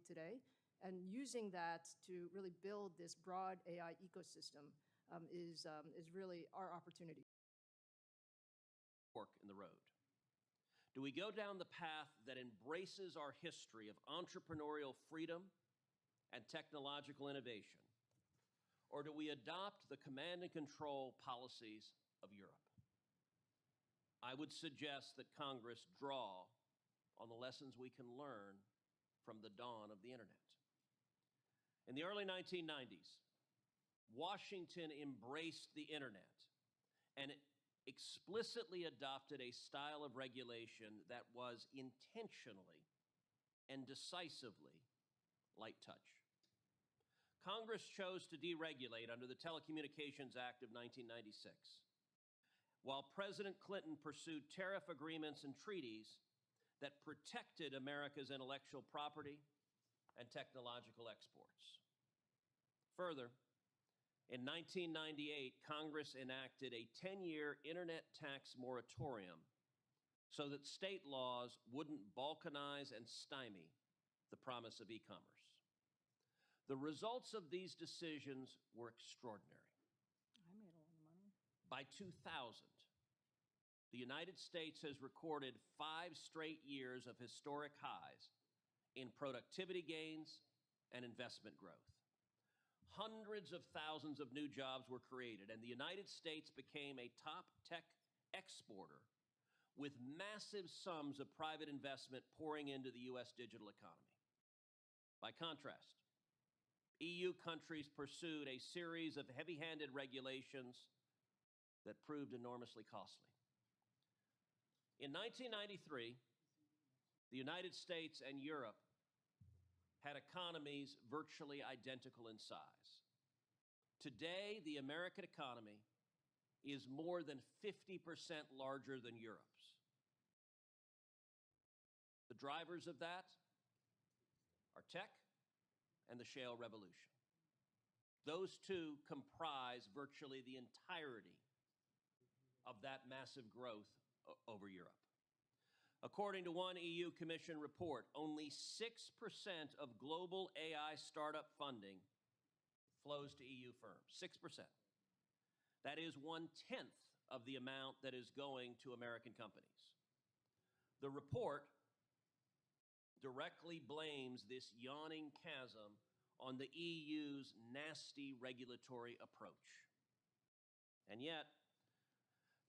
today. And using that to really build this broad AI ecosystem is really our opportunity. Fork in the road. Do we go down the path that embraces our history of entrepreneurial freedom and technological innovation? Or do we adopt the command and control policies of Europe? I would suggest that Congress draw on the lessons we can learn from the dawn of the internet. In the early 1990s, Washington embraced the internet and explicitly adopted a style of regulation that was intentionally and decisively light touch. Congress chose to deregulate under the Telecommunications Act of 1996, while President Clinton pursued tariff agreements and treaties that protected America's intellectual property and technological exports. Further, in 1998, Congress enacted a 10-year internet tax moratorium so that state laws wouldn't balkanize and stymie the promise of e-commerce. The results of these decisions were extraordinary. I made a lot of money. By 2000, the United States has recorded 5 straight years of historic highs in productivity gains and investment growth. Hundreds of thousands of new jobs were created, and the United States became a top tech exporter with massive sums of private investment pouring into the U.S. digital economy. By contrast, EU countries pursued a series of heavy-handed regulations that proved enormously costly. In 1993, the United States and Europe had economies virtually identical in size. Today, the American economy is more than 50% larger than Europe's. The drivers of that are tech and the shale revolution. Those two comprise virtually the entirety of that massive growth over Europe. According to one EU Commission report, only 6% of global AI startup funding flows to EU firms. 6%. That is 1/10 of the amount that is going to American companies. The report directly blames this yawning chasm on the EU's nasty regulatory approach. And yet,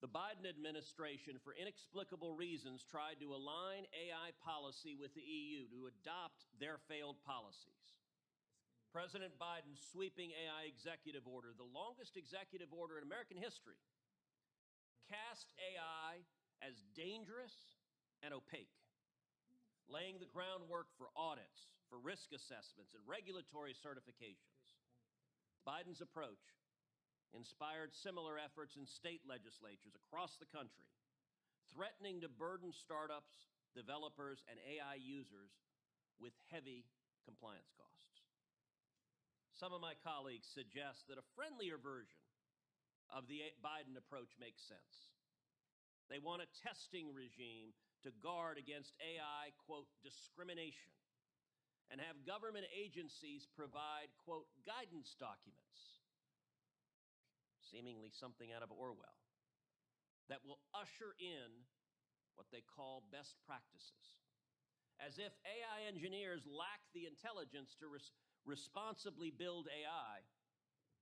the Biden administration, for inexplicable reasons, tried to align AI policy with the EU to adopt their failed policies. President Biden's sweeping AI executive order, the longest executive order in American history, cast AI as dangerous and opaque, laying the groundwork for audits, for risk assessments, and regulatory certifications. Biden's approach inspired similar efforts in state legislatures across the country, threatening to burden startups, developers, and AI users with heavy compliance costs. Some of my colleagues suggest that a friendlier version of the Biden approach makes sense. They want a testing regime to guard against AI, quote, discrimination, and have government agencies provide, quote, guidance documents, seemingly something out of Orwell, that will usher in what they call best practices, as if AI engineers lack the intelligence to responsibly build AI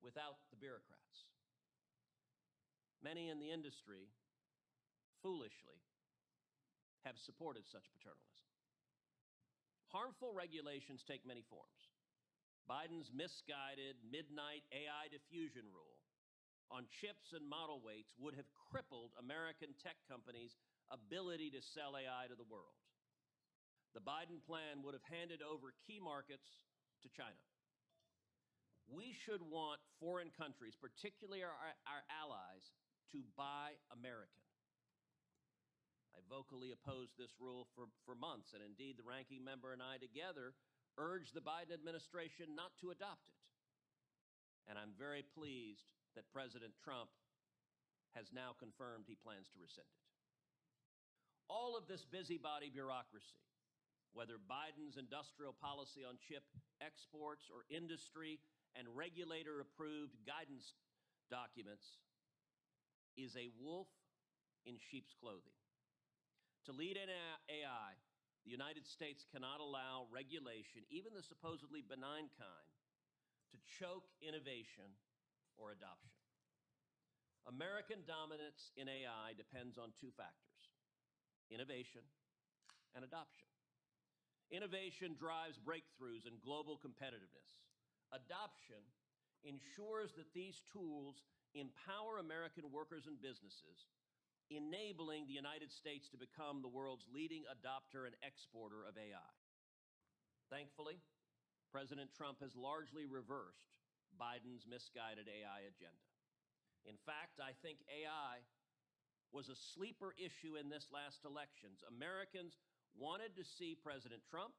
without the bureaucrats. Many in the industry, foolishly, have supported such paternalism. Harmful regulations take many forms. Biden's misguided midnight AI diffusion rule on chips and model weights would have crippled American tech companies' ability to sell AI to the world. The Biden plan would have handed over key markets to China. We should want foreign countries, particularly our allies, to buy American. I vocally opposed this rule for months, and indeed the ranking member and I together urged the Biden administration not to adopt it. And I'm very pleased that President Trump has now confirmed he plans to rescind it. All of this busybody bureaucracy whether Biden's industrial policy on chip exports or industry and regulator-approved guidance documents, is a wolf in sheep's clothing. To lead in AI, the United States cannot allow regulation, even the supposedly benign kind, to choke innovation or adoption. American dominance in AI depends on two factors: innovation and adoption. Innovation drives breakthroughs and global competitiveness. Adoption ensures that these tools empower American workers and businesses, enabling the United States to become the world's leading adopter and exporter of AI. Thankfully, President Trump has largely reversed Biden's misguided AI agenda. In fact, I think AI was a sleeper issue in this last elections. Americans wanted to see President Trump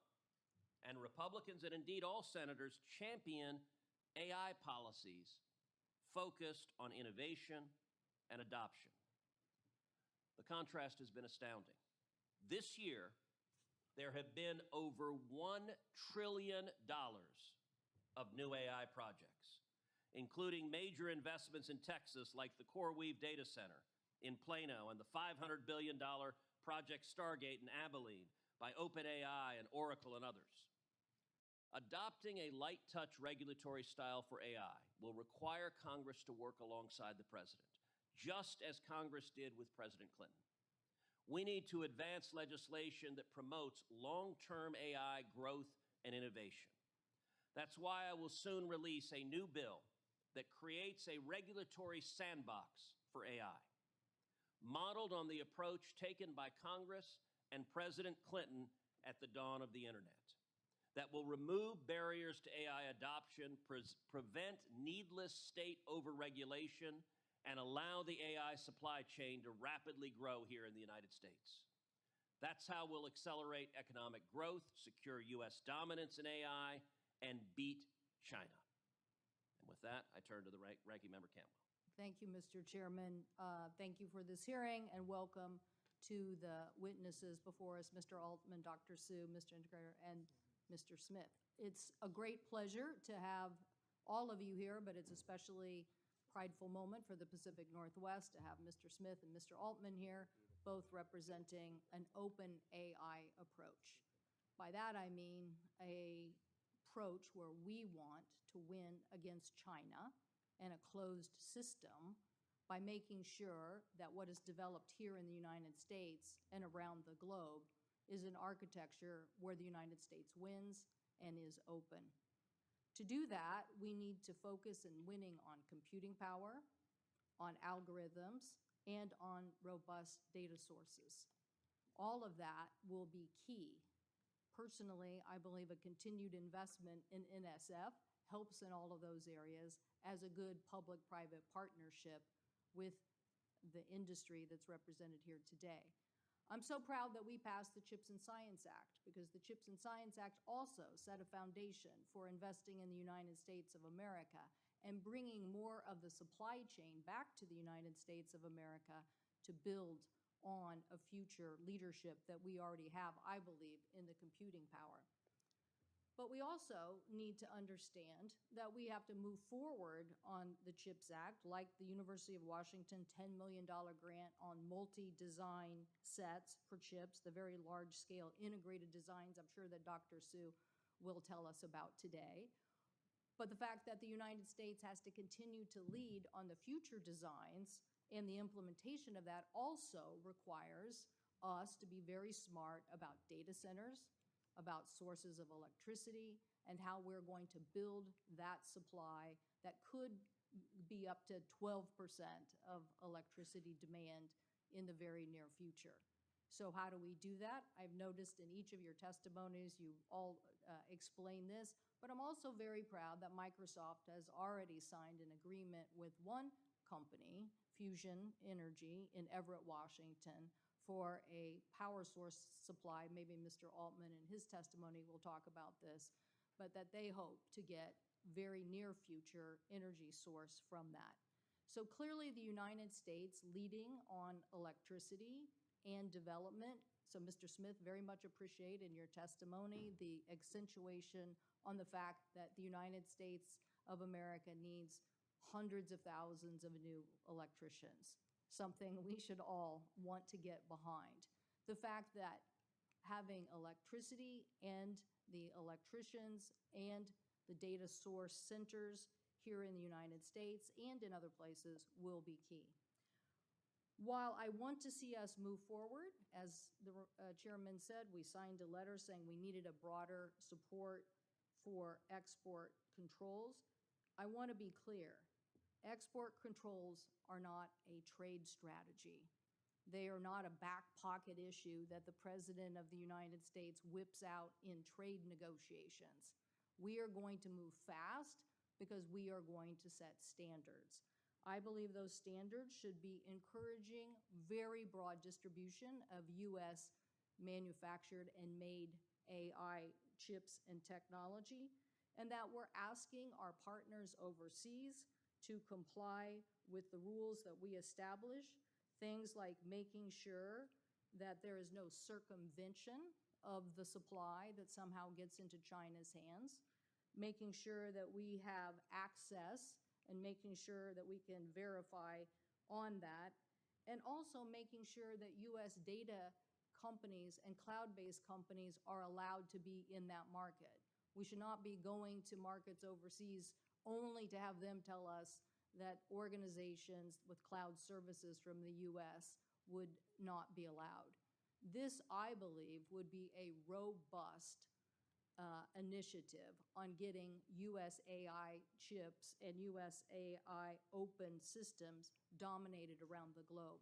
and Republicans, and indeed all senators, champion AI policies focused on innovation and adoption. The contrast has been astounding. This year, there have been over $1 trillion of new AI projects, including major investments in Texas like the CoreWeave data center in Plano and the $500 billion Project Stargate in Abilene by OpenAI and Oracle and others. Adopting a light-touch regulatory style for AI will require Congress to work alongside the president, just as Congress did with President Clinton. We need to advance legislation that promotes long-term AI growth and innovation. That's why I will soon release a new bill that creates a regulatory sandbox for AI, modeled on the approach taken by Congress and President Clinton at the dawn of the internet, that will remove barriers to AI adoption, prevent needless state overregulation, and allow the AI supply chain to rapidly grow here in the United States. That's how we'll accelerate economic growth, secure U.S. dominance in AI, and beat China. And with that, I turn to the Ranking Member Campbell. Thank you, Mr. Chairman. Thank you for this hearing, and welcome to the witnesses before us, Mr. Altman, Dr. Su, Mr. Integrator, and Mr. Smith. It's a great pleasure to have all of you here, but it's especially prideful moment for the Pacific Northwest to have Mr. Smith and Mr. Altman here, both representing an open AI approach. By that I mean an approach where we want to win against China and a closed system by making sure that what is developed here in the United States and around the globe is an architecture where the United States wins and is open. To do that, we need to focus in winning on computing power, on algorithms, and on robust data sources. All of that will be key. Personally, I believe a continued investment in NSF helps in all of those areas as a good public-private partnership with the industry that's represented here today. I'm so proud that we passed the CHIPS and Science Act, because the CHIPS and Science Act also set a foundation for investing in the United States of America and bringing more of the supply chain back to the United States of America to build on a future leadership that we already have, I believe, in the computing power. But we also need to understand that we have to move forward on the CHIPS Act, like the University of Washington $10 million grant on multi-design sets for chips, the very large-scale integrated designs I'm sure that Dr. Su will tell us about today. But the fact that the United States has to continue to lead on the future designs and the implementation of that also requires us to be very smart about data centers, about sources of electricity, and how we're going to build that supply that could be up to 12% of electricity demand in the very near future. So how do we do that? I've noticed in each of your testimonies you all explain this, but I'm also very proud that Microsoft has already signed an agreement with one company, Fusion Energy in Everett, Washington, for a power source supply. Maybe Mr. Altman in his testimony will talk about this, but that they hope to get very near future energy source from that. So clearly the United States leading on electricity and development So, Mr. Smith, very much appreciate in your testimony the accentuation on the fact that the United States of America needs hundreds of thousands of new electricians, something we should all want to get behind. The fact that having electricity and the electricians and the data source centers here in the United States and in other places will be key. While I want to see us move forward, as the chairman said, we signed a letter saying we needed a broader support for export controls. I want to be clear. Export controls are not a trade strategy. They are not a back pocket issue that the President of the United States whips out in trade negotiations. We are going to move fast because we are going to set standards. I believe those standards should be encouraging very broad distribution of U.S. manufactured and made AI chips and technology, and that we're asking our partners overseas to comply with the rules that we establish, things like making sure that there is no circumvention of the supply that somehow gets into China's hands, making sure that we have access and making sure that we can verify on that, and also making sure that U.S. data companies and cloud-based companies are allowed to be in that market. We should not be going to markets overseas only to have them tell us that organizations with cloud services from the U.S. would not be allowed. This, I believe, would be a robust initiative on getting U.S. AI chips and U.S. AI open systems dominated around the globe.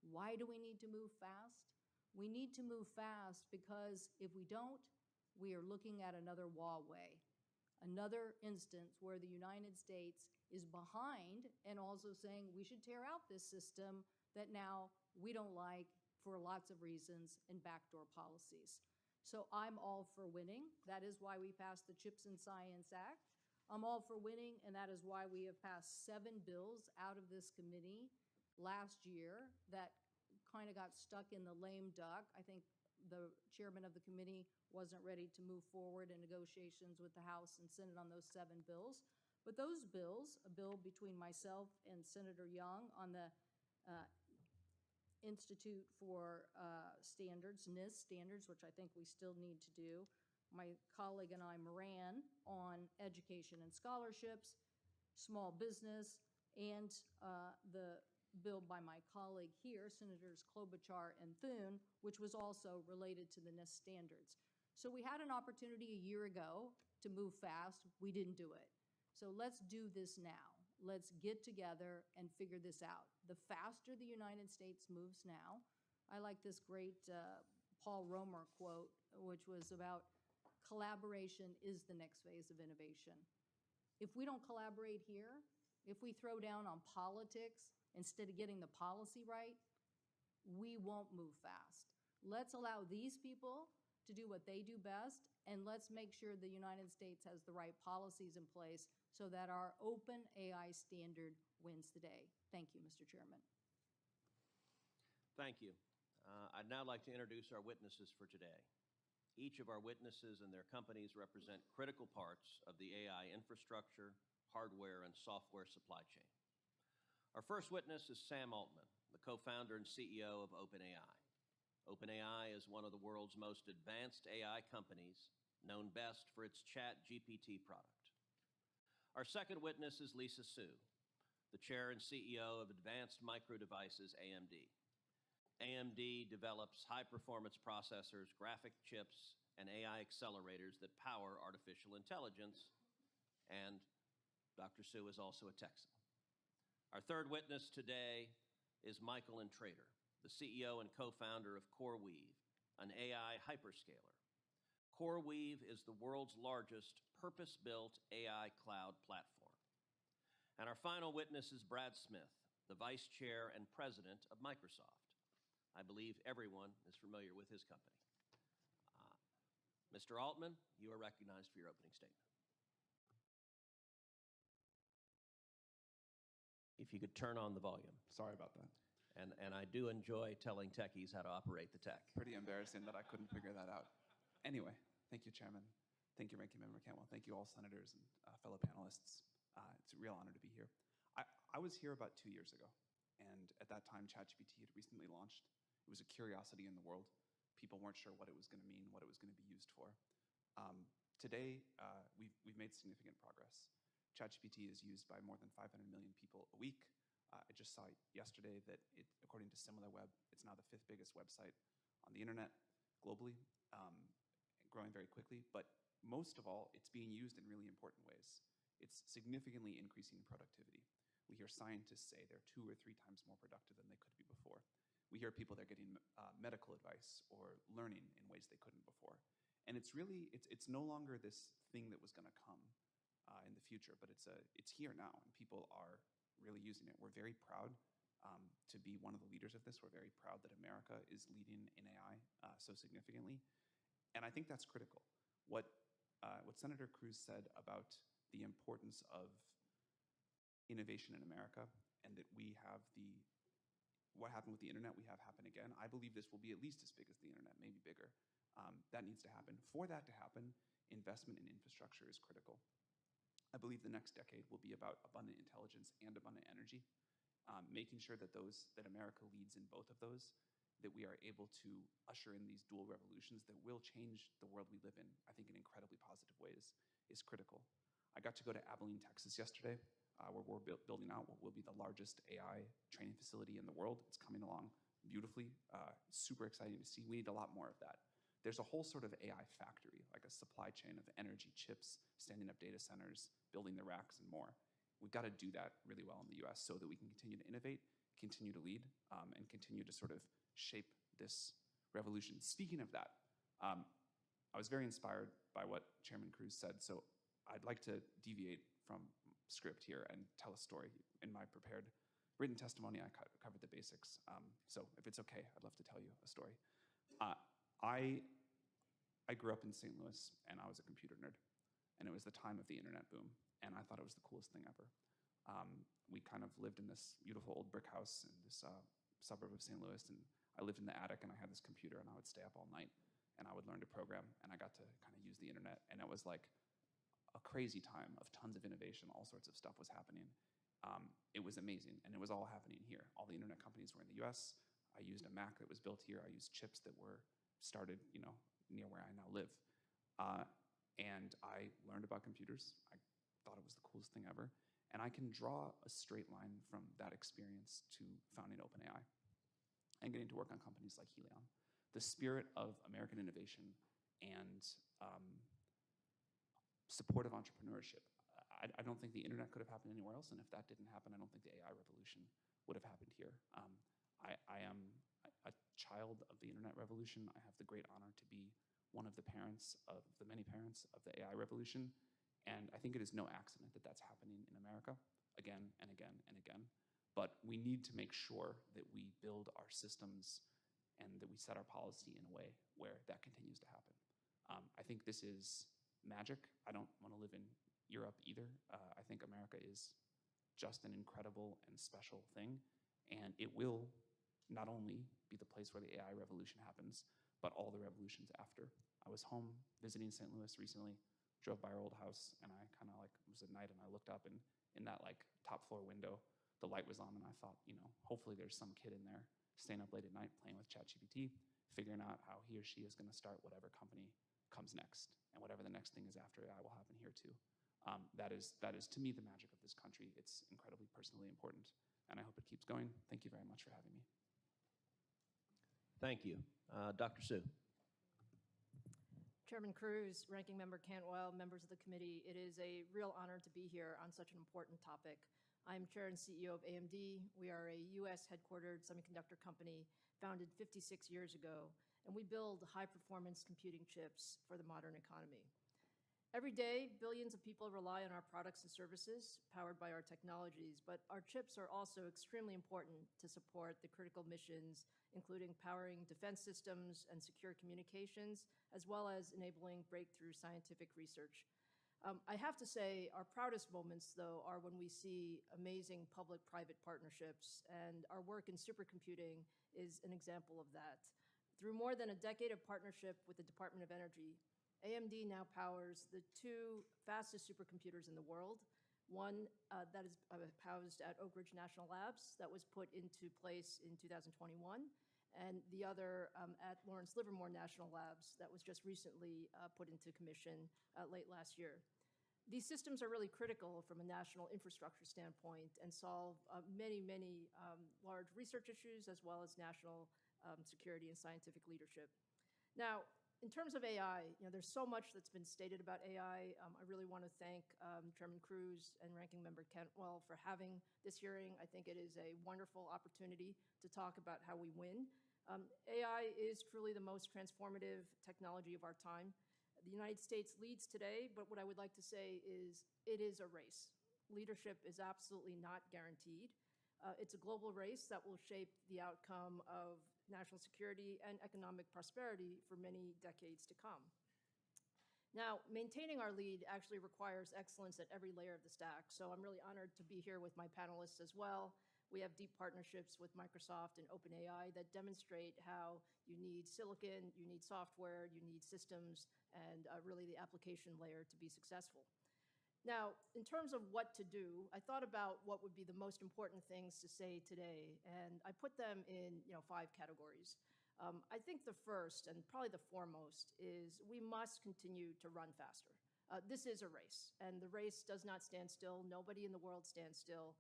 Why do we need to move fast? We need to move fast because if we don't, we are looking at another Huawei, another instance where the United States is behind and also saying we should tear out this system that now we don't like for lots of reasons and backdoor policies. So I'm all for winning. That is why we passed the CHIPS and Science Act. I'm all for winning, and that is why we have passed 7 bills out of this committee last year that kind of got stuck in the lame duck. I think the chairman of the committee wasn't ready to move forward in negotiations with the House and Senate on those 7 bills. But those bills, a bill between myself and Senator Young on the Institute for Standards, NIST standards, which I think we still need to do. My colleague and I, Moran, on education and scholarships, small business, and the bill by my colleague here, Senators Klobuchar and Thune, which was also related to the NIST standards. So we had an opportunity a year ago to move fast. We didn't do it. So let's do this now. Let's get together and figure this out. The faster the United States moves now, I like this great Paul Romer quote, which was about collaboration is the next phase of innovation. If we don't collaborate here, if we throw down on politics instead of getting the policy right, we won't move fast. Let's allow these people to do what they do best, and let's make sure the United States has the right policies in place so that our open AI standard wins the day. Thank you, Mr. Chairman. Thank you. I'd now like to introduce our witnesses for today. Each of our witnesses and their companies represent critical parts of the AI infrastructure, hardware, and software supply chain. Our first witness is Sam Altman, the co-founder and CEO of OpenAI. OpenAI is one of the world's most advanced AI companies, known best for its ChatGPT product. Our second witness is Lisa Su, the chair and CEO of Advanced Micro Devices, AMD. AMD develops high-performance processors, graphic chips, and AI accelerators that power artificial intelligence, and Dr. Su is also a Texan. Our third witness today is Michael Intrator, the CEO and co-founder of CoreWeave, an AI hyperscaler. CoreWeave is the world's largest purpose-built AI cloud platform. And our final witness is Brad Smith, the vice chair and president of Microsoft. I believe everyone is familiar with his company. Mr. Altman, you are recognized for your opening statement. If you could turn on the volume. Sorry about that. And I do enjoy telling techies how to operate the tech. Pretty embarrassing that I couldn't figure that out. Anyway, thank you, Chairman. Thank you, Ranking Member Cantwell. Thank you all senators and fellow panelists. It's a real honor to be here. I was here about 2 years ago, and at that time, ChatGPT had recently launched. It was a curiosity in the world. People weren't sure what it was going to mean, what it was going to be used for. Today, we've made significant progress. ChatGPT is used by more than 500 million people a week. I just saw yesterday that according to SimilarWeb, it's now the 5th biggest website on the internet globally, growing very quickly. But most of all, it's being used in really important ways. It's significantly increasing productivity. We hear scientists say they're 2 or 3 times more productive than they could be before. We hear people they're getting medical advice or learning in ways they couldn't before. And it's really, it's no longer this thing that was going to come in the future, but it's here now, and people are really using it. We're very proud to be one of the leaders of this. We're very proud that America is leading in AI so significantly. And I think that's critical. What Senator Cruz said about the importance of innovation in America, and that we have what happened with the internet, we have happen again. I believe this will be at least as big as the internet, maybe bigger. That needs to happen. For that to happen, investment in infrastructure is critical. I believe the next decade will be about abundant intelligence and abundant energy, making sure that America leads in both of those, that we are able to usher in these dual revolutions that will change the world we live in, I think in incredibly positive ways, is critical. I got to go to Abilene, Texas yesterday, where we're building out what will be the largest AI training facility in the world. It's coming along beautifully, super exciting to see. We need a lot more of that. There's a whole sort of AI factory, like a supply chain of energy chips, standing up data centers, building the racks and more. We've got to do that really well in the US so that we can continue to innovate, continue to lead, and continue to sort of shape this revolution. Speaking of that, I was very inspired by what Chairman Cruz said, so I'd like to deviate from script here and tell a story. In my prepared written testimony, I covered the basics, so if it's okay, I'd love to tell you a story. I grew up in St. Louis, and I was a computer nerd, and it was the time of the internet boom, and I thought it was the coolest thing ever. We kind of lived in this beautiful old brick house in this suburb of St. Louis, and I lived in the attic, and I had this computer, and I would stay up all night, and I would learn to program, and I got to kind of use the internet, and it was like a crazy time of tons of innovation. All sorts of stuff was happening. It was amazing, and it was all happening here. All the internet companies were in the US. I used a Mac that was built here. I used chips that were started, near where I now live. And I learned about computers. I thought it was the coolest thing ever. And I can draw a straight line from that experience to founding OpenAI and getting to work on companies like Hiya. The spirit of American innovation and support of entrepreneurship. I don't think the internet could have happened anywhere else, and if that didn't happen, I don't think the AI revolution would have happened here. I am a child of the internet revolution. I have the great honor to be one of the parents of the many parents of the AI revolution, and I think it is no accident that that's happening in America again and again and again. But we need to make sure that we build our systems and that we set our policy in a way where that continues to happen. I think this is magic. I don't want to live in Europe either. I think America is just an incredible and special thing, and it will not only be the place where the AI revolution happens, but all the revolutions after. I was home visiting St. Louis recently, drove by our old house, and I kind of it was at night, and I looked up, and in that top floor window, the light was on, and I thought, hopefully there's some kid in there staying up late at night playing with ChatGPT, figuring out how he or she is going to start whatever company comes next, and whatever the next thing is after AI will happen here too. That is to me the magic of this country. It's incredibly personally important, and I hope it keeps going. Thank you very much for having me. Thank you. Dr. Su. Chairman Cruz, Ranking Member Cantwell, members of the committee, it is a real honor to be here on such an important topic. I'm Chair and CEO of AMD. We are a U.S. headquartered semiconductor company founded 56 years ago, and we build high-performance computing chips for the modern economy. Every day, billions of people rely on our products and services powered by our technologies, but our chips are also extremely important to support the critical missions, including powering defense systems and secure communications, as well as enabling breakthrough scientific research. I have to say our proudest moments, though, are when we see amazing public-private partnerships, and our work in supercomputing is an example of that. Through more than a decade of partnership with the Department of Energy, AMD now powers the two fastest supercomputers in the world. One that is housed at Oak Ridge National Labs that was put into place in 2021, and the other at Lawrence Livermore National Labs that was just recently put into commission late last year. These systems are really critical from a national infrastructure standpoint and solve many large research issues as well as national security and scientific leadership. Now, in terms of AI, there's so much that's been stated about AI. I really want to thank Chairman Cruz and Ranking Member Cantwell for having this hearing. I think it is a wonderful opportunity to talk about how we win. AI is truly the most transformative technology of our time. The United States leads today, but what I would like to say is it is a race. Leadership is absolutely not guaranteed. It's a global race that will shape the outcome of national security and economic prosperity for many decades to come. Now, maintaining our lead actually requires excellence at every layer of the stack, so I'm really honored to be here with my panelists as well. We have deep partnerships with Microsoft and OpenAI that demonstrate how you need silicon, you need software, you need systems, and really the application layer to be successful. Now, in terms of what to do, I thought about what would be the most important things to say today, and I put them in 5 categories. I think the first, and probably the foremost, is we must continue to run faster. This is a race, and the race does not stand still. Nobody in the world stands still.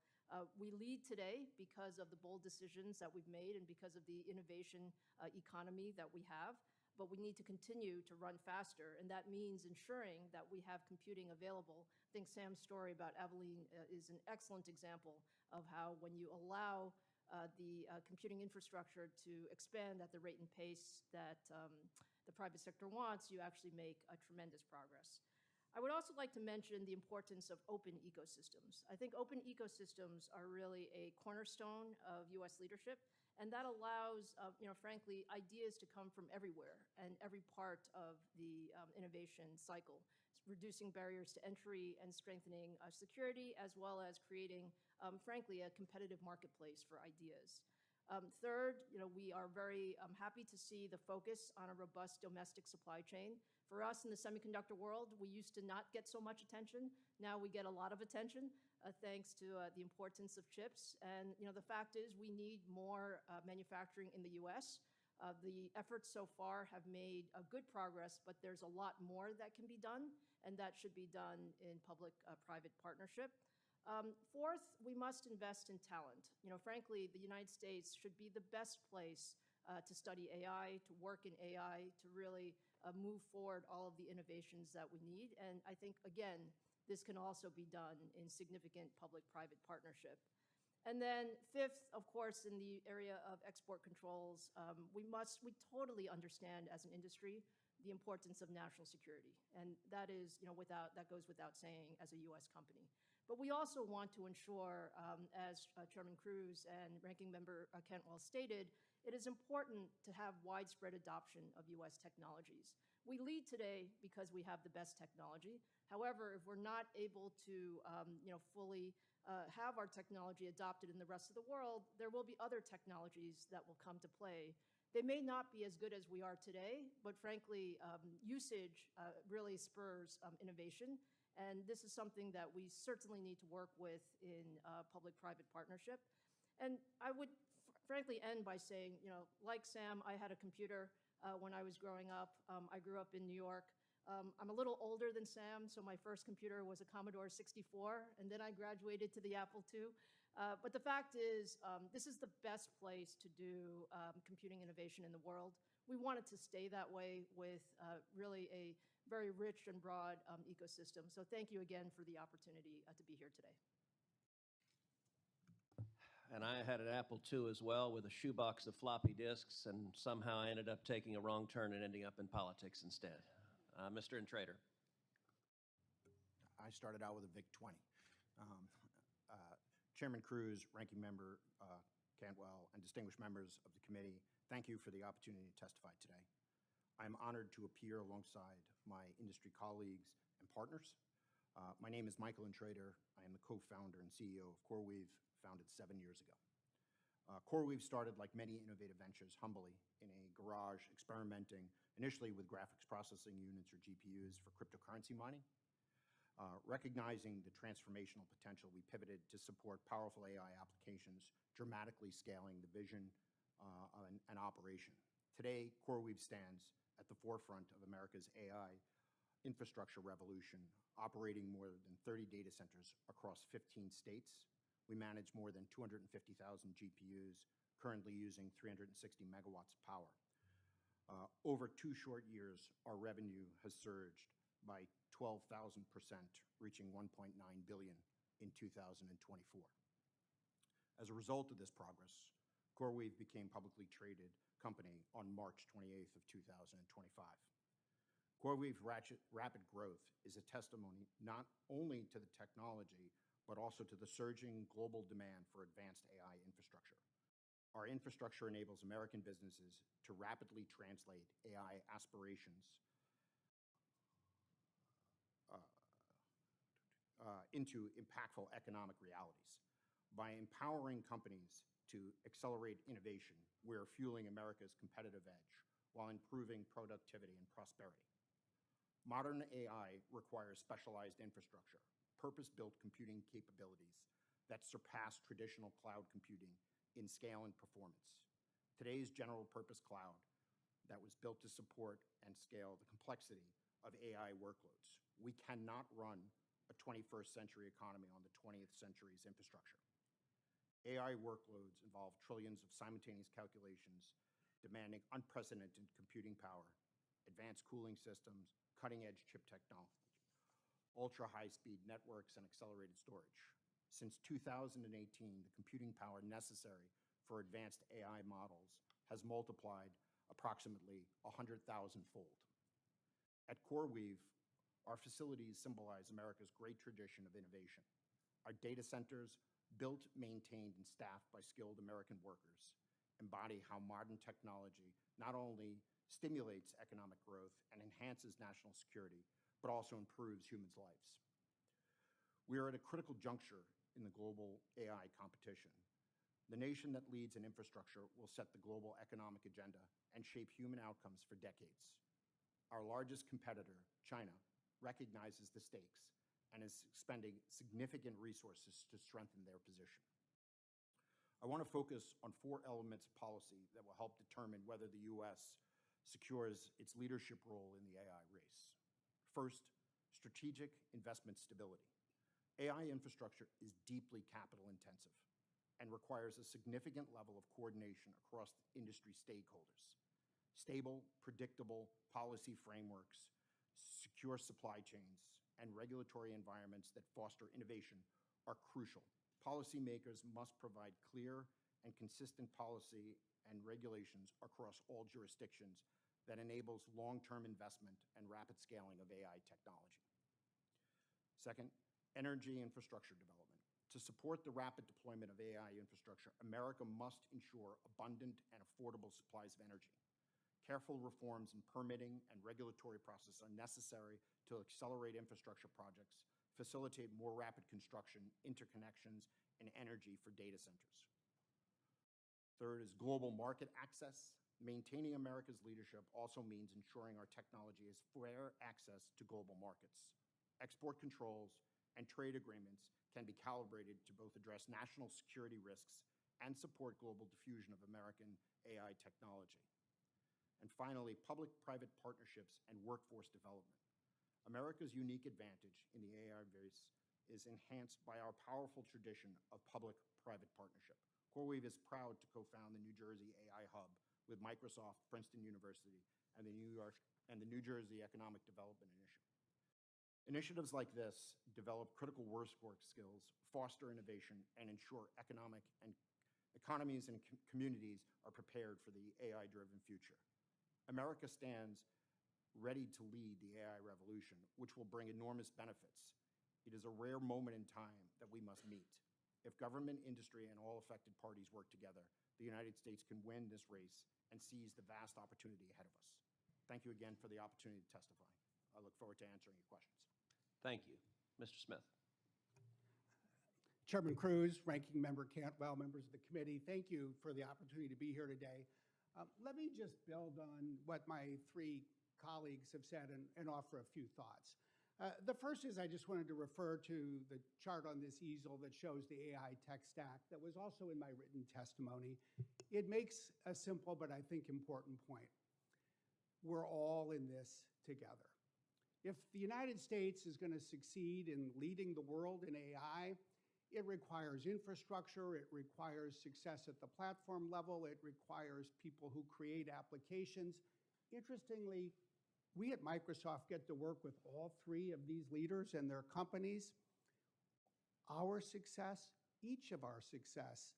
We lead today because of the bold decisions that we've made and because of the innovation economy that we have. But we need to continue to run faster, and that means ensuring that we have computing available. I think Sam's story about Abilene is an excellent example of how when you allow the computing infrastructure to expand at the rate and pace that the private sector wants, you actually make a tremendous progress. I would also like to mention the importance of open ecosystems. I think open ecosystems are really a cornerstone of U.S. leadership, and that allows, frankly, ideas to come from everywhere and every part of the innovation cycle, reducing barriers to entry and strengthening security, as well as creating, frankly, a competitive marketplace for ideas. Third, we are very happy to see the focus on a robust domestic supply chain. For us in the semiconductor world, we used to not get so much attention. Now we get a lot of attention thanks to the importance of chips. And the fact is we need more manufacturing in the U.S. The efforts so far have made good progress, but there's a lot more that can be done, and that should be done in public-private partnership. Fourth, we must invest in talent. Frankly, the United States should be the best place to study AI, to work in AI, to really move forward all of the innovations that we need. And I think, again, this can also be done in significant public-private partnership. And then fifth, of course, in the area of export controls, we totally understand as an industry the importance of national security. And that goes without saying as a U.S. company. But we also want to ensure, as Chairman Cruz and Ranking Member Cantwell stated, it is important to have widespread adoption of U.S. technologies. We lead today because we have the best technology. However, if we're not able to fully have our technology adopted in the rest of the world, there will be other technologies that will come to play. They may not be as good as we are today, but frankly, usage really spurs innovation. And this is something that we certainly need to work with in public-private partnership. And I would frankly end by saying, like Sam, I had a computer when I was growing up. I grew up in New York. I'm a little older than Sam, so my first computer was a Commodore 64, and then I graduated to the Apple II. But the fact is, this is the best place to do computing innovation in the world. We want it to stay that way with really a very rich and broad ecosystem. So thank you again for the opportunity to be here today. And I had an Apple II as well with a shoebox of floppy disks, and somehow I ended up taking a wrong turn and ending up in politics instead. Mr. Intrater. I started out with a VIC-20. Chairman Cruz, Ranking Member Cantwell, and distinguished members of the committee, thank you for the opportunity to testify today. I am honored to appear alongside my industry colleagues and partners My name is Michael Intrader. I am the co-founder and CEO of CoreWeave, founded 7 years ago. CoreWeave started, like many innovative ventures, humbly in a garage, experimenting initially with graphics processing units or GPUs for cryptocurrency mining. Recognizing the transformational potential, we pivoted to support powerful AI applications, dramatically scaling the vision and operation. Today, CoreWeave stands at the forefront of America's AI infrastructure revolution, operating more than 30 data centers across 15 states. We manage more than 250,000 GPUs, currently using 360 megawatts of power. Over 2 short years, our revenue has surged by 12,000%, reaching $1.9 billion in 2024. As a result of this progress, CoreWeave became a publicly traded company on March 28th of 2025. CoreWeave's rapid growth is a testimony not only to the technology, but also to the surging global demand for advanced AI infrastructure. Our infrastructure enables American businesses to rapidly translate AI aspirations into impactful economic realities. By empowering companies to accelerate innovation, we're fueling America's competitive edge while improving productivity and prosperity. Modern AI requires specialized infrastructure, purpose-built computing capabilities that surpass traditional cloud computing in scale and performance. Today's general-purpose cloud that was built to support and scale the complexity of AI workloads. We cannot run a 21st century economy on the 20th century's infrastructure. AI workloads involve trillions of simultaneous calculations, demanding unprecedented computing power, advanced cooling systems, cutting-edge chip technology, ultra-high-speed networks, and accelerated storage. Since 2018, the computing power necessary for advanced AI models has multiplied approximately 100,000-fold. At CoreWeave, our facilities symbolize America's great tradition of innovation. Our data centers, built, maintained, and staffed by skilled American workers, embody how modern technology not only stimulates economic growth and enhances national security, but also improves humans' lives. We are at a critical juncture in the global AI competition. The nation that leads in infrastructure will set the global economic agenda and shape human outcomes for decades. Our largest competitor, China, recognizes the stakes and is expending significant resources to strengthen their position. I want to focus on 4 elements of policy that will help determine whether the U.S. secures its leadership role in the AI race. First, strategic investment stability. AI infrastructure is deeply capital intensive and requires a significant level of coordination across industry stakeholders. Stable, predictable policy frameworks, secure supply chains, and regulatory environments that foster innovation are crucial. Policymakers must provide clear and consistent policy and regulations across all jurisdictions that enables long-term investment and rapid scaling of AI technology. Second, energy infrastructure development. To support the rapid deployment of AI infrastructure, America must ensure abundant and affordable supplies of energy. Careful reforms in permitting and regulatory processes are necessary to accelerate infrastructure projects, facilitate more rapid construction, interconnections, and energy for data centers. Third is global market access. Maintaining America's leadership also means ensuring our technology has fair access to global markets. Export controls and trade agreements can be calibrated to both address national security risks and support global diffusion of American AI technology. And finally, public-private partnerships and workforce development. America's unique advantage in the AI race is enhanced by our powerful tradition of public-private partnership. CoreWeave is proud to co-found the New Jersey AI Hub with Microsoft, Princeton University, and the New Jersey Economic Development Initiative. Initiatives like this develop critical work skills, foster innovation, and ensure economies and communities are prepared for the AI-driven future. America stands ready to lead the AI revolution, which will bring enormous benefits. It is a rare moment in time that we must meet. If government, industry, and all affected parties work together, the United States can win this race and seize the vast opportunity ahead of us. Thank you again for the opportunity to testify. I look forward to answering your questions. Thank you. Mr. Smith. Chairman Cruz, Ranking Member Cantwell, members of the committee, thank you for the opportunity to be here today. Let me just build on what my three colleagues have said and offer a few thoughts. The first is I just wanted to refer to the chart on this easel that shows the AI tech stack that was also in my written testimony. It makes a simple but I think important point. We're all in this together. If the United States is going to succeed in leading the world in AI, it requires infrastructure, it requires success at the platform level, it requires people who create applications. Interestingly, we at Microsoft get to work with all three of these leaders and their companies. Our success, each of our success,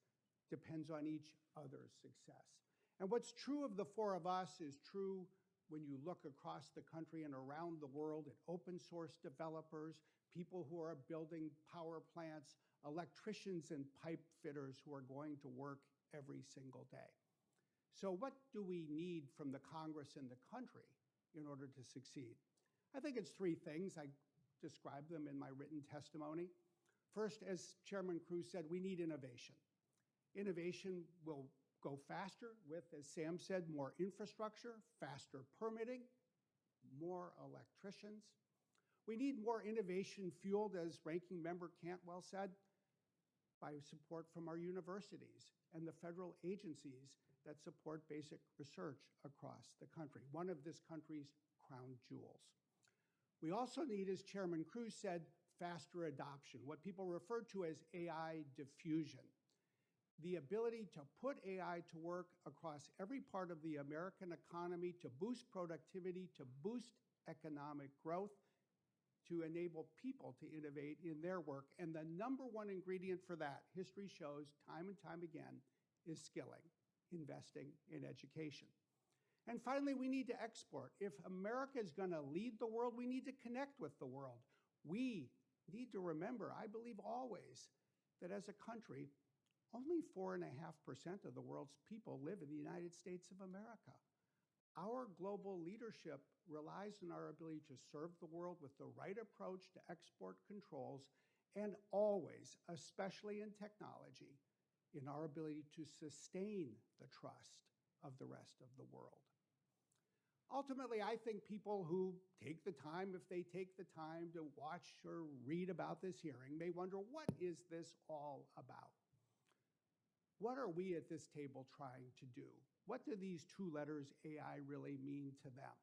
depends on each other's success. And what's true of the four of us is true when you look across the country and around the world at open source developers, people who are building power plants, electricians and pipe fitters who are going to work every single day. So what do we need from the Congress and the country in order to succeed? I think it's three things. I described them in my written testimony. First, as Chairman Cruz said, we need innovation. Innovation will go faster with, as Sam said, more infrastructure, faster permitting, more electricians. We need more innovation fueled, as Ranking Member Cantwell said, by support from our universities and the federal agencies that support basic research across the country, one of this country's crown jewels. We also need, as Chairman Cruz said, faster adoption, what people refer to as AI diffusion. The ability to put AI to work across every part of the American economy to boost productivity, to boost economic growth, to enable people to innovate in their work. And the number one ingredient for that, history shows time and time again, is skilling, investing in education. And finally, we need to export. If America is going to lead the world, we need to connect with the world. We need to remember, I believe always, that as a country, only 4.5% of the world's people live in the United States of America. Our global leadership relies on our ability to serve the world with the right approach to export controls, and always, especially in technology, in our ability to sustain the trust of the rest of the world. Ultimately, I think people who take the time, if they take the time to watch or read about this hearing, may wonder, what is this all about? What are we at this table trying to do? What do these two letters AI really mean to them?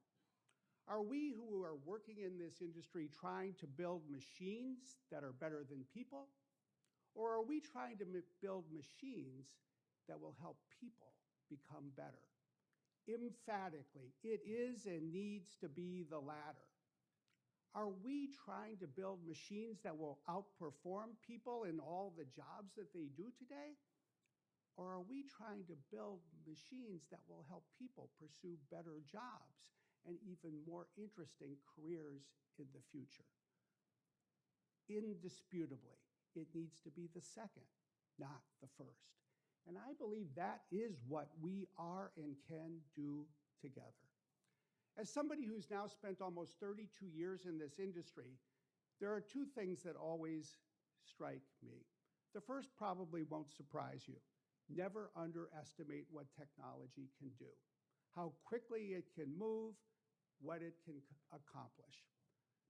Are we who are working in this industry trying to build machines that are better than people? Or are we trying to build machines that will help people become better? Emphatically, it is and needs to be the latter. Are we trying to build machines that will outperform people in all the jobs that they do today? Or are we trying to build machines that will help people pursue better jobs and even more interesting careers in the future? Indisputably, it needs to be the second, not the first. And I believe that is what we are and can do together. As somebody who's now spent almost 32 years in this industry, there are two things that always strike me. The first probably won't surprise you. Never underestimate what technology can do, how quickly it can move, what it can accomplish.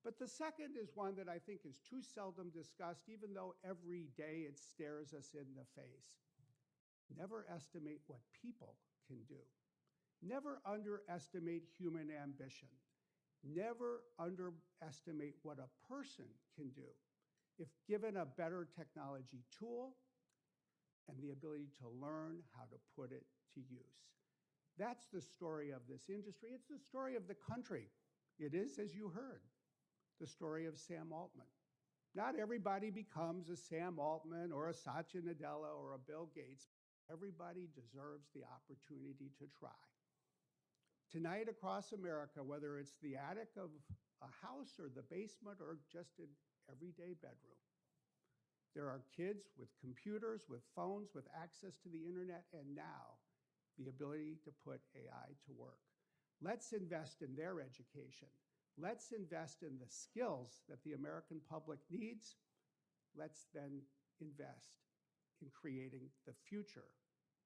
But the second is one that I think is too seldom discussed, even though every day it stares us in the face. Never estimate what people can do. Never underestimate human ambition. Never underestimate what a person can do if given a better technology tool and the ability to learn how to put it to use. That's the story of this industry. It's the story of the country. It is, as you heard, the story of Sam Altman. Not everybody becomes a Sam Altman or a Satya Nadella or a Bill Gates. Everybody deserves the opportunity to try. Tonight across America, whether it's the attic of a house or the basement or just an everyday bedroom, there are kids with computers, with phones, with access to the internet, and now the ability to put AI to work. Let's invest in their education. Let's invest in the skills that the American public needs. Let's then invest in creating the future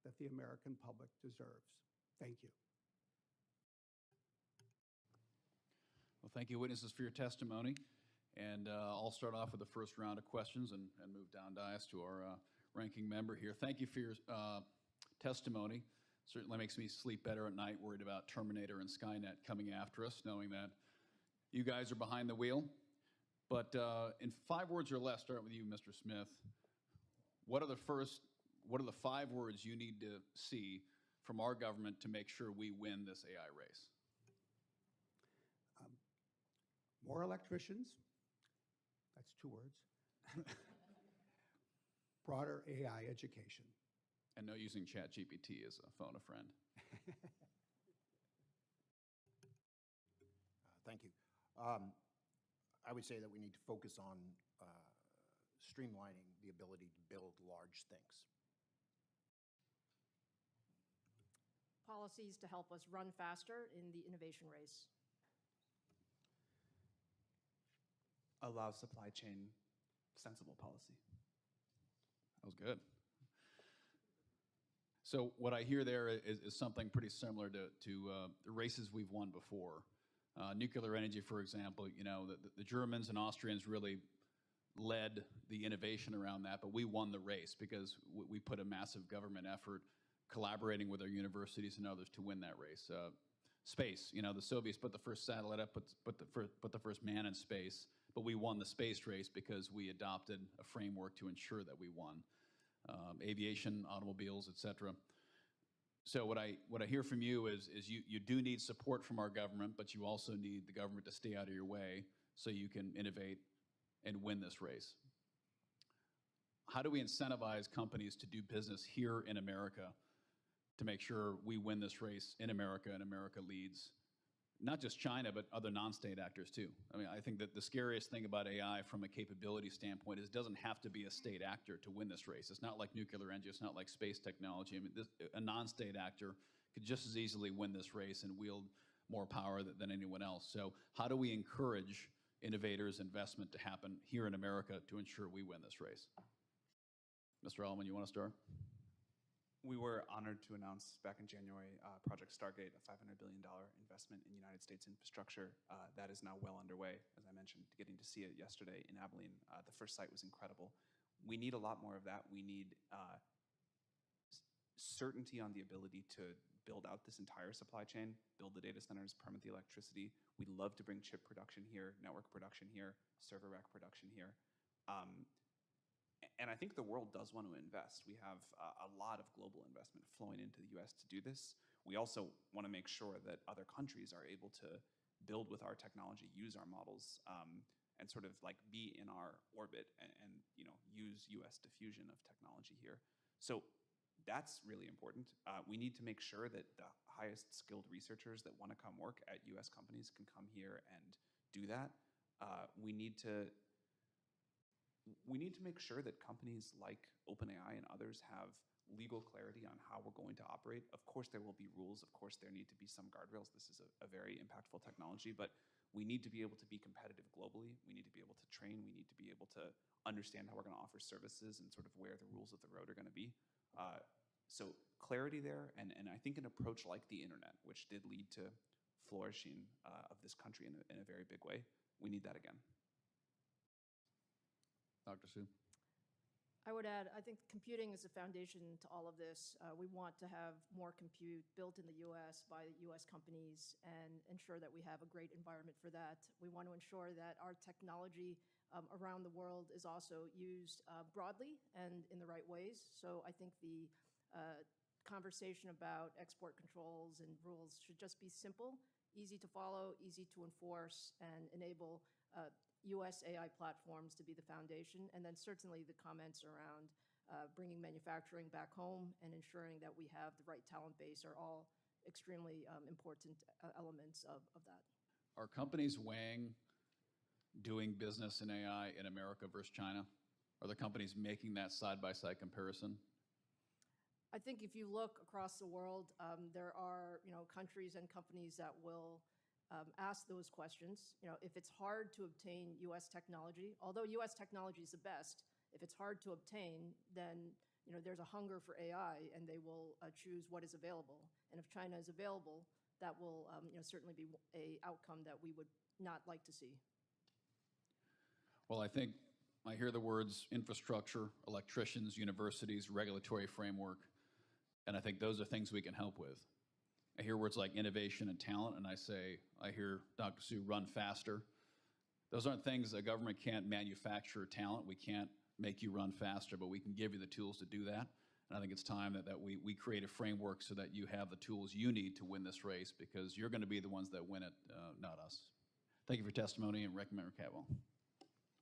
that the American public deserves. Thank you. Well, thank you, witnesses, for your testimony. And I'll start off with the first round of questions and move down dais to our ranking member here. Thank you for your testimony. Certainly makes me sleep better at night, worried about Terminator and Skynet coming after us, knowing that you guys are behind the wheel. But in 5 words or less, start with you, Mr. Smith. What are the 5 words you need to see from our government to make sure we win this AI race? More electricians. That's 2 words. Broader AI education. And no using ChatGPT as a phone a friend. Thank you. I would say that we need to focus on streamlining the ability to build large things. Policies to help us run faster in the innovation race. Allow supply chain sensible policy. That was good. So what I hear there is something pretty similar to the races we've won before. Nuclear energy, for example, you know, the Germans and Austrians really led the innovation around that, but we won the race because we put a massive government effort collaborating with our universities and others to win that race. Space, you know, the Soviets put the first satellite up, put the first man in space, but we won the space race because we adopted a framework to ensure that we won. Aviation, automobiles, et cetera. So what I hear from you is you do need support from our government, but you also need the government to stay out of your way so you can innovate and win this race. How do we incentivize companies to do business here in America to make sure we win this race in America and America leads? Not just China, but other non-state actors too. I mean, I think that the scariest thing about AI from a capability standpoint is it doesn't have to be a state actor to win this race. It's not like nuclear energy, it's not like space technology. I mean, a non-state actor could just as easily win this race and wield more power than anyone else. So how do we encourage innovators, investment to happen here in America to ensure we win this race? Mr. Altman, you want to start? We were honored to announce back in January Project Stargate, a $500 billion investment in United States infrastructure. That is now well underway, as I mentioned, getting to see it yesterday in Abilene. The first site was incredible. We need a lot more of that. We need certainty on the ability to build out this entire supply chain, build the data centers, permit the electricity. We'd love to bring chip production here, network production here, server rack production here. And I think the world does want to invest. We have a lot of global investment flowing into the US to do this. We also want to make sure that other countries are able to build with our technology, use our models, and sort of like be in our orbit and you know, use US diffusion of technology here. So that's really important. We need to make sure that the highest skilled researchers that want to come work at US companies can come here and do that. We need to make sure that companies like OpenAI and others have legal clarity on how we're going to operate. Of course, there will be rules. Of course, there need to be some guardrails. This is a very impactful technology, but we need to be able to be competitive globally. We need to be able to train. We need to be able to understand how we're going to offer services and sort of where the rules of the road are going to be. So clarity there, and I think an approach like the internet, which did lead to flourishing of this country in a very big way, we need that again. Dr. Su? I would add, I think computing is the foundation to all of this. We want to have more compute built in the US by US companies and ensure that we have a great environment for that. We want to ensure that our technology around the world is also used broadly and in the right ways. So I think the conversation about export controls and rules should just be simple, easy to follow, easy to enforce, and enable US AI platforms to be the foundation, and then certainly the comments around bringing manufacturing back home and ensuring that we have the right talent base are all extremely important elements of that. Are companies weighing doing business in AI in America versus China? Are the companies making that side-by-side comparison? I think if you look across the world, there are countries and companies that will ask those questions. If it's hard to obtain U.S. technology, although U.S. technology is the best, if it's hard to obtain, then there's a hunger for AI, and they will choose what is available. And if China is available, that will certainly be a outcome that we would not like to see. Well, I think I hear the words infrastructure, electricians, universities, regulatory framework, and I think those are things we can help with. I hear words like innovation and talent, and I hear Dr. Su, run faster. Those aren't things a government can't manufacture talent. We can't make you run faster, but we can give you the tools to do that. And I think it's time that we create a framework so that you have the tools you need to win this race, because you're going to be the ones that win it, not us. Thank you for your testimony, and recommend Catwell.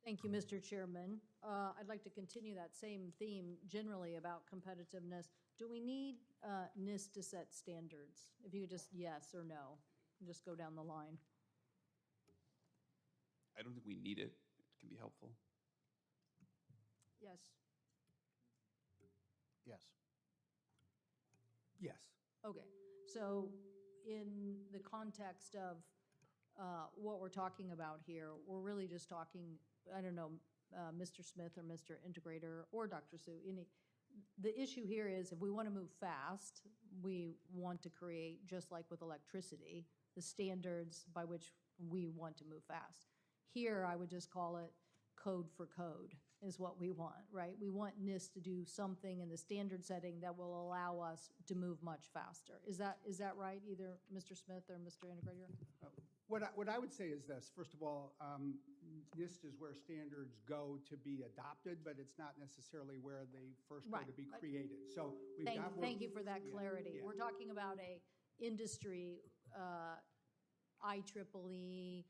Thank you, Mr. Chairman. I'd like to continue that same theme generally about competitiveness. Do we need NIST to set standards? If you could just yes or no, just go down the line. I don't think we need it. It can be helpful. Yes. Yes. Yes. Okay, so in the context of what we're talking about here, we're really just talking, I don't know, Mr. Smith or Mr. Integrator or Dr. Su, the issue here is if we want to move fast, we want to create, just like with electricity, the standards by which we want to move fast. Here, I would just call it code for code is what we want, right? We want NIST to do something in the standard setting that will allow us to move much faster. Is that right, either Mr. Smith or Mr. Integrator? What I would say is this. First of all, NIST is where standards go to be adopted, but it's not necessarily where they first go to be created. So we've got Thank you for that clarity. Yeah. We're talking about a industry, IEEE,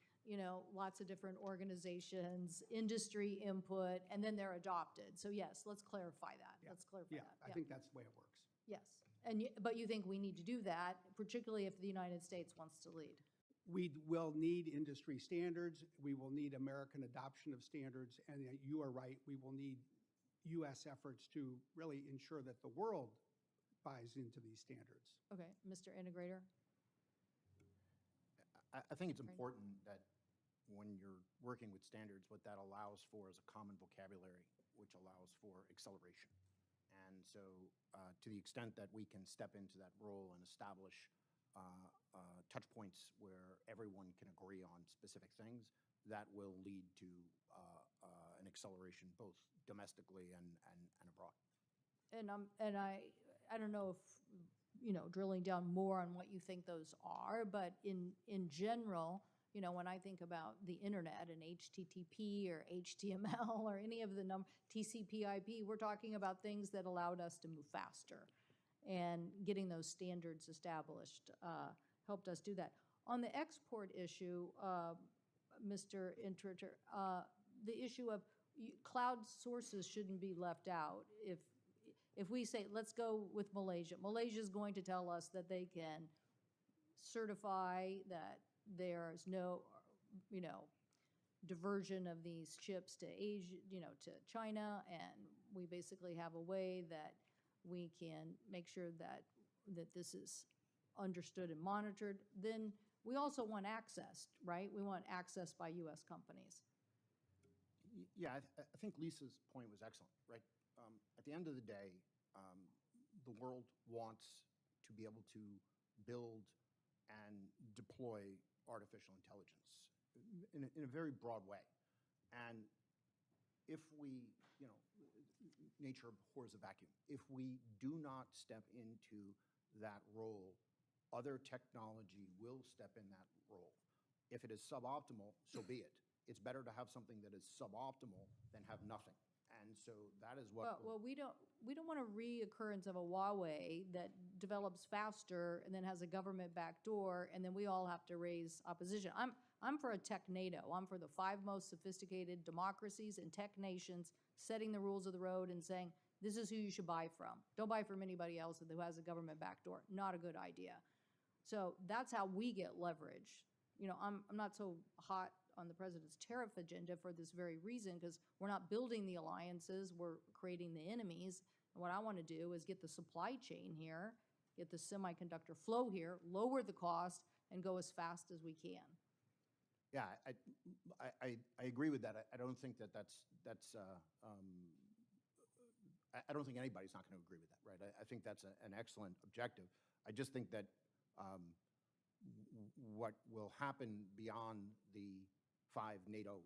lots of different organizations, industry input, and then they're adopted. So yes, let's clarify that. Yeah. Let's clarify Yeah, that. I think that's the way it works. Yes, but you think we need to do that, particularly if the United States wants to lead? We will need industry standards. We will need American adoption of standards. And you are right, we will need U.S. efforts to really ensure that the world buys into these standards. Okay, Mr. Integrator? I think it's important that when you're working with standards, what that allows for is a common vocabulary, which allows for acceleration. And so to the extent that we can step into that role and establish touch points where everyone can agree on specific things, that will lead to an acceleration both domestically and abroad. And I don't know if, drilling down more on what you think those are, but in general, when I think about the internet and HTTP or HTML or any of the TCP/IP, we're talking about things that allowed us to move faster. And getting those standards established helped us do that. On the export issue, Mr. Integrator, the issue of cloud sources shouldn't be left out. If we say, let's go with Malaysia, Malaysia is going to tell us that they can certify that there's no, diversion of these chips to Asia, to China, and we basically have a way that we can make sure that this is understood and monitored, then we also want access, right? We want access by U.S. companies. Yeah, I think Lisa's point was excellent, right? At the end of the day, the world wants to be able to build and deploy artificial intelligence in a very broad way. And if we, nature abhors a vacuum. If we do not step into that role, other technology will step in that role. If it is suboptimal, so be it. It's better to have something that is suboptimal than have nothing. And so that is what. Well, we don't want a reoccurrence of a Huawei that develops faster and then has a government backdoor, and then we all have to raise opposition. I'm for a tech NATO. I'm for the 5 most sophisticated democracies and tech nations setting the rules of the road and saying, this is who you should buy from. Don't buy from anybody else who has a government backdoor. Not a good idea. So that's how we get leverage. I'm not so hot on the president's tariff agenda for this very reason, because we're not building the alliances, we're creating the enemies. And what I want to do is get the supply chain here, get the semiconductor flow here, lower the cost, and go as fast as we can. Yeah, I agree with that. I don't think I don't think anybody's not going to agree with that, right? I think that's an excellent objective. I just think that what will happen beyond the 5 NATO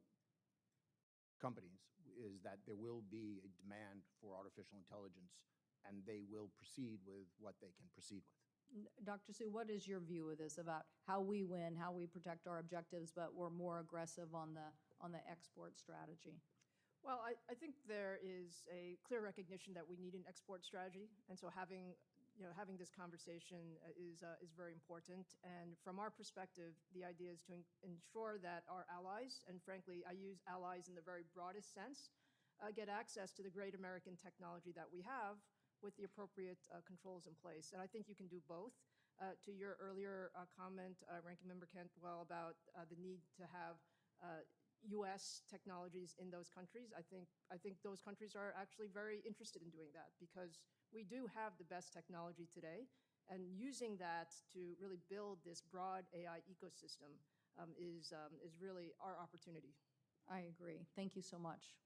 companies is that there will be a demand for artificial intelligence, and they will proceed with what they can proceed with. Dr. Su, what is your view of this about how we win, how we protect our objectives, but we're more aggressive on the export strategy? Well, I think there is a clear recognition that we need an export strategy, and so having this conversation is very important. And from our perspective, the idea is to ensure that our allies, and frankly, I use allies in the very broadest sense, get access to the great American technology that we have with the appropriate controls in place. And I think you can do both. To your earlier comment, Ranking Member Cantwell, about the need to have U.S. technologies in those countries, I think those countries are actually very interested in doing that, because we do have the best technology today, and using that to really build this broad AI ecosystem is really our opportunity. I agree. Thank you so much.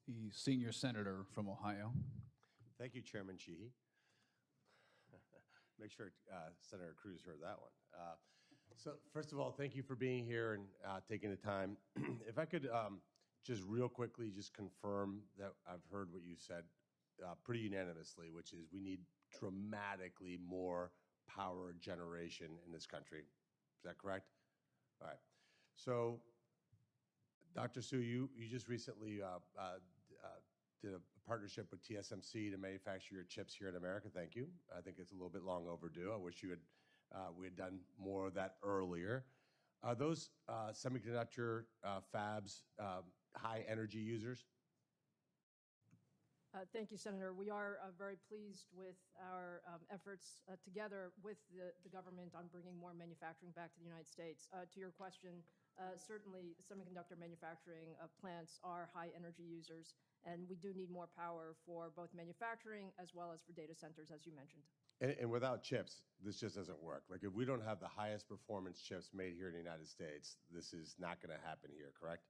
The senior senator from Ohio. Thank you, Chairman Sheehy. Make sure Senator Cruz heard that one. So first of all, thank you for being here and taking the time. If I could just real quickly just confirm that I've heard what you said pretty unanimously, which is we need dramatically more power generation in this country. Is that correct? All right. So, Dr. Su, you just recently did a partnership with TSMC to manufacture your chips here in America. Thank you. I think it's a little bit long overdue. I wish we had done more of that earlier. Are those semiconductor fabs high energy users? Thank you, Senator. We are very pleased with our efforts together with the government on bringing more manufacturing back to the United States. To your question, certainly semiconductor manufacturing plants are high energy users, and we do need more power for both manufacturing as well as for data centers, as you mentioned. And without chips, this just doesn't work. Like, if we don't have the highest performance chips made here in the United States, this is not going to happen here, correct?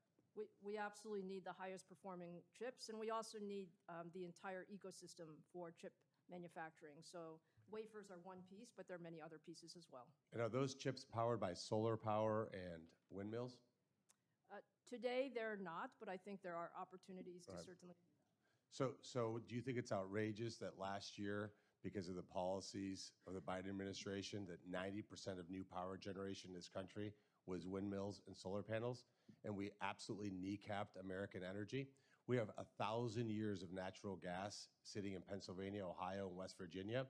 We absolutely need the highest performing chips, and we also need the entire ecosystem for chip manufacturing. So wafers are one piece, but there are many other pieces as well. And are those chips powered by solar power and windmills? Today, they're not, but I think there are opportunities to Right. certainly. So do you think it's outrageous that last year, because of the policies of the Biden administration, that 90% of new power generation in this country was windmills and solar panels, and we absolutely kneecapped American energy? We have 1,000 years of natural gas sitting in Pennsylvania, Ohio, and West Virginia,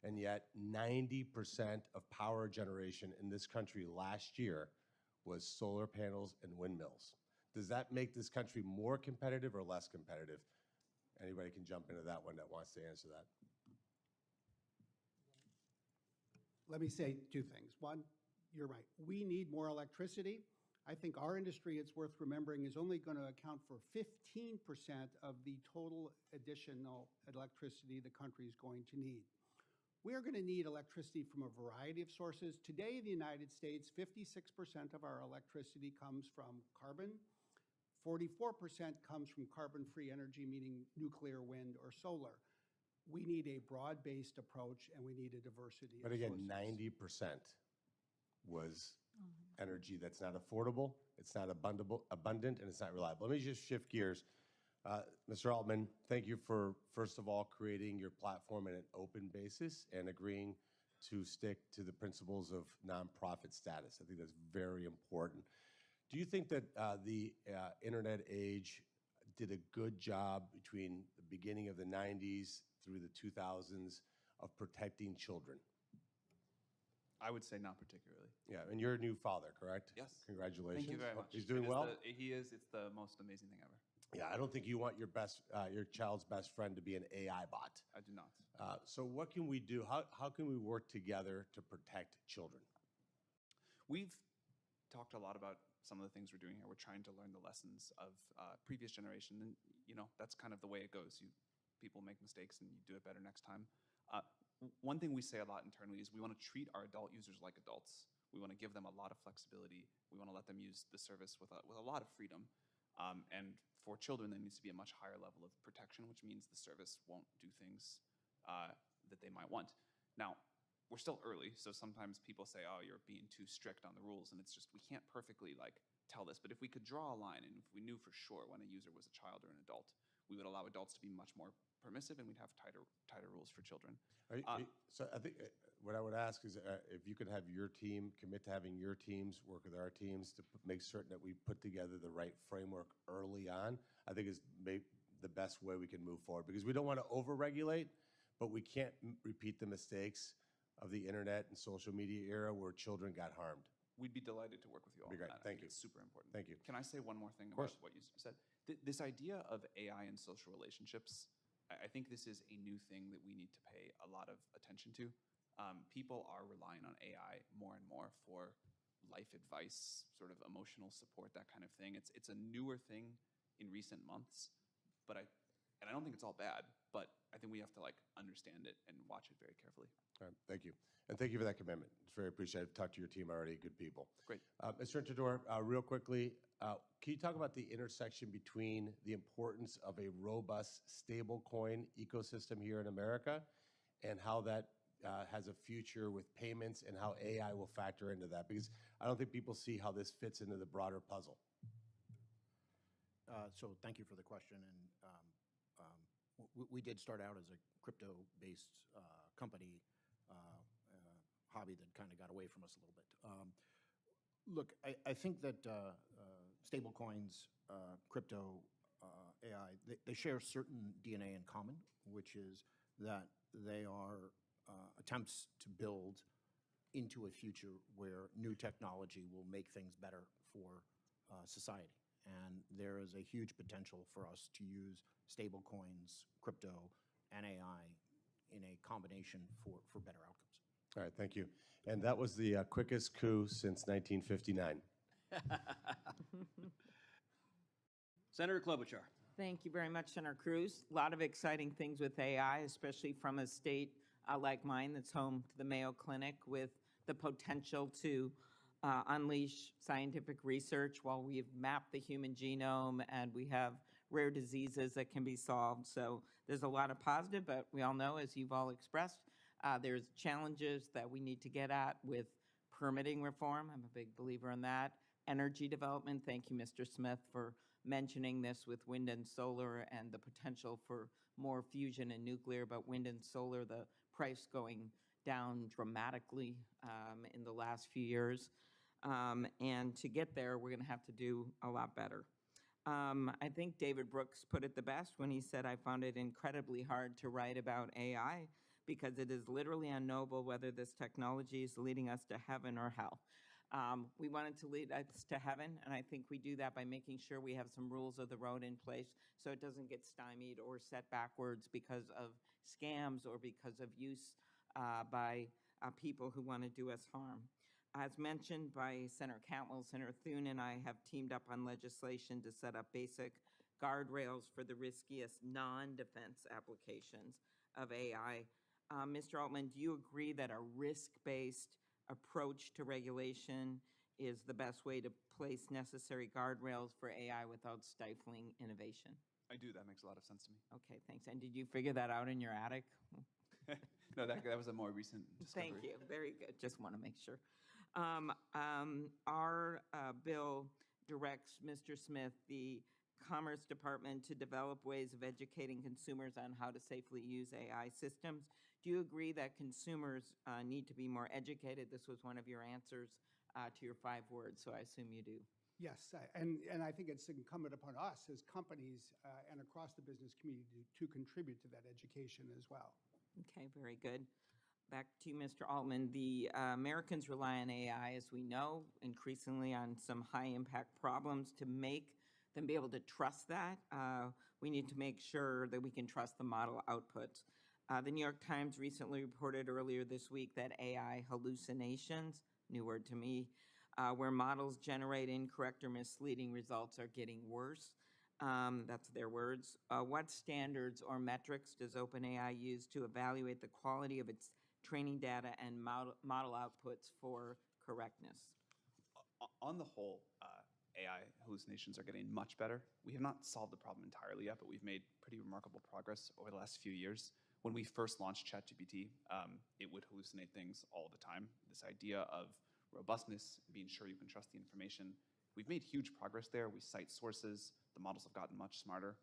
and yet 90% of power generation in this country last year was solar panels and windmills. Does that make this country more competitive or less competitive? Anybody can jump into that one that wants to answer that. Let me say two things. One, you're right. We need more electricity. I think our industry, it's worth remembering, is only going to account for 15% of the total additional electricity the country is going to need. We are going to need electricity from a variety of sources. Today, in the United States, 56% of our electricity comes from carbon. 44% comes from carbon-free energy, meaning nuclear, wind, or solar. We need a broad-based approach, and we need a diversity of But again, sources. 90% was energy that's not affordable, it's not abundant, and it's not reliable. Let me just shift gears. Mr. Altman, thank you for, first of all, creating your platform in an open basis and agreeing to stick to the principles of nonprofit status. I think that's very important. Do you think that the internet age did a good job between the beginning of the 90s through the 2000s of protecting children? I would say not particularly. Yeah, and you're a new father, correct? Yes. Congratulations. Thank you very much. He's doing well? He is. It's the most amazing thing ever. Yeah, I don't think you want your child's best friend to be an AI bot. I do not. So what can we do? How can we work together to protect children? We've talked a lot about some of the things we're doing here. We're trying to learn the lessons of previous generation, and that's kind of the way it goes. People make mistakes, and you do it better next time. one thing we say a lot internally is we want to treat our adult users like adults. We want to give them a lot of flexibility. We want to let them use the service with a lot of freedom. And for children, there needs to be a much higher level of protection, which means the service won't do things that they might want. Now, we're still early, so sometimes people say, oh, you're being too strict on the rules, and it's just, we can't perfectly tell this, but if we could draw a line, and if we knew for sure when a user was a child or an adult, we would allow adults to be much more permissive, and we'd have tighter rules for children. So I think what I would ask is if you could have your team commit to having your teams work with our teams to make certain that we put together the right framework early on, I think is the best way we can move forward, because we don't want to over-regulate, but we can't repeat the mistakes of the internet and social media era where children got harmed. We'd be delighted to work with you all on Great. that. Thank you. It's super important. Thank you. Can I say one more thing Of course. about what you said? This idea of AI and social relationships, I think this is a new thing that we need to pay a lot of attention to. People are relying on AI more and more for life advice, sort of emotional support, that kind of thing. It's a newer thing in recent months, but I don't think it's all bad, but I think we have to understand it and watch it very carefully. All right, thank you. And thank you for that commitment. It's very appreciated. I've talked to your team already, good people. Great. Mr. Interdor, real quickly, can you talk about the intersection between the importance of a robust stablecoin ecosystem here in America and how that has a future with payments and how AI will factor into that? Because I don't think people see how this fits into the broader puzzle. So thank you for the question. And we did start out as a crypto-based company, hobby that kind of got away from us a little bit. Look, I think that stable coins, crypto, AI, they share certain DNA in common, which is that they are attempts to build into a future where new technology will make things better for society. And there is a huge potential for us to use stable coins, crypto, and AI in a combination for better outcomes. All right, thank you. And that was the quickest coup since 1959. Senator Klobuchar. Thank you very much, Senator Cruz. A lot of exciting things with AI, especially from a state like mine that's home to the Mayo Clinic, with the potential to unleash scientific research while we've mapped the human genome and we have rare diseases that can be solved. So there's a lot of positive, but we all know, as you've all expressed, there's challenges that we need to get at with permitting reform. I'm a big believer in that. Energy development. Thank you, Mr. Smith, for mentioning this with wind and solar and the potential for more fusion and nuclear, but wind and solar, the price going down dramatically in the last few years. And to get there, we're going to have to do a lot better. I think David Brooks put it the best when he said, I found it incredibly hard to write about AI because it is literally unknowable whether this technology is leading us to heaven or hell. We wanted to lead us to heaven, and I think we do that by making sure we have some rules of the road in place so it doesn't get stymied or set backwards because of scams or because of use by people who want to do us harm. As mentioned by Senator Cantwell, Senator Thune and I have teamed up on legislation to set up basic guardrails for the riskiest non-defense applications of AI. Mr. Altman, do you agree that a risk-based approach to regulation is the best way to place necessary guardrails for AI without stifling innovation? I do. That makes a lot of sense to me. Okay, thanks. And did you figure that out in your attic? No, that was a more recent discovery. Thank you. Very good. Just want to make sure. Our bill directs Mr. Smith, the Commerce Department, to develop ways of educating consumers on how to safely use AI systems. Do you agree that consumers need to be more educated? This was one of your answers to your 5 words, so I assume you do. Yes, and I think it's incumbent upon us as companies and across the business community to contribute to that education as well. Okay, very good. Back to you, Mr. Altman. The Americans rely on AI, as we know, increasingly on some high-impact problems. To make them be able to trust that, we need to make sure that we can trust the model outputs. The New York Times recently reported earlier this week that AI hallucinations, new word to me, where models generate incorrect or misleading results, are getting worse. That's their words. What standards or metrics does OpenAI use to evaluate the quality of its training data and model outputs for correctness? On the whole, AI hallucinations are getting much better. We have not solved the problem entirely yet, but we've made pretty remarkable progress over the last few years. When we first launched ChatGPT, it would hallucinate things all the time. This idea of robustness, being sure you can trust the information, we've made huge progress there. We cite sources. The models have gotten much smarter.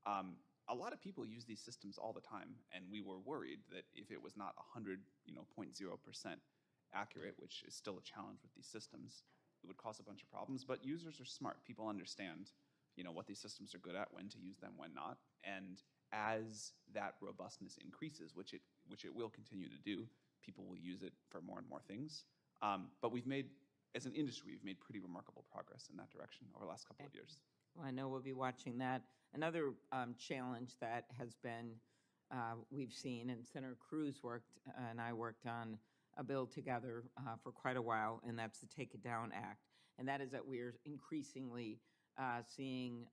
A lot of people use these systems all the time, and we were worried that if it was not 100, 0.0% accurate, which is still a challenge with these systems, it would cause a bunch of problems. But users are smart. People understand, what these systems are good at, when to use them, when not. And as that robustness increases, which it will continue to do, people will use it for more and more things. But as an industry, we've made pretty remarkable progress in that direction over the last couple of years. Well, I know we'll be watching that. Another challenge that has been, we've seen, and Senator Cruz and I worked on a bill together for quite a while, and that's the Take It Down Act. And that is that we're increasingly seeing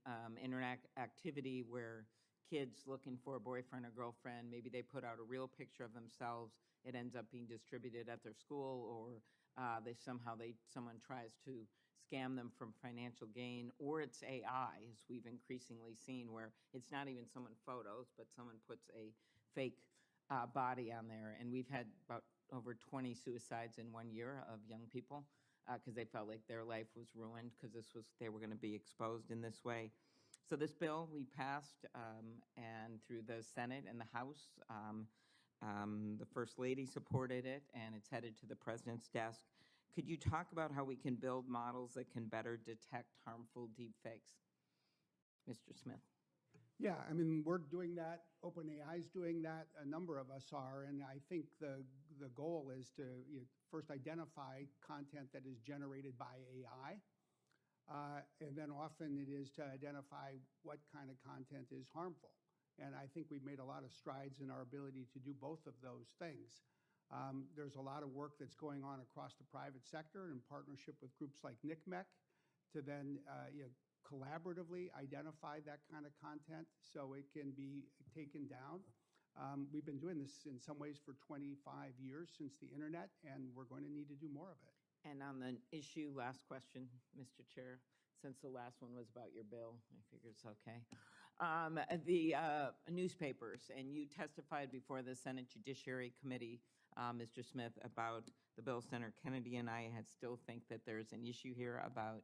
internet activity where kids looking for a boyfriend or girlfriend, maybe they put out a real picture of themselves, it ends up being distributed at their school, or someone tries to scam them from financial gain, or it's AI, as we've increasingly seen, where it's not even someone photos, but someone puts a fake body on there. And we've had about over 20 suicides in 1 year of young people because they felt like their life was ruined because they were going to be exposed in this way. So this bill we passed and through the Senate and the House, the First Lady supported it, and it's headed to the President's desk. Could you talk about how we can build models that can better detect harmful deepfakes? Mr. Smith. Yeah, we're doing that. OpenAI is doing that. A number of us are, and I think the goal is to first identify content that is generated by AI, and then often it is to identify what kind of content is harmful. And I think we've made a lot of strides in our ability to do both of those things. There's a lot of work that's going on across the private sector in partnership with groups like NCMEC to then collaboratively identify that kind of content so it can be taken down. We've been doing this in some ways for 25 years since the internet, and we're going to need to do more of it. And on the issue, last question, Mr. Chair, since the last one was about your bill, I figure it's okay. The newspapers, and you testified before the Senate Judiciary Committee, Mr. Smith, about the bill. Senator Kennedy and I still think that there's an issue here about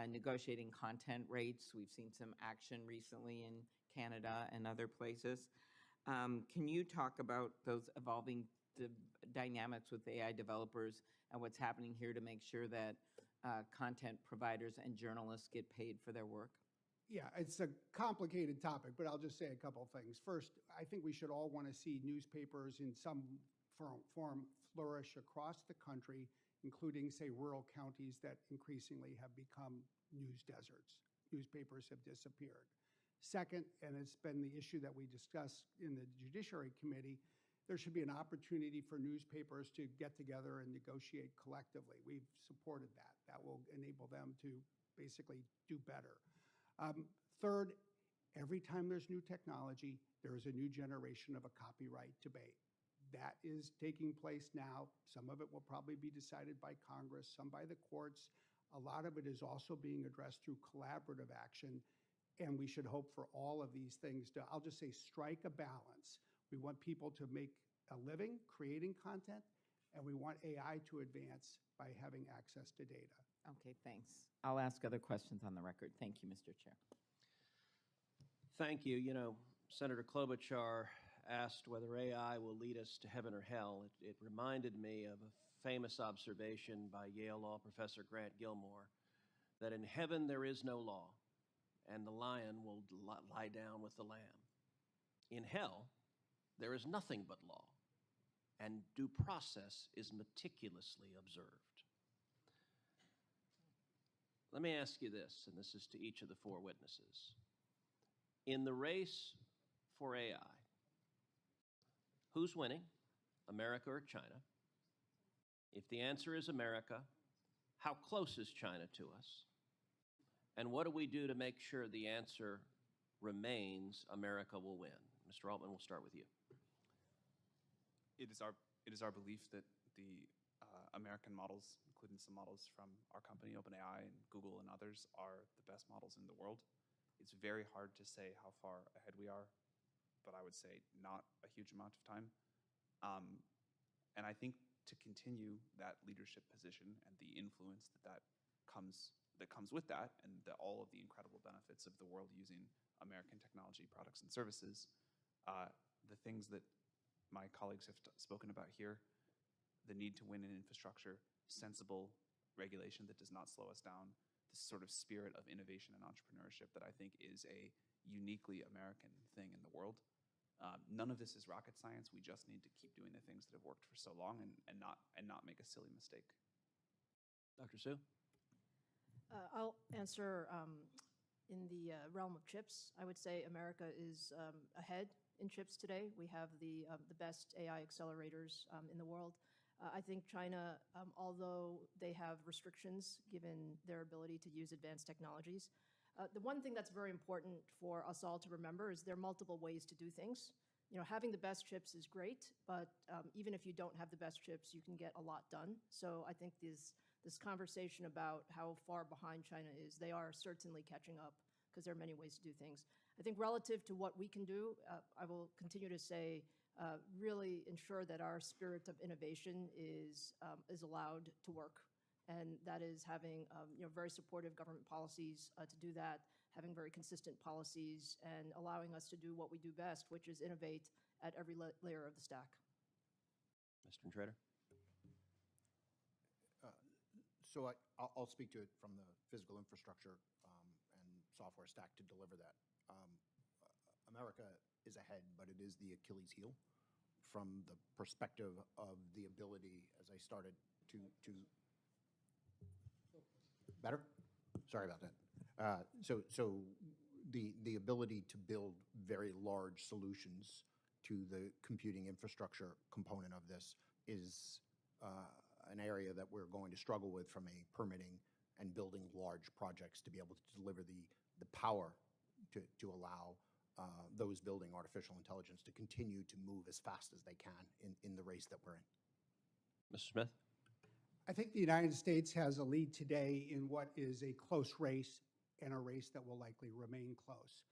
negotiating content rates. We've seen some action recently in Canada and other places. Can you talk about those evolving dynamics with AI developers and what's happening here to make sure that content providers and journalists get paid for their work? Yeah, it's a complicated topic, but I'll just say a couple of things. First, I think we should all want to see newspapers in some form flourish across the country, including, say, rural counties that increasingly have become news deserts. Newspapers have disappeared. Second, and it's been the issue that we discussed in the Judiciary Committee, there should be an opportunity for newspapers to get together and negotiate collectively. We've supported that. That will enable them to basically do better. Third, every time there's new technology, there is a new generation of a copyright debate. That is taking place now. Some of it will probably be decided by Congress, some by the courts. A lot of it is also being addressed through collaborative action, and we should hope for all of these things to, I'll just say, strike a balance. We want people to make a living creating content, and we want AI to advance by having access to data. Okay, thanks. I'll ask other questions on the record. Thank you, Mr. Chair. Thank you. Senator Klobuchar asked whether AI will lead us to heaven or hell. It reminded me of a famous observation by Yale Law professor Grant Gilmore, that in heaven there is no law, and the lion will lie down with the lamb. In hell, there is nothing but law, and due process is meticulously observed. Let me ask you this, and this is to each of the four witnesses. In the race for AI, who's winning, America or China? If the answer is America, how close is China to us? And what do we do to make sure the answer remains, America will win. Mr. Altman, we'll start with you. It is our belief that the American models, including some models from our company, OpenAI and Google and others, are the best models in the world. It's very hard to say how far ahead we are, but I would say not a huge amount of time. And I think to continue that leadership position and the influence that comes with that, and all of the incredible benefits of the world using American technology products and services, the things that my colleagues have spoken about here, the need to win in infrastructure, sensible regulation that does not slow us down, this sort of spirit of innovation and entrepreneurship that I think is a uniquely American thing in the world. None of this is rocket science. We just need to keep doing the things that have worked for so long and not make a silly mistake. Dr. Su? I'll answer in the realm of chips. I would say America is ahead in chips today. We have the best AI accelerators in the world. I think China, although they have restrictions given their ability to use advanced technologies, the one thing that's very important for us all to remember is there are multiple ways to do things. Having the best chips is great, but even if you don't have the best chips, you can get a lot done. So I think this conversation about how far behind China is, they are certainly catching up because there are many ways to do things. I think relative to what we can do, I will continue to say, really ensure that our spirit of innovation is allowed to work. And that is having very supportive government policies to do that, having very consistent policies, and allowing us to do what we do best, which is innovate at every layer of the stack. Mr. Trader? So I'll speak to it from the physical infrastructure and software stack to deliver that. America is ahead, but it is the Achilles heel from the perspective of the ability, as I started to better? Sorry about that. So the ability to build very large solutions to the computing infrastructure component of this is an area that we're going to struggle with from a permitting and building large projects to be able to deliver the power to allow those building artificial intelligence to continue to move as fast as they can in the race that we're in. Mr. Smith? I think the United States has a lead today in what is a close race and a race that will likely remain close.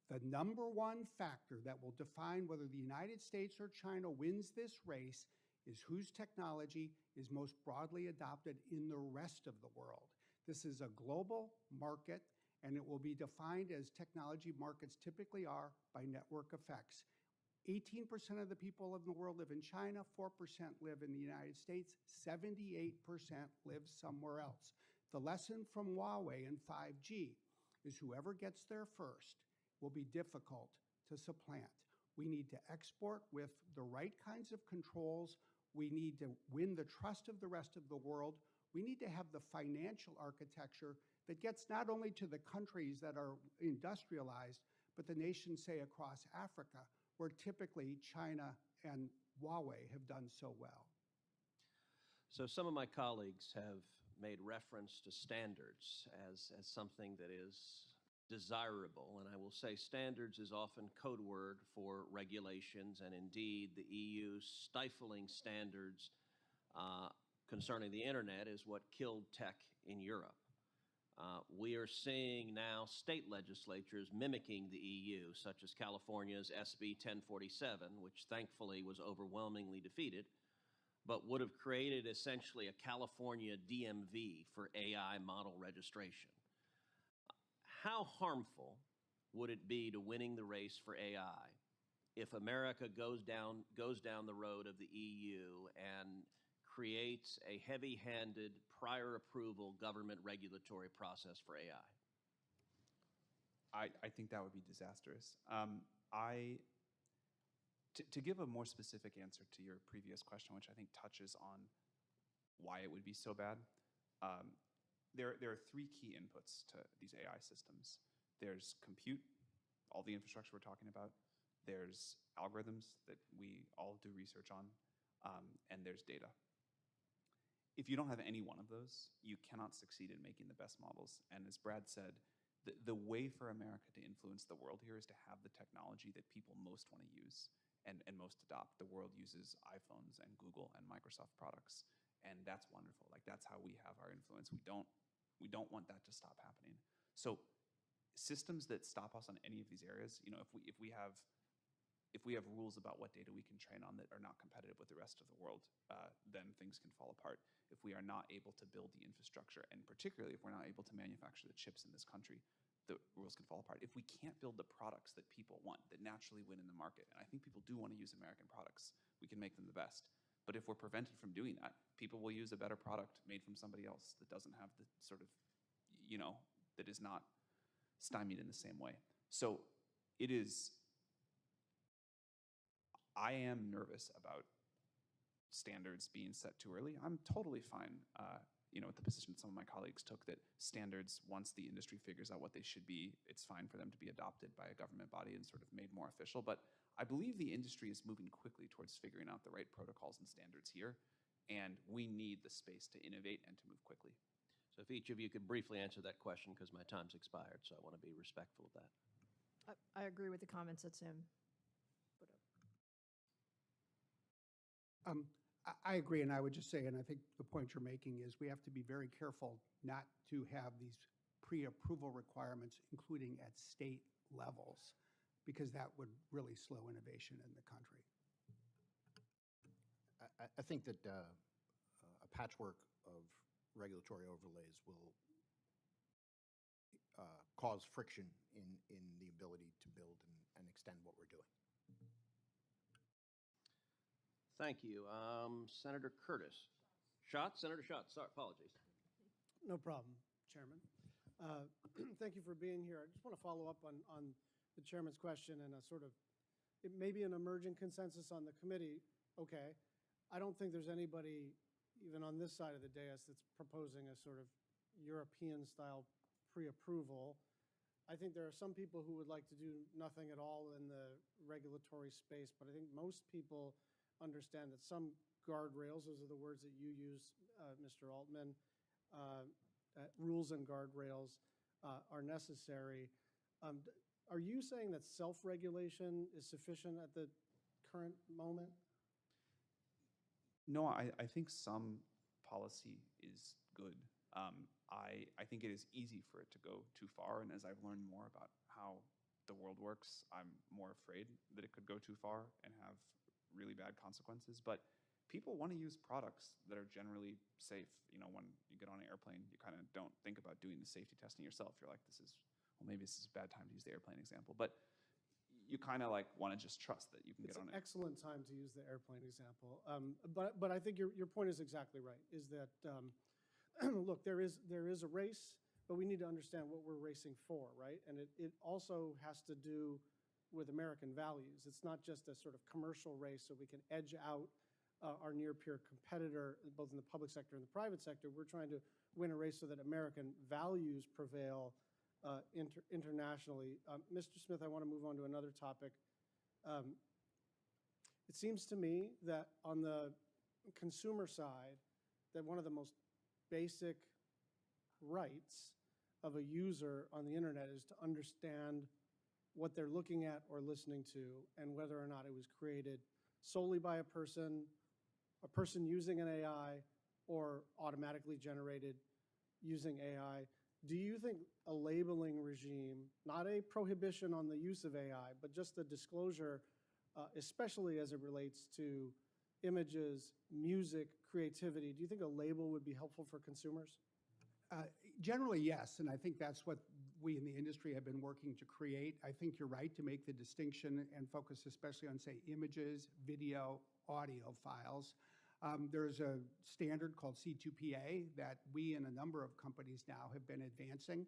The number one factor that will define whether the United States or China wins this race is whose technology is most broadly adopted in the rest of the world. This is a global market, and it will be defined as technology markets typically are by network effects. 18% of the people in the world live in China, 4% live in the United States, 78% live somewhere else. The lesson from Huawei and 5G is whoever gets there first will be difficult to supplant. We need to export with the right kinds of controls. We need to win the trust of the rest of the world. We need to have the financial architecture that gets not only to the countries that are industrialized, but the nations, say, across Africa, where typically China and Huawei have done so well. So some of my colleagues have made reference to standards as something that is desirable, and I will say standards is often code word for regulations, and indeed the EU's stifling standards concerning the internet is what killed tech in Europe. We are seeing now state legislatures mimicking the EU, such as California's SB 1047, which thankfully was overwhelmingly defeated, but would have created essentially a California DMV for AI model registration. How harmful would it be to winning the race for AI if America goes down the road of the EU and creates a heavy-handed prior approval government regulatory process for AI? I think that would be disastrous. To give a more specific answer to your previous question, which I think touches on why it would be so bad, there are three key inputs to these AI systems. There's compute, all the infrastructure we're talking about. There's algorithms that we all do research on, and there's data. If you don't have any one of those, you cannot succeed in making the best models. And as Brad said, the way for America to influence the world here is to have the technology that people most want to use and most adopt. The world uses iPhones and Google and Microsoft products, and that's wonderful. Like, that's how we have our influence. We don't want that to stop happening. So systems that stop us on any of these areas, you know, if we have rules about what data we can train on that are not competitive with the rest of the world, then things can fall apart. If we are not able to build the infrastructure, and particularly if we're not able to manufacture the chips in this country, the rules can fall apart. If we can't build the products that people want, that naturally win in the market, and I think people do want to use American products, we can make them the best. But if we're prevented from doing that, people will use a better product made from somebody else that doesn't have the sort of, you know, that is not stymied in the same way. So it is, I am nervous about standards being set too early. I'm totally fine, you know, with the position some of my colleagues took, that standards, once the industry figures out what they should be, it's fine for them to be adopted by a government body and sort of made more official. But I believe the industry is moving quickly towards figuring out the right protocols and standards here, and we need the space to innovate and to move quickly. So if each of you could briefly answer that question, because my time's expired, so I want to be respectful of that. I agree with the comments that Sam put up. I agree, and I would just say, and I think the point you're making is we have to be very careful not to have these pre-approval requirements, including at state levels, because that would really slow innovation in the country. I think that a patchwork of regulatory overlays will cause friction in the ability to build and extend what we're doing. Thank you. Senator Curtis. Schatz? Senator Schatz. Sorry, apologies. No problem, Chairman. Thank you for being here. I just want to follow up on the Chairman's question and a sort of, it may be an emerging consensus on the committee. Okay. I don't think there's anybody, even on this side of the dais, that's proposing a sort of European-style pre-approval. I think there are some people who would like to do nothing at all in the regulatory space, but I think most people understand that some guardrails, those are the words that you use, Mr. Altman, rules and guardrails are necessary. Are you saying that self-regulation is sufficient at the current moment? No, I think some policy is good. I think it is easy for it to go too far, and as I've learned more about how the world works, I'm more afraid that it could go too far and have really bad consequences. But people want to use products that are generally safe. You know, when you get on an airplane, you kind of don't think about doing the safety testing yourself. You're like, well, maybe this is a bad time to use the airplane example. But you kind of like want to just trust that you can get on it. It's an excellent time to use the airplane example. But I think your point is exactly right, is that, look, there is a race, but we need to understand what we're racing for, right? And it also has to do with American values. It's not just a sort of commercial race so we can edge out our near-peer competitor, both in the public sector and the private sector. We're trying to win a race so that American values prevail internationally. Mr. Smith, I want to move on to another topic. It seems to me that on the consumer side, that one of the most basic rights of a user on the internet is to understand what they're looking at or listening to, and whether or not it was created solely by a person using an AI, or automatically generated using AI. Do you think a labeling regime, not a prohibition on the use of AI, but just the disclosure, especially as it relates to images, music, creativity, do you think a label would be helpful for consumers? Generally, yes, and I think that's what we in the industry have been working to create. I think you're right to make the distinction and focus especially on, say, images, video, audio files. There's a standard called C2PA that we and a number of companies now have been advancing.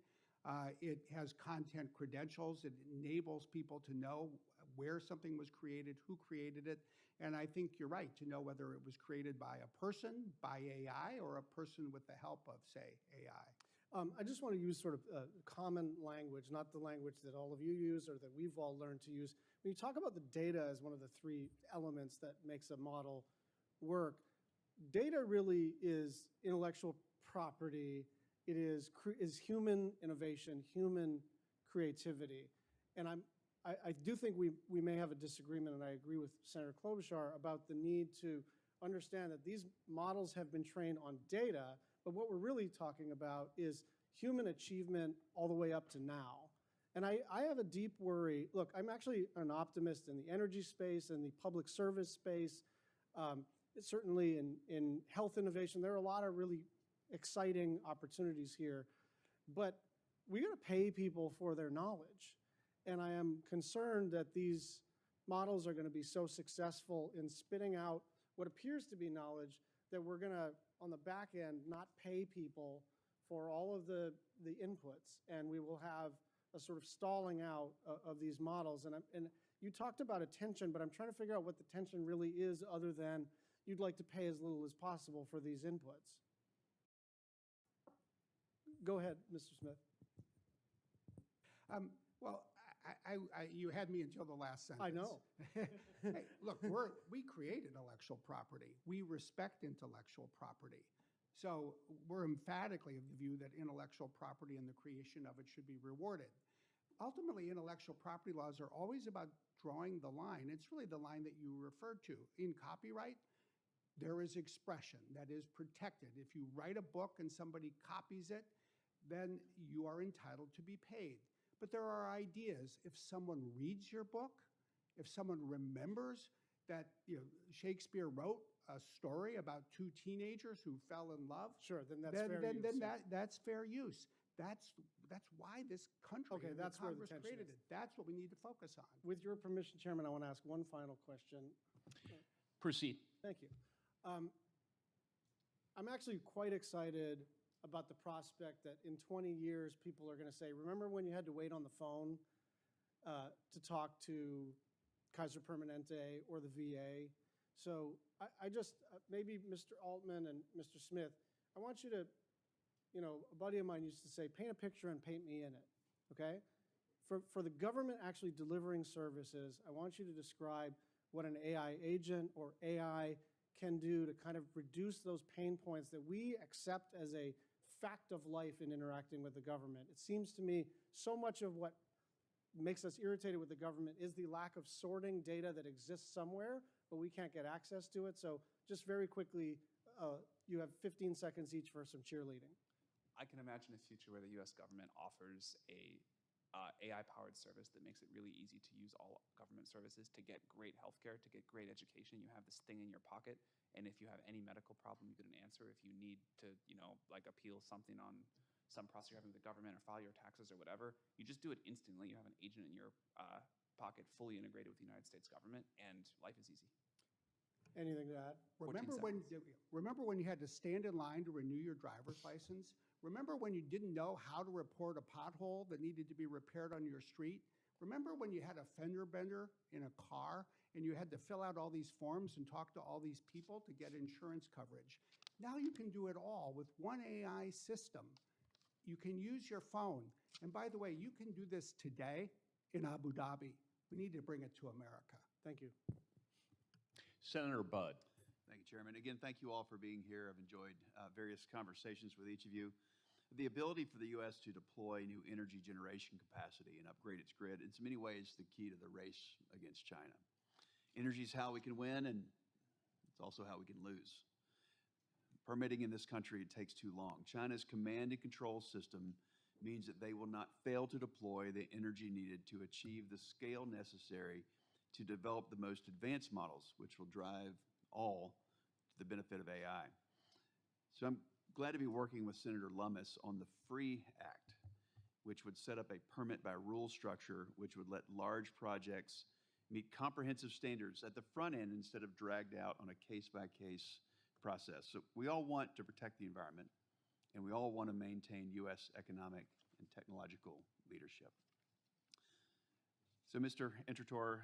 It has content credentials. It enables people to know where something was created, who created it, and I think you're right to know whether it was created by a person, by AI, or a person with the help of, say, AI. I just want to use sort of common language, not the language that all of you use or that we've all learned to use. When you talk about the data as one of the three elements that makes a model work, data really is intellectual property It is human innovation, human creativity. And I do think we may have a disagreement, and I agree with Senator Klobuchar about the need to understand that these models have been trained on data, but what we're really talking about is human achievement all the way up to now. And I have a deep worry. Look, I'm actually an optimist in the energy space and the public service space, certainly in health innovation. There are a lot of really exciting opportunities here, but we got to pay people for their knowledge. And I am concerned that these models are going to be so successful in spitting out what appears to be knowledge that we're going to, on the back end, not pay people for all of the inputs, and we will have a sort of stalling out of these models. And you talked about attention, but I'm trying to figure out what the tension really is other than you'd like to pay as little as possible for these inputs. Go ahead, Mr. Smith. Well, you had me until the last sentence. I know. Hey, look, we create intellectual property. We respect intellectual property. So we're emphatically of the view that intellectual property and the creation of it should be rewarded. Ultimately, intellectual property laws are always about drawing the line. It's really the line that you referred to. In copyright, there is expression that is protected. If you write a book and somebody copies it, then you are entitled to be paid. But there are ideas. If someone reads your book, if someone remembers that Shakespeare wrote a story about two teenagers who fell in love, sure, then that's fair use. Then that's fair use. That's why this country, okay, that's where the Congress tension created is. it. That's what we need to focus on. With your permission, Chairman, I want to ask one final question. Proceed. Thank you. I'm actually quite excited about the prospect that in 20 years, people are going to say, remember when you had to wait on the phone to talk to Kaiser Permanente or the VA? So I just, maybe Mr. Altman and Mr. Smith, I want you to, a buddy of mine used to say, paint a picture and paint me in it, okay? For the government actually delivering services, I want you to describe what an AI agent or AI can do to kind of reduce those pain points that we accept as a fact of life in interacting with the government. It seems to me so much of what makes us irritated with the government is the lack of sorting data that exists somewhere, but we can't get access to it. So just very quickly, you have 15 seconds each for some cheerleading. I can imagine a future where the U.S. government offers a AI-powered service that makes it really easy to use all government services to get great healthcare, to get great education. You have this thing in your pocket, and if you have any medical problem, you get an answer. If you need to, like appeal something on some process you're having with the government or file your taxes or whatever, you just do it instantly. You have an agent in your pocket fully integrated with the United States government, and life is easy. Anything to add? Remember when you had to stand in line to renew your driver's license? Remember when you didn't know how to report a pothole that needed to be repaired on your street? Remember when you had a fender bender in a car and you had to fill out all these forms and talk to all these people to get insurance coverage? Now you can do it all with one AI system. You can use your phone. And by the way, you can do this today in Abu Dhabi. We need to bring it to America. Thank you. Senator Budd. Thank you, Chairman. Again, thank you all for being here. I've enjoyed various conversations with each of you. The ability for the U.S. to deploy new energy generation capacity and upgrade its grid is in many ways the key to the race against China. Energy is how we can win, and it's also how we can lose. Permitting in this country, it takes too long. China's command and control system means that they will not fail to deploy the energy needed to achieve the scale necessary to develop the most advanced models, which will drive all to the benefit of AI. So I'm glad to be working with Senator Lummis on the FREE Act, which would set up a permit by rule structure, which would let large projects meet comprehensive standards at the front end instead of dragged out on a case-by-case process. So we all want to protect the environment, and we all want to maintain U.S. economic and technological leadership. So, Mr. Entertor,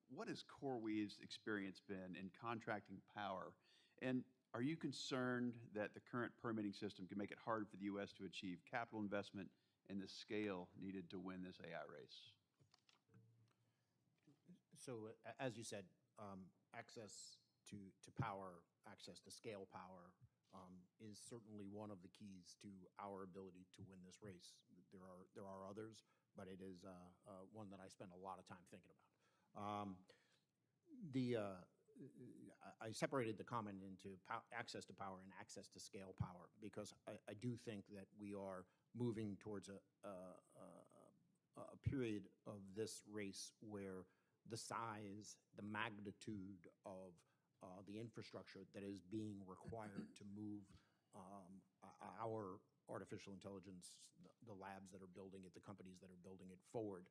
what has CoreWeave's experience been in contracting power? And are you concerned that the current permitting system can make it hard for the U.S. to achieve capital investment and the scale needed to win this AI race? So, as you said, access to power, access to scale power is certainly one of the keys to our ability to win this race. There are others, but it is one that I spend a lot of time thinking about. I separated the comment into access to power and access to scale power, because I do think that we are moving towards a period of this race where the size, the magnitude of the infrastructure that is being required to move our artificial intelligence, the labs that are building it, the companies that are building it forward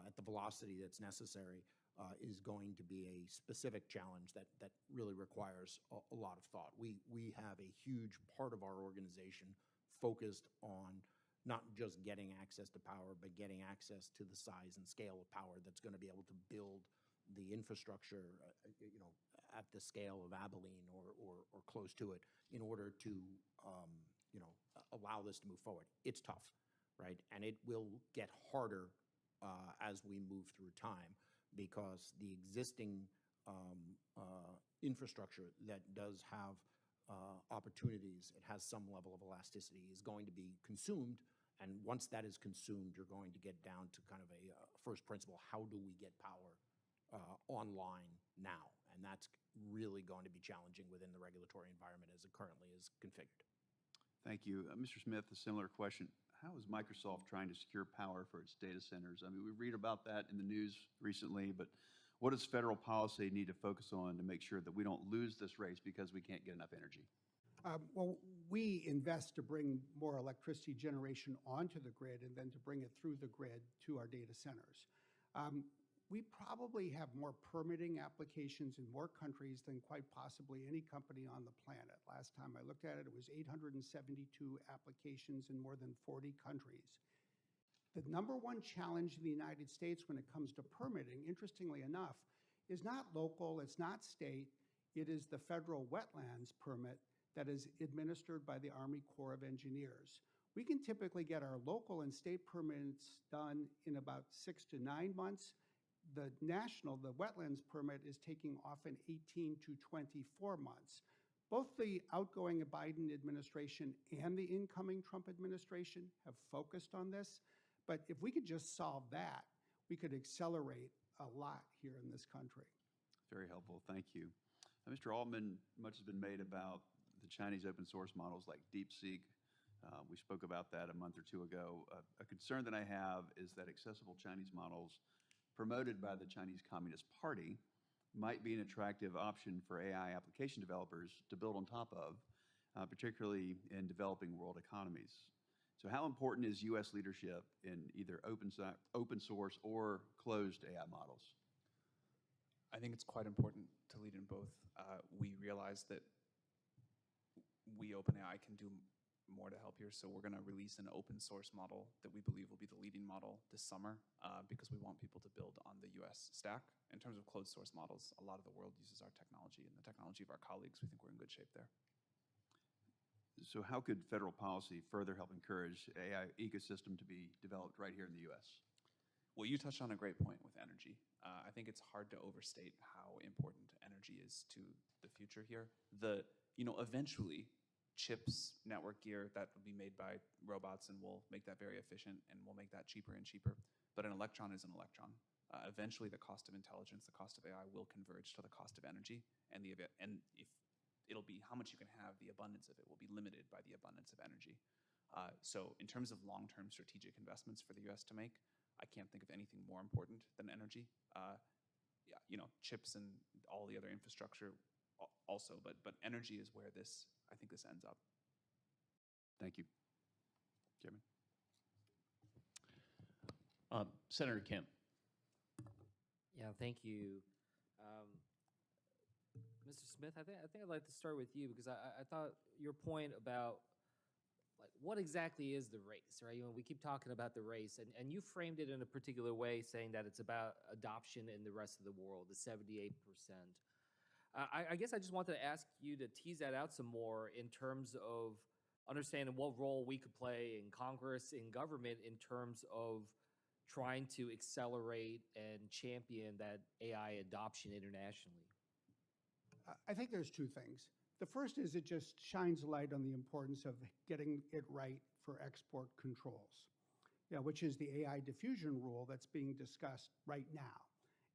at the velocity that's necessary, is going to be a specific challenge that really requires a lot of thought. We have a huge part of our organization focused on not just getting access to power, but getting access to the size and scale of power that's going to be able to build the infrastructure, at the scale of Abilene or close to it, in order to, allow this to move forward. It's tough, right? And it will get harder as we move through time, because the existing infrastructure that does have opportunities, it has some level of elasticity, is going to be consumed. And once that is consumed, you're going to get down to kind of a first principle. How do we get power online now? And that's really going to be challenging within the regulatory environment as it currently is configured. Thank you. Mr. Smith, a similar question. How is Microsoft trying to secure power for its data centers? I mean, we read about that in the news recently, but what does federal policy need to focus on to make sure that we don't lose this race because we can't get enough energy? Well, we invest to bring more electricity generation onto the grid and then to bring it through the grid to our data centers. We probably have more permitting applications in more countries than quite possibly any company on the planet. Last time I looked at it, it was 872 applications in more than 40 countries. The number one challenge in the United States when it comes to permitting, interestingly enough, is not local, it's not state, it is the federal wetlands permit that is administered by the Army Corps of Engineers. We can typically get our local and state permits done in about 6 to 9 months. The wetlands permit is taking often 18 to 24 months. Both the outgoing Biden administration and the incoming Trump administration have focused on this. But if we could just solve that, we could accelerate a lot here in this country. Very helpful. Thank you. Mr. Altman, much has been made about the Chinese open source models like DeepSeek. We spoke about that a month or two ago. A concern that I have is that accessible Chinese models promoted by the Chinese Communist Party might be an attractive option for AI application developers to build on top of, particularly in developing world economies. So how important is U.S. leadership in either open source or closed AI models? I think it's quite important to lead in both. We realize that we, OpenAI, can do more to help here, so we're going to release an open source model that we believe will be the leading model this summer, because we want people to build on the US stack. In terms of closed source models, a lot of the world uses our technology and the technology of our colleagues. We think we're in good shape there. So how could federal policy further help encourage AI ecosystem to be developed right here in the US? Well, you touched on a great point with energy. I think it's hard to overstate how important energy is to the future here. Eventually, chips, network gear, that will be made by robots, and we'll make that very efficient, and we'll make that cheaper and cheaper. But an electron is an electron. Eventually, the cost of intelligence, the cost of AI will converge to the cost of energy, and if it'll be how much you can have, the abundance of it will be limited by the abundance of energy. So in terms of long-term strategic investments for the US to make, I can't think of anything more important than energy. Chips and all the other infrastructure also, but energy is where I think this ends up. Thank you. Chairman. Senator Kemp. Yeah, thank you. Mr. Smith, I think I'd like to start with you, because I thought your point about what exactly is the race, right? We keep talking about the race, and you framed it in a particular way, saying that it's about adoption in the rest of the world, the 78%. I guess I just wanted to ask you to tease that out some more in terms of understanding what role we could play in Congress, in government, in terms of trying to accelerate and champion that AI adoption internationally. I think there's two things. The first is it just shines light on the importance of getting it right for export controls, which is the AI diffusion rule that's being discussed right now.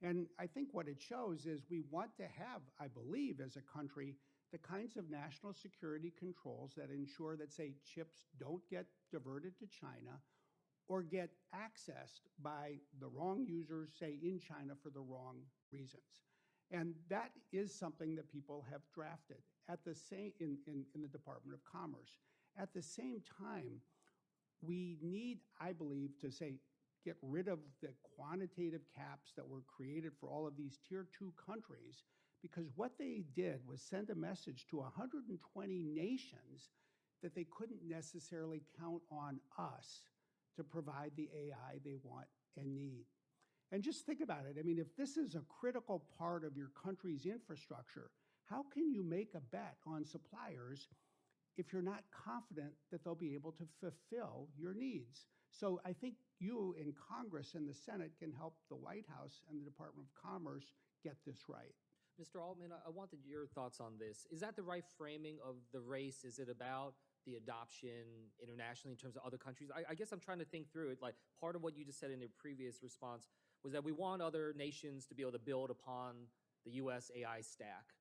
And I think what it shows is we want to have, I believe, as a country, the kinds of national security controls that ensure that, say, chips don't get diverted to China or get accessed by the wrong users, say, in China for the wrong reasons. And that is something that people have drafted at the same in the Department of Commerce. At the same time, we need, I believe, to say, get rid of the quantitative caps that were created for all of these tier 2 countries, because what they did was send a message to 120 nations that they couldn't necessarily count on us to provide the AI they want and need. And just think about it. I mean, if this is a critical part of your country's infrastructure, how can you make a bet on suppliers if you're not confident that they'll be able to fulfill your needs? So I think you in Congress and the Senate can help the White House and the Department of Commerce get this right. Mr. Altman, I wanted your thoughts on this. Is that the right framing of the race? Is it about the adoption internationally in terms of other countries? I guess I'm trying to think through it. Like, part of what you just said in your previous response was that we want other nations to be able to build upon the U.S. AI stack.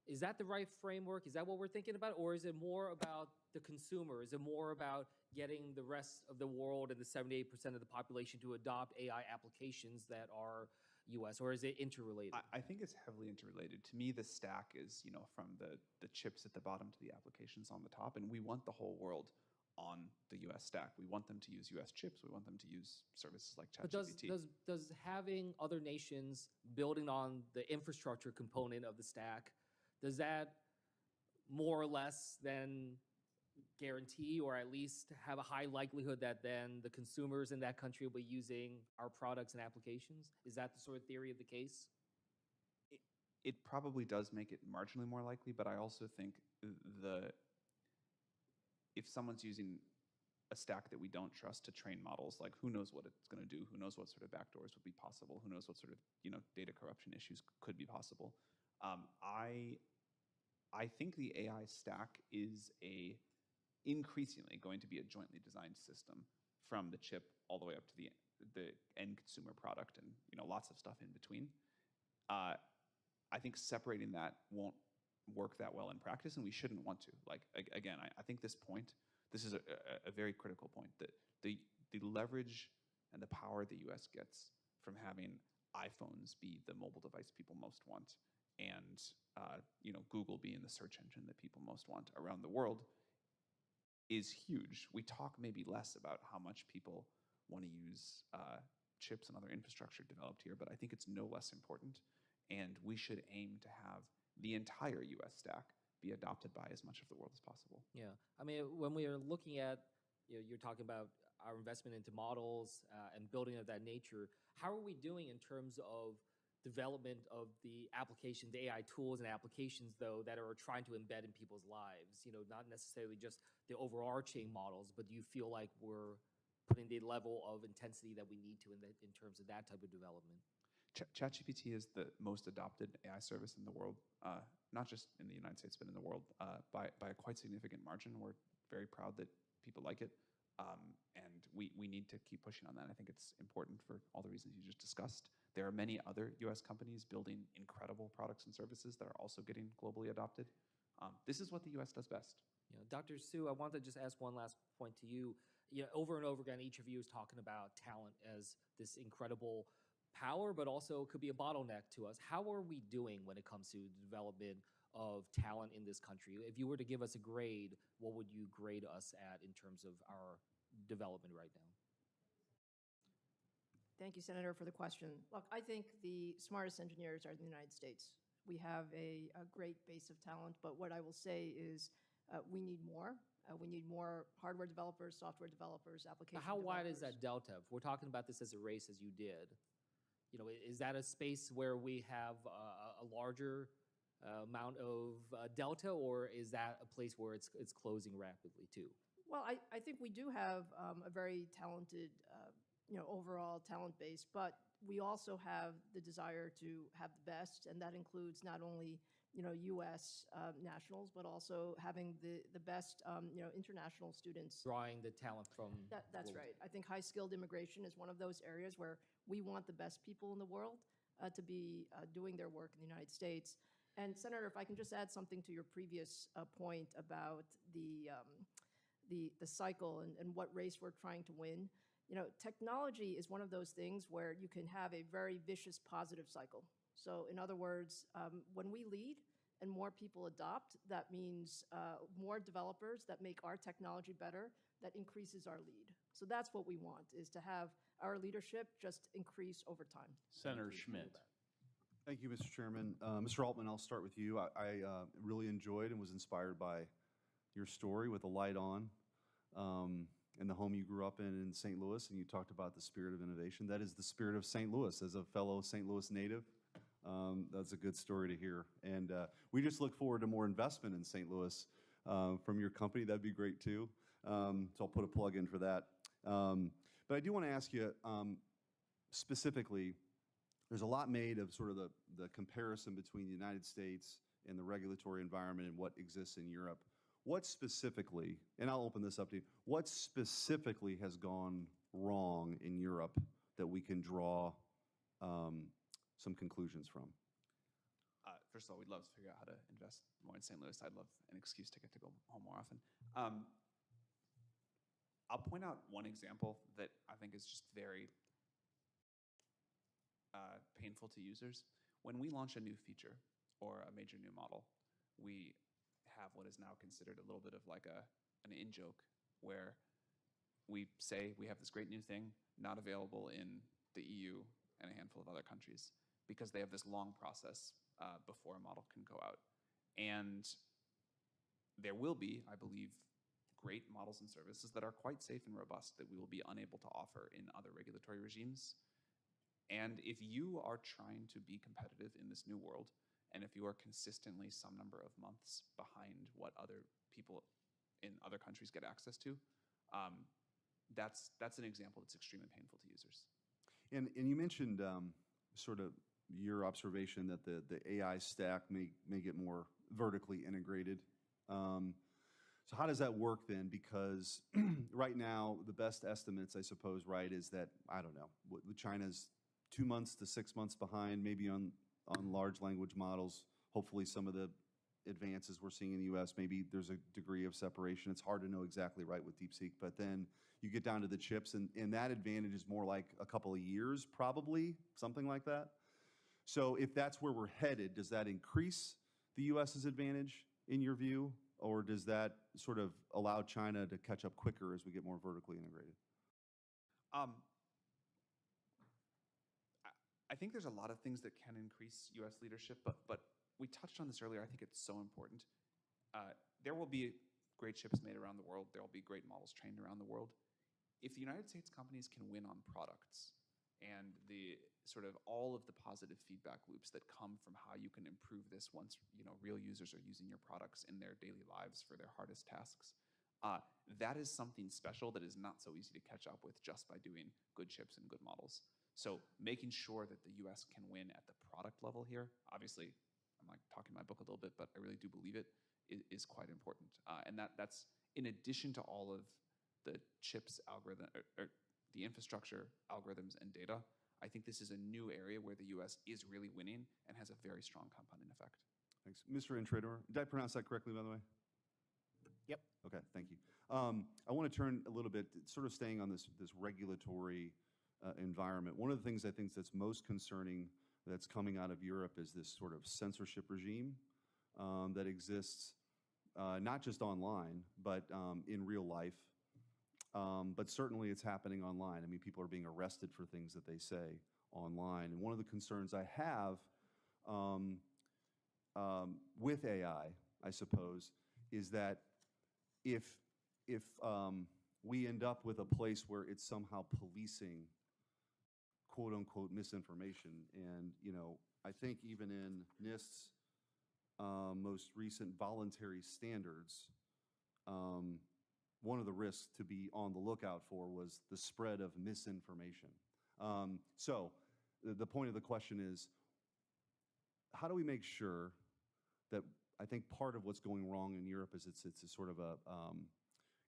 Is that the right framework? Is that what we're thinking about? Or is it more about the consumer? Is it more about getting the rest of the world and the 78% of the population to adopt AI applications that are U.S., or is it interrelated? I think it's heavily interrelated. To me, the stack is, from the chips at the bottom to the applications on the top, and we want the whole world on the U.S. stack. We want them to use U.S. chips. We want them to use services like ChatGPT. But does having other nations building on the infrastructure component of the stack, does that more or less then guarantee, or at least have a high likelihood that then the consumers in that country will be using our products and applications? Is that the sort of theory of the case? It probably does make it marginally more likely, but I also think if someone's using a stack that we don't trust to train models, like, who knows what it's going to do? Who knows what sort of backdoors would be possible? Who knows what sort of data corruption issues could be possible? I think the AI stack is increasingly going to be a jointly designed system, from the chip all the way up to the end consumer product, and lots of stuff in between. I think separating that won't work that well in practice, and we shouldn't want to. Like, again, I think this is a very critical point, that the leverage and the power the U.S. gets from having iPhones be the mobile device people most want, and Google being the search engine that people most want around the world, is huge. We talk maybe less about how much people want to use chips and other infrastructure developed here, but I think it's no less important, and we should aim to have the entire U.S. stack be adopted by as much of the world as possible. Yeah, I mean, when we are looking at, you're talking about our investment into models and building of that nature, how are we doing in terms of development of the applications, the AI tools and applications, though, that are trying to embed in people's lives? Not necessarily just the overarching models, but do you feel like we're putting the level of intensity that we need to in terms of that type of development? ChatGPT is the most adopted AI service in the world, not just in the United States, but in the world, by a quite significant margin. We're very proud that people like it, and we need to keep pushing on that. I think it's important for all the reasons you just discussed. There are many other U.S. companies building incredible products and services that are also getting globally adopted. This is what the U.S. does best. Dr. Su, I want to just ask one last point to you. Over and over again, each of you is talking about talent as this incredible power, but also could be a bottleneck to us. How are we doing when it comes to the development of talent in this country? If you were to give us a grade, what would you grade us at in terms of our development right now? Thank you, Senator, for the question. Look, I think the smartest engineers are in the United States. We have a great base of talent, but what I will say is we need more. We need more hardware developers, software developers, application How developers. wide is that delta? If we're talking about this as a race, as you did, is that a space where we have a larger amount of delta, or is that a place where it's closing rapidly too? Well, I think we do have a very talented, overall talent base, but we also have the desire to have the best, and that includes not only U.S. nationals, but also having the best, international students. Drawing the talent from. That's right. I think high-skilled immigration is one of those areas where we want the best people in the world to be doing their work in the United States. And Senator, if I can just add something to your previous point about the cycle and what race we're trying to win. Technology is one of those things where you can have a very vicious positive cycle. So in other words, when we lead and more people adopt, that means more developers that make our technology better, that increases our lead. So that's what we want, is to have our leadership just increase over time. Senator Schmidt. Thank you, Mr. Chairman. Mr. Altman, I'll start with you. I really enjoyed and was inspired by your story with the light on and the home you grew up in St. Louis, and you talked about the spirit of innovation. That is the spirit of St. Louis. As a fellow St. Louis native, that's a good story to hear. And we just look forward to more investment in St. Louis from your company. That'd be great too. So I'll put a plug in for that. But I do want to ask you specifically, there's a lot made of sort of the comparison between the United States and the regulatory environment and what exists in Europe. What specifically, and I'll open this up to you, what specifically has gone wrong in Europe that we can draw some conclusions from? First of all, we'd love to figure out how to invest more in St. Louis. I'd love an excuse to get to go home more often. I'll point out one example that I think is just very painful to users. When we launch a new feature or a major new model, we have what is now considered a little bit of like an in-joke, where we say we have this great new thing not available in the EU and a handful of other countries because they have this long process before a model can go out. And there will be, I believe, great models and services that are quite safe and robust that we will be unable to offer in other regulatory regimes. And if you are trying to be competitive in this new world, and if you are consistently some number of months behind what other people in other countries get access to, that's an example that's extremely painful to users. And you mentioned sort of your observation that the AI stack may get more vertically integrated. So how does that work then? Because right now, the best estimates, I suppose, right, is that, I don't know, China's 2 months to 6 months behind, maybe on large language models. Hopefully some of the advances we're seeing in the US, maybe there's a degree of separation. It's hard to know exactly right with DeepSeek, but then you get down to the chips, and that advantage is more like a couple of years, probably, something like that. So if that's where we're headed, does that increase the US's advantage in your view, or does that sort of allow China to catch up quicker as we get more vertically integrated? I think there's a lot of things that can increase U.S. leadership, but we touched on this earlier. I think it's so important. There will be great chips made around the world. There will be great models trained around the world. If the United States companies can win on products and the sort of all of the positive feedback loops that come from how you can improve this once real users are using your products in their daily lives for their hardest tasks, that is something special that is not so easy to catch up with just by doing good chips and good models. So making sure that the US can win at the product level here, obviously, I'm like talking my book a little bit, but I really do believe it, is quite important. And that's in addition to all of the chips algorithm, or the infrastructure, algorithms, and data. I think this is a new area where the US is really winning and has a very strong compounding effect. Thanks. Mr. Intrador, did I pronounce that correctly, by the way? Yep. Okay, thank you. I want to turn a little bit, sort of staying on this regulatory environment. One of the things I think that's most concerning that's coming out of Europe is this sort of censorship regime that exists not just online, but in real life. But certainly it's happening online. I mean, people are being arrested for things that they say online. And one of the concerns I have with AI, I suppose, is that if we end up with a place where it's somehow policing quote unquote misinformation, and I think even in NIST's most recent voluntary standards, one of the risks to be on the lookout for was the spread of misinformation. So the point of the question is, how do we make sure that I think part of what's going wrong in Europe is it's a sort of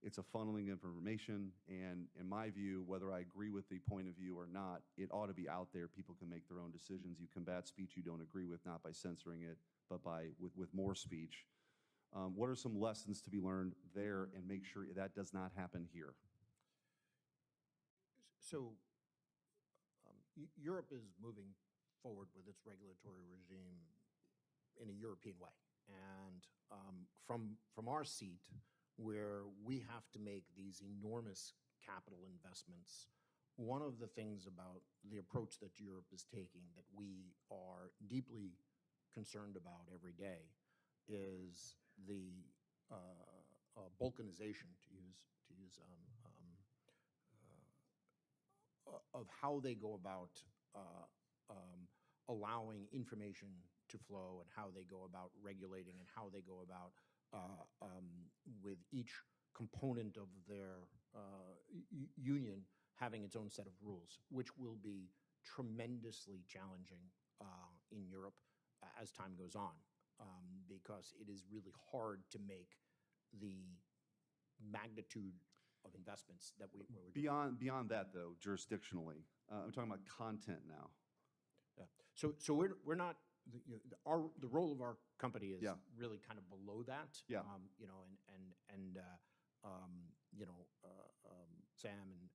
it's a funneling of information, and in my view, whether I agree with the point of view or not, it ought to be out there. People can make their own decisions. You combat speech you don't agree with, not by censoring it, but with more speech. What are some lessons to be learned there, and make sure that does not happen here? So Europe is moving forward with its regulatory regime in a European way. And from our seat, where we have to make these enormous capital investments, one of the things about the approach that Europe is taking that we are deeply concerned about every day is the balkanization, of how they go about allowing information to flow, and how they go about regulating, and how they go about with each component of their union having its own set of rules, which will be tremendously challenging in Europe as time goes on, because it is really hard to make the magnitude of investments that we're doing. Beyond that, though, jurisdictionally, I'm talking about content now. Yeah. So we're not, the role of our company is really kind of below that. Yeah. You know, Sam and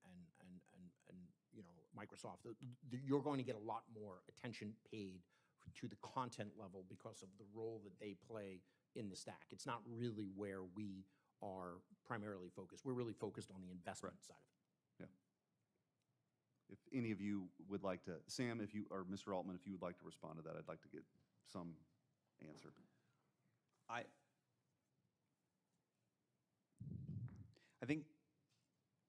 you know, Microsoft, you're going to get a lot more attention paid to the content level because of the role that they play in the stack. It's not really where we are primarily focused. We're really focused on the investment side of it. Yeah. If any of you would like to, Sam, or Mr. Altman, if you would like to respond to that, I'd like to get some answer. I think,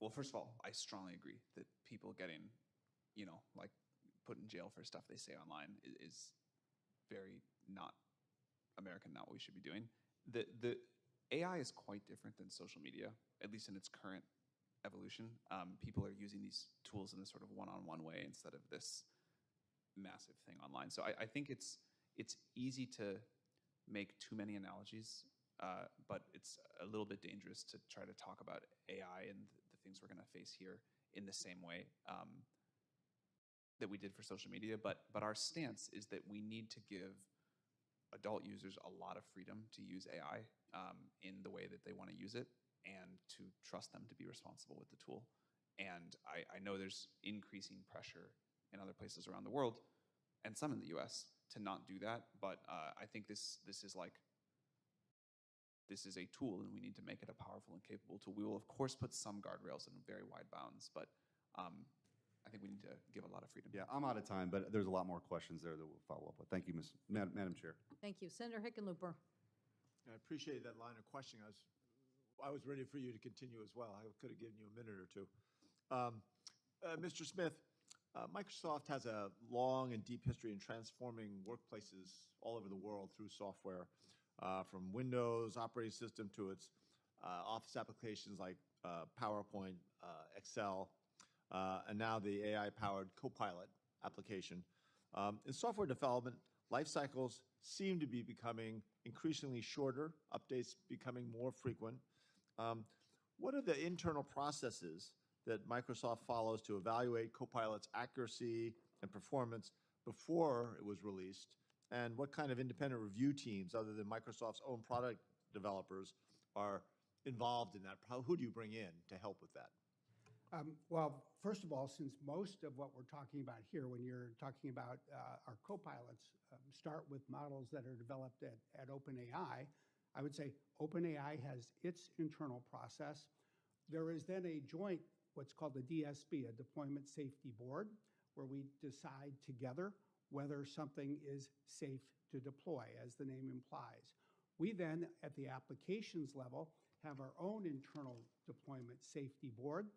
well, first of all, I strongly agree that people getting, like put in jail for stuff they say online is very not American, not what we should be doing. The AI is quite different than social media, at least in its current evolution. People are using these tools in a sort of one-on-one way instead of this massive thing online. So I think it's easy to make too many analogies, but it's a little bit dangerous to try to talk about AI and the things we're going to face here in the same way that we did for social media. But our stance is that we need to give adult users a lot of freedom to use AI in the way that they want to use it, and to trust them to be responsible with the tool. And I know there's increasing pressure in other places around the world, and some in the US, to not do that. But I think this is a tool, and we need to make it a powerful and capable tool. We will, of course, put some guardrails in very wide bounds, but I think we need to give a lot of freedom. Yeah, I'm out of time, but there's a lot more questions there that we'll follow up with. Thank you, Madam Chair. Thank you. Senator Hickenlooper. I appreciate that line of questioning. I was ready for you to continue as well. I could have given you a minute or two. Mr. Smith, Microsoft has a long and deep history in transforming workplaces all over the world through software, from Windows operating system to its Office applications like PowerPoint, Excel, and now the AI-powered Copilot application. In software development, life cycles seem to be becoming increasingly shorter, updates becoming more frequent. What are the internal processes that Microsoft follows to evaluate Copilot's accuracy and performance before it was released? And what kind of independent review teams, other than Microsoft's own product developers, are involved in that? Who do you bring in to help with that? Well, first of all, since most of what we're talking about here, when you're talking about our copilots, start with models that are developed at OpenAI, I would say OpenAI has its internal process. There is then a joint, what's called a DSB, a Deployment Safety Board, where we decide together whether something is safe to deploy, as the name implies. We then, at the applications level, have our own internal Deployment Safety Board.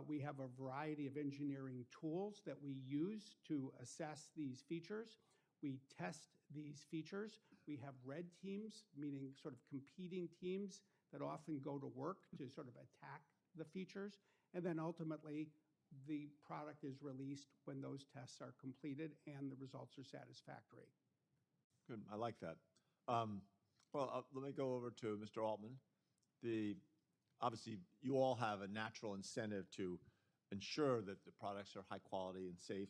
We have a variety of engineering tools that we use to assess these features. We test these features. We have red teams, meaning sort of competing teams that often go to work to sort of attack the features. And then ultimately, the product is released when those tests are completed and the results are satisfactory. Good, I like that. Let me go over to Mr. Altman. Obviously, you all have a natural incentive to ensure that the products are high quality and safe,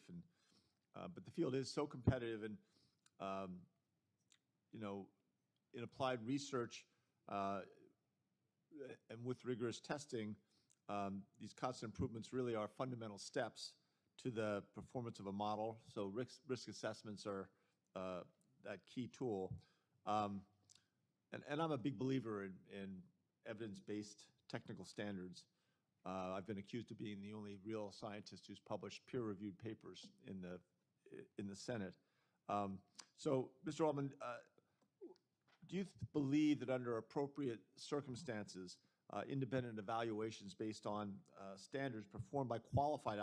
but the field is so competitive, and in applied research and with rigorous testing, these constant improvements really are fundamental steps to the performance of a model. So risk assessments are that key tool. And I'm a big believer in evidence-based technical standards. I've been accused of being the only real scientist who's published peer-reviewed papers in the Senate. So, Mr. Altman, do you believe that under appropriate circumstances, independent evaluations based on standards performed by qualified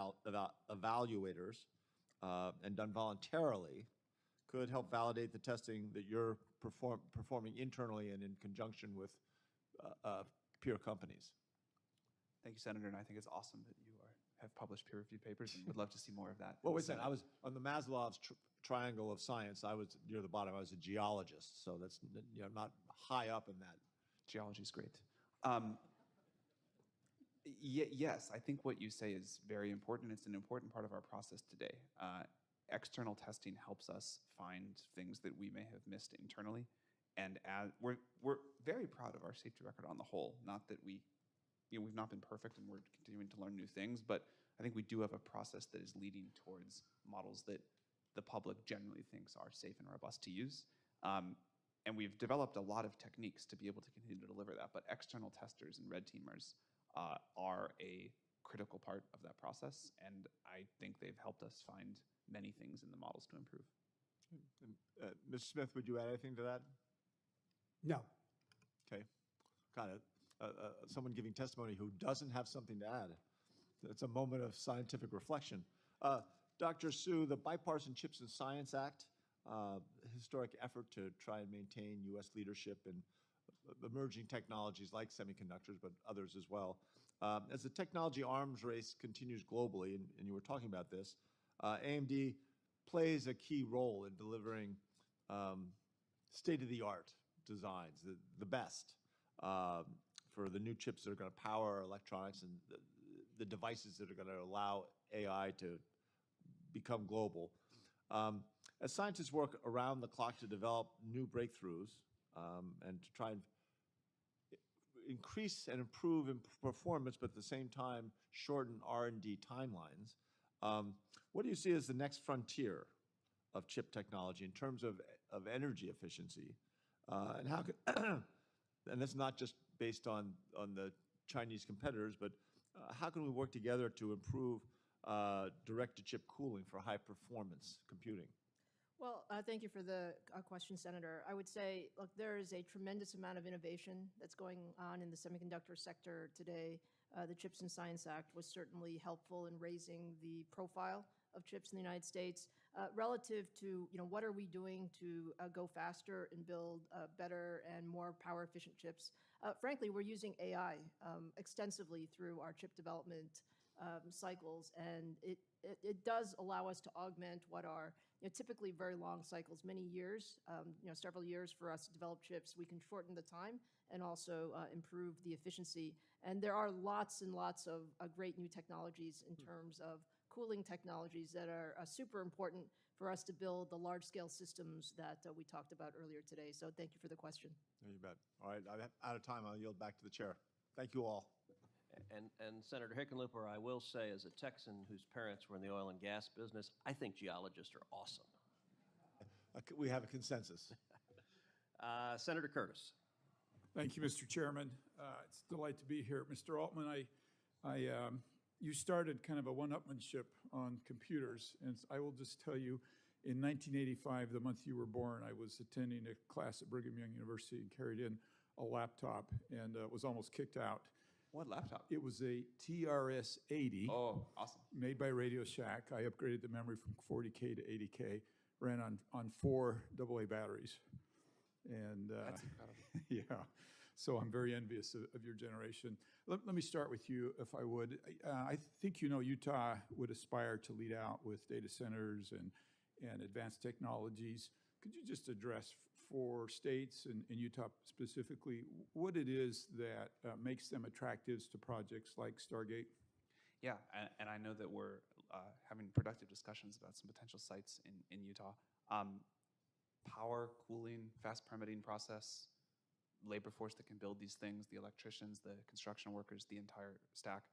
evaluators and done voluntarily could help validate the testing that you're performing internally and in conjunction with peer companies? Thank you, Senator, and I think it's awesome that you have published peer-reviewed papers, and would love to see more of that. Well, wait a second. I was on the Maslow's triangle of science. I was near the bottom. I was a geologist, so that's not high up in that. Geology is great. Yes, I think what you say is very important. It's an important part of our process today. External testing helps us find things that we may have missed internally, and we're very proud of our safety record on the whole. Not that we've not been perfect, and we're continuing to learn new things, but I think we do have a process that is leading towards models that the public generally thinks are safe and robust to use. And we've developed a lot of techniques to be able to continue to deliver that, but external testers and red teamers are a critical part of that process, and I think they've helped us find many things in the models to improve. Mr. Smith, would you add anything to that? No. Okay. Got it. Someone giving testimony who doesn't have something to add. It's a moment of scientific reflection. Dr. Su, the Bipartisan Chips and Science Act, historic effort to try and maintain U.S. leadership in emerging technologies like semiconductors, but others as well. As the technology arms race continues globally, and you were talking about this, AMD plays a key role in delivering state-of-the-art designs, the best, for the new chips that are going to power electronics and the devices that are going to allow AI to become global. As scientists work around the clock to develop new breakthroughs and to try and increase and improve in performance, but at the same time shorten R&D timelines, what do you see as the next frontier of chip technology in terms of energy efficiency? And how can, and that's not just based on the Chinese competitors, but how can we work together to improve direct-to-chip cooling for high-performance computing? Well, thank you for the question, Senator. I would say, look, there is a tremendous amount of innovation that's going on in the semiconductor sector today. The Chips and Science Act was certainly helpful in raising the profile of chips in the United States relative to, what are we doing to go faster and build better and more power-efficient chips. Frankly, we're using AI extensively through our chip development cycles, and it does allow us to augment what are typically very long cycles, many years, several years for us to develop chips. We can shorten the time and also improve the efficiency. And there are lots and lots of great new technologies in terms of cooling technologies that are super important for us to build the large-scale systems that we talked about earlier today. So thank you for the question. You bet. All right, I'm out of time. I'll yield back to the chair. Thank you all. And Senator Hickenlooper, I will say, as a Texan whose parents were in the oil and gas business, I think geologists are awesome. We have a consensus. Senator Curtis. Thank you, Mr. Chairman. It's a delight to be here. Mr. Altman, you started kind of a one-upmanship on computers, and I will just tell you, in 1985, the month you were born, I was attending a class at Brigham Young University and carried in a laptop and was almost kicked out. What laptop? It was a TRS-80. Oh, awesome. Made by Radio Shack. I upgraded the memory from 40K to 80K. Ran on 4 AA batteries. And that's incredible. Yeah. So I'm very envious of your generation. Let me start with you, if I would. I think Utah would aspire to lead out with data centers and advanced technologies. Could you just address for states, and Utah specifically, what it is that makes them attractive to projects like Stargate? Yeah, and I know that we're having productive discussions about some potential sites in Utah. Power, cooling, fast permitting process, labor force that can build these things, the electricians, the construction workers, the entire stack.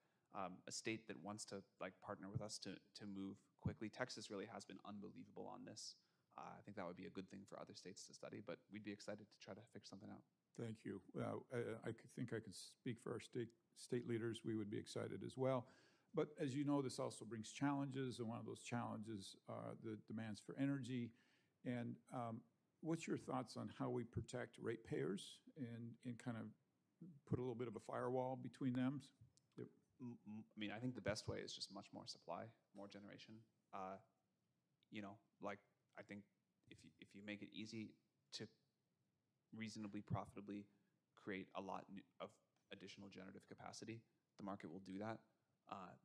A state that wants to partner with us to move quickly. Texas really has been unbelievable on this. I think that would be a good thing for other states to study, but we'd be excited to try to figure something out. Thank you. Think I can speak for our state leaders. We would be excited as well. But as you know, this also brings challenges, and one of those challenges are the demands for energy. And what's your thoughts on how we protect ratepayers and kind of put a little bit of a firewall between them? Yep. I mean, I think the best way is just much more supply, more generation. I think if you make it easy to reasonably profitably create a lot of additional generative capacity, the market will do that.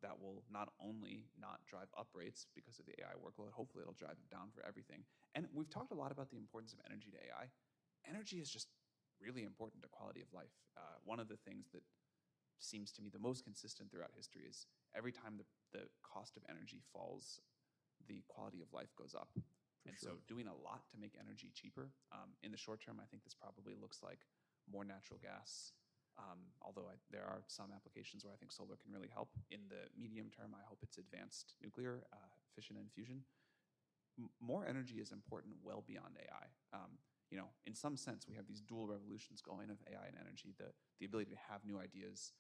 That will not only not drive up rates because of the AI workload, hopefully it'll drive it down for everything. And we've talked a lot about the importance of energy to AI. Energy is just really important to quality of life. One of the things that seems to me the most consistent throughout history is every time the cost of energy falls, the quality of life goes up. So doing a lot to make energy cheaper. In the short term, I think this probably looks like more natural gas, although there are some applications where I think solar can really help. In the medium term, I hope it's advanced nuclear, fission and fusion. More energy is important well beyond AI. In some sense, we have these dual revolutions going of AI and energy, the ability to have new ideas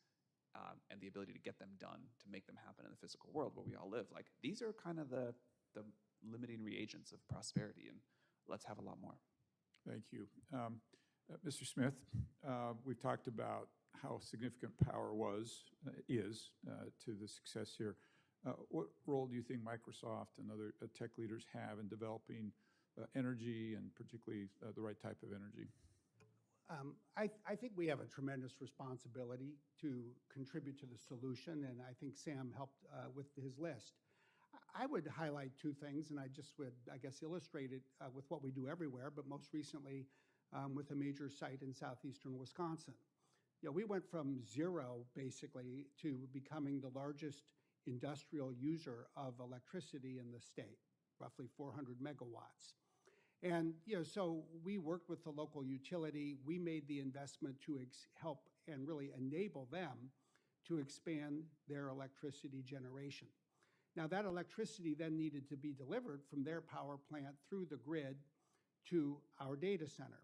and the ability to get them done, to make them happen in the physical world where we all live. These are kind of the limiting reagents of prosperity, and let's have a lot more. Thank you. Mr. Smith, we've talked about how significant power is to the success here. What role do you think Microsoft and other tech leaders have in developing energy, and particularly the right type of energy? I think we have a tremendous responsibility to contribute to the solution, and I think Sam helped with his list. I would highlight two things, and I just would, I guess, illustrate it with what we do everywhere, but most recently with a major site in southeastern Wisconsin. We went from zero, basically, to becoming the largest industrial user of electricity in the state, roughly 400 megawatts. And so we worked with the local utility. We made the investment to help and really enable them to expand their electricity generation. Now, that electricity then needed to be delivered from their power plant through the grid to our data center.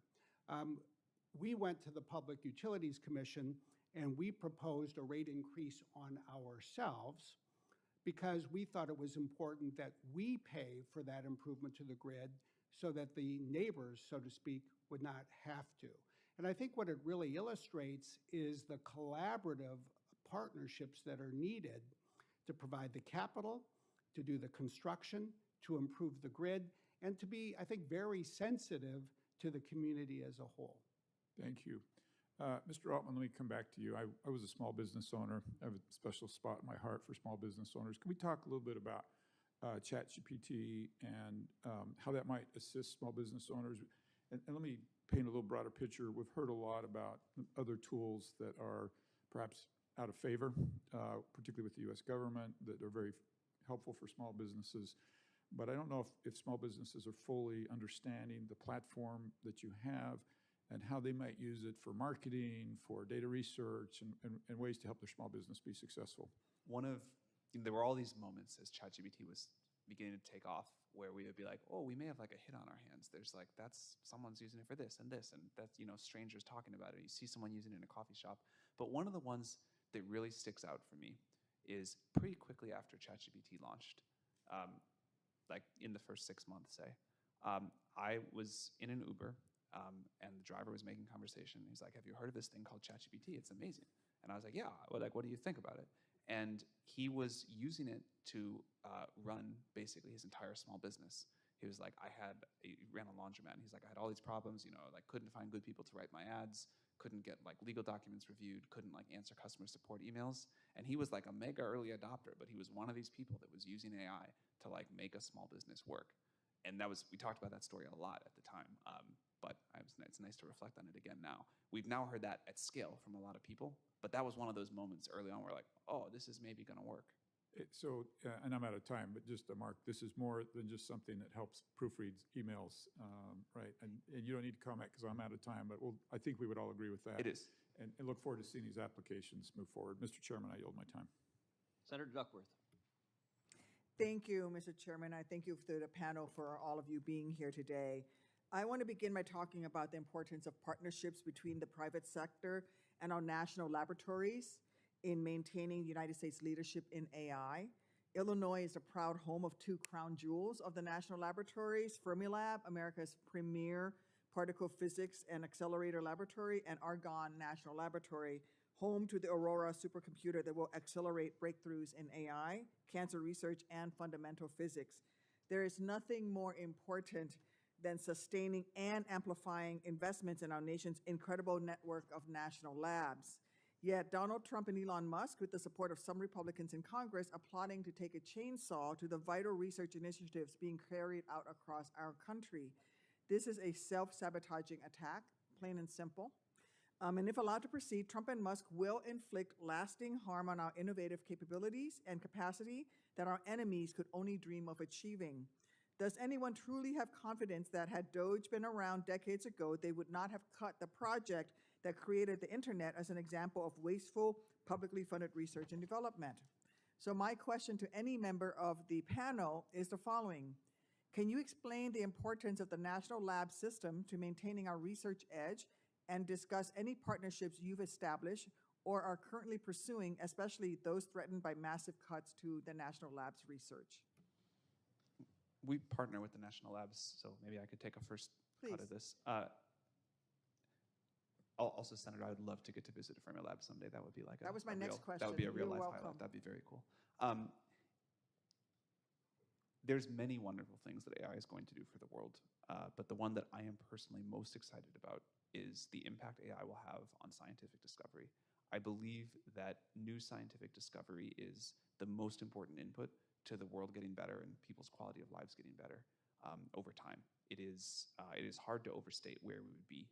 We went to the Public Utilities Commission and we proposed a rate increase on ourselves because we thought it was important that we pay for that improvement to the grid so that the neighbors, so to speak, would not have to. And I think what it really illustrates is the collaborative partnerships that are needed to provide the capital, to do the construction, to improve the grid, and to be, I think, very sensitive to the community as a whole. Thank you. Mr. Altman, let me come back to you. I was a small business owner. I have a special spot in my heart for small business owners. Can we talk a little bit about ChatGPT and how that might assist small business owners? And let me paint a little broader picture. We've heard a lot about other tools that are perhaps out of favor, particularly with the U.S. government, that are very helpful for small businesses. But I don't know if small businesses are fully understanding the platform that you have and how they might use it for marketing, for data research, and ways to help their small business be successful. There were all these moments as ChatGPT was beginning to take off where we would be like, oh, we may have a hit on our hands. There's someone's using it for this, and that's, strangers talking about it. You see someone using it in a coffee shop. But one of the ones that really sticks out for me is pretty quickly after ChatGPT launched, in the first 6 months, say, I was in an Uber, and the driver was making conversation. He's like, have you heard of this thing called ChatGPT? It's amazing. And I was like, yeah, what do you think about it? And he was using it to run basically his entire small business. He was like, he ran a laundromat, and he's like, I had all these problems, couldn't find good people to write my ads, couldn't get legal documents reviewed, couldn't answer customer support emails. And he was a mega early adopter, but he was one of these people that was using AI to make a small business work. And that was, we talked about that story a lot at the time, but it's nice to reflect on it again now. We've now heard that at scale from a lot of people, but that was one of those moments early on where we're like, oh, this is maybe going to work. And I'm out of time, but just Mark, this is more than just something that helps proofread emails, right? And you don't need to comment because I'm out of time, but I think we would all agree with that. It is. And look forward to seeing these applications move forward. Mr. Chairman, I yield my time. Senator Duckworth. Thank you, Mr. Chairman. I thank you to the panel for all of you being here today. I want to begin by talking about the importance of partnerships between the private sector and our national laboratories in maintaining the United States leadership in AI. Illinois is a proud home of two crown jewels of the national laboratories, Fermilab, America's premier particle physics and accelerator laboratory, and Argonne National Laboratory, home to the Aurora supercomputer that will accelerate breakthroughs in AI, cancer research, and fundamental physics. There is nothing more important than sustaining and amplifying investments in our nation's incredible network of national labs. Yet Donald Trump and Elon Musk, with the support of some Republicans in Congress, are plotting to take a chainsaw to the vital research initiatives being carried out across our country. This is a self-sabotaging attack, plain and simple. And if allowed to proceed, Trump and Musk will inflict lasting harm on our innovative capabilities and capacity that our enemies could only dream of achieving. Does anyone truly have confidence that had Doge been around decades ago, they would not have cut the project that created the internet as an example of wasteful, publicly funded research and development? So my question to any member of the panel is the following. Can you explain the importance of the national lab system to maintaining our research edge and discuss any partnerships you've established or are currently pursuing, especially those threatened by massive cuts to the national labs research? We partner with the national labs, so maybe I could take a first cut of this. Also, Senator, I would love to get to visit a Fermilab someday. That would be like that was my next question. That would be a real You're life welcome. highlight. That'd be very cool. There's many wonderful things that AI is going to do for the world, but the one that I am personally most excited about is the impact AI will have on scientific discovery. I believe that new scientific discovery is the most important input to the world getting better and people's quality of lives getting better over time. It is hard to overstate where we would be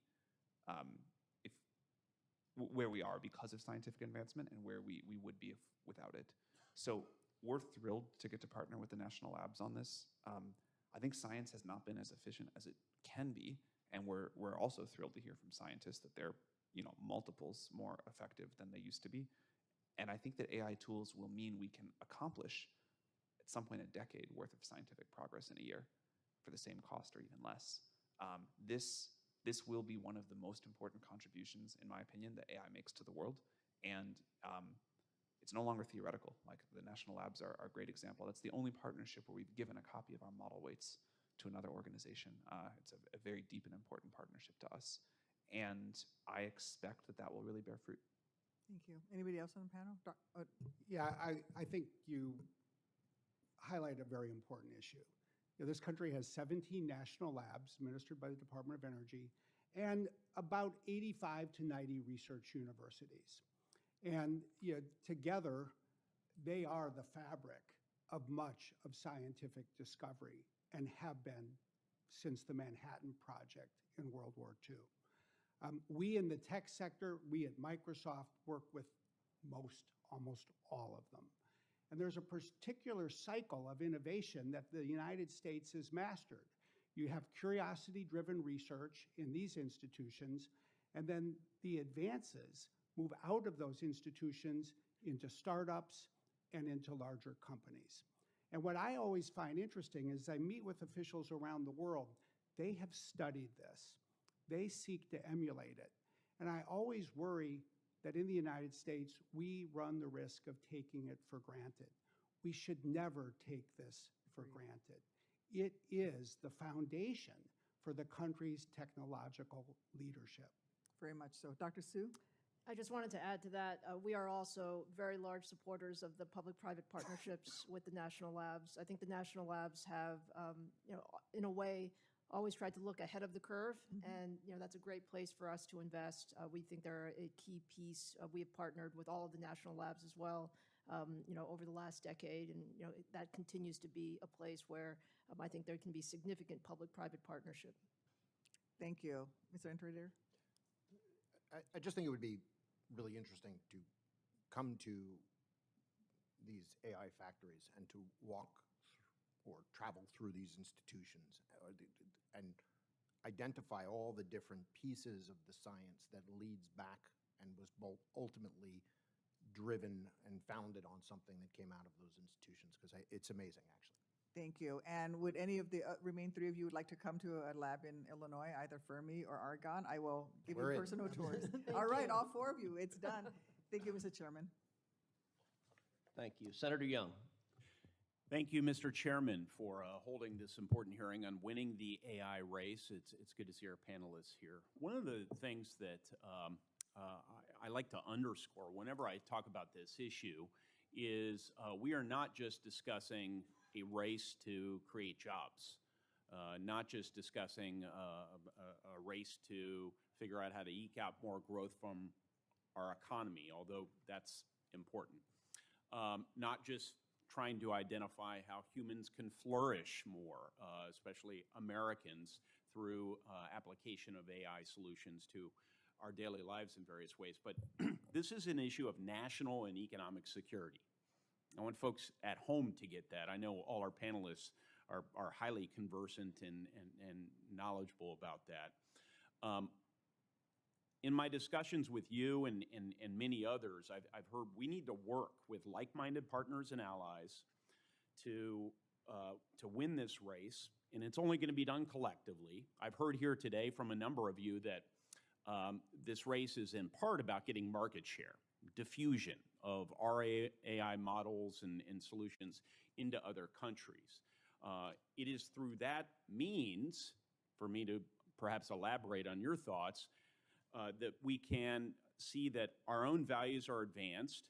where we are because of scientific advancement and where we would be without it. So we're thrilled to get to partner with the national labs on this. I think science has not been as efficient as it can be, and we're also thrilled to hear from scientists that they're multiples more effective than they used to be. And I think that AI tools will mean we can accomplish at some point a decade worth of scientific progress in a year for the same cost or even less. This will be one of the most important contributions, in my opinion, that AI makes to the world. And it's no longer theoretical. Like the national labs are a great example. That's the only partnership where we've given a copy of our model weights to another organization. It's a very deep and important partnership to us. And I expect that will really bear fruit. Thank you. Anybody else on the panel? Yeah, I think you highlight a very important issue. This country has 17 national labs administered by the Department of Energy and about 85 to 90 research universities. And together, they are the fabric of much of scientific discovery and have been since the Manhattan Project in World War II. We in the tech sector, we at Microsoft work with almost all of them. And there's a particular cycle of innovation that the United States has mastered. You have curiosity-driven research in these institutions, and then the advances move out of those institutions into startups and into larger companies. And what I always find interesting is I meet with officials around the world. They have studied this. They seek to emulate it. And I always worry that in the United States, we run the risk of taking it for granted. We should never take this for granted. It is the foundation for the country's technological leadership. Very much so. Dr. Su? I just wanted to add to that, we are also very large supporters of the public-private partnerships with the national labs. I think the national labs have, in a way, always tried to look ahead of the curve, and that's a great place for us to invest. We think they're a key piece. We have partnered with all of the national labs as well, over the last decade, and that continues to be a place where I think there can be significant public-private partnership. Thank you. Mr. Intrader? I just think it would be really interesting to come to these AI factories and to walk or travel through these institutions and identify all the different pieces of the science that leads back and was ultimately driven and founded on something that came out of those institutions, because it's amazing, actually. Thank you. And would any of the remaining three of you would like to come to a lab in Illinois, either Fermi or Argonne? I will give you personal tours. All right, all four of you, it's done. Thank you, Mr. Chairman. Thank you. Senator Young. Thank you, Mr. Chairman, for holding this important hearing on winning the AI race. It's good to see our panelists here. One of the things that I like to underscore whenever I talk about this issue is we are not just discussing a race to create jobs, not just discussing a race to figure out how to eke out more growth from our economy, although that's important. Not just trying to identify how humans can flourish more, especially Americans, through application of AI solutions to our daily lives in various ways. But this is an issue of national and economic security. I want folks at home to get that. I know all our panelists are highly conversant and knowledgeable about that. In my discussions with you and many others, I've heard we need to work with like-minded partners and allies to win this race, and it's only going to be done collectively. I've heard here today from a number of you that this race is in part about getting market share, diffusion of our AI models and solutions into other countries. It is through that means, for me to perhaps elaborate on your thoughts, that we can see that our own values are advanced.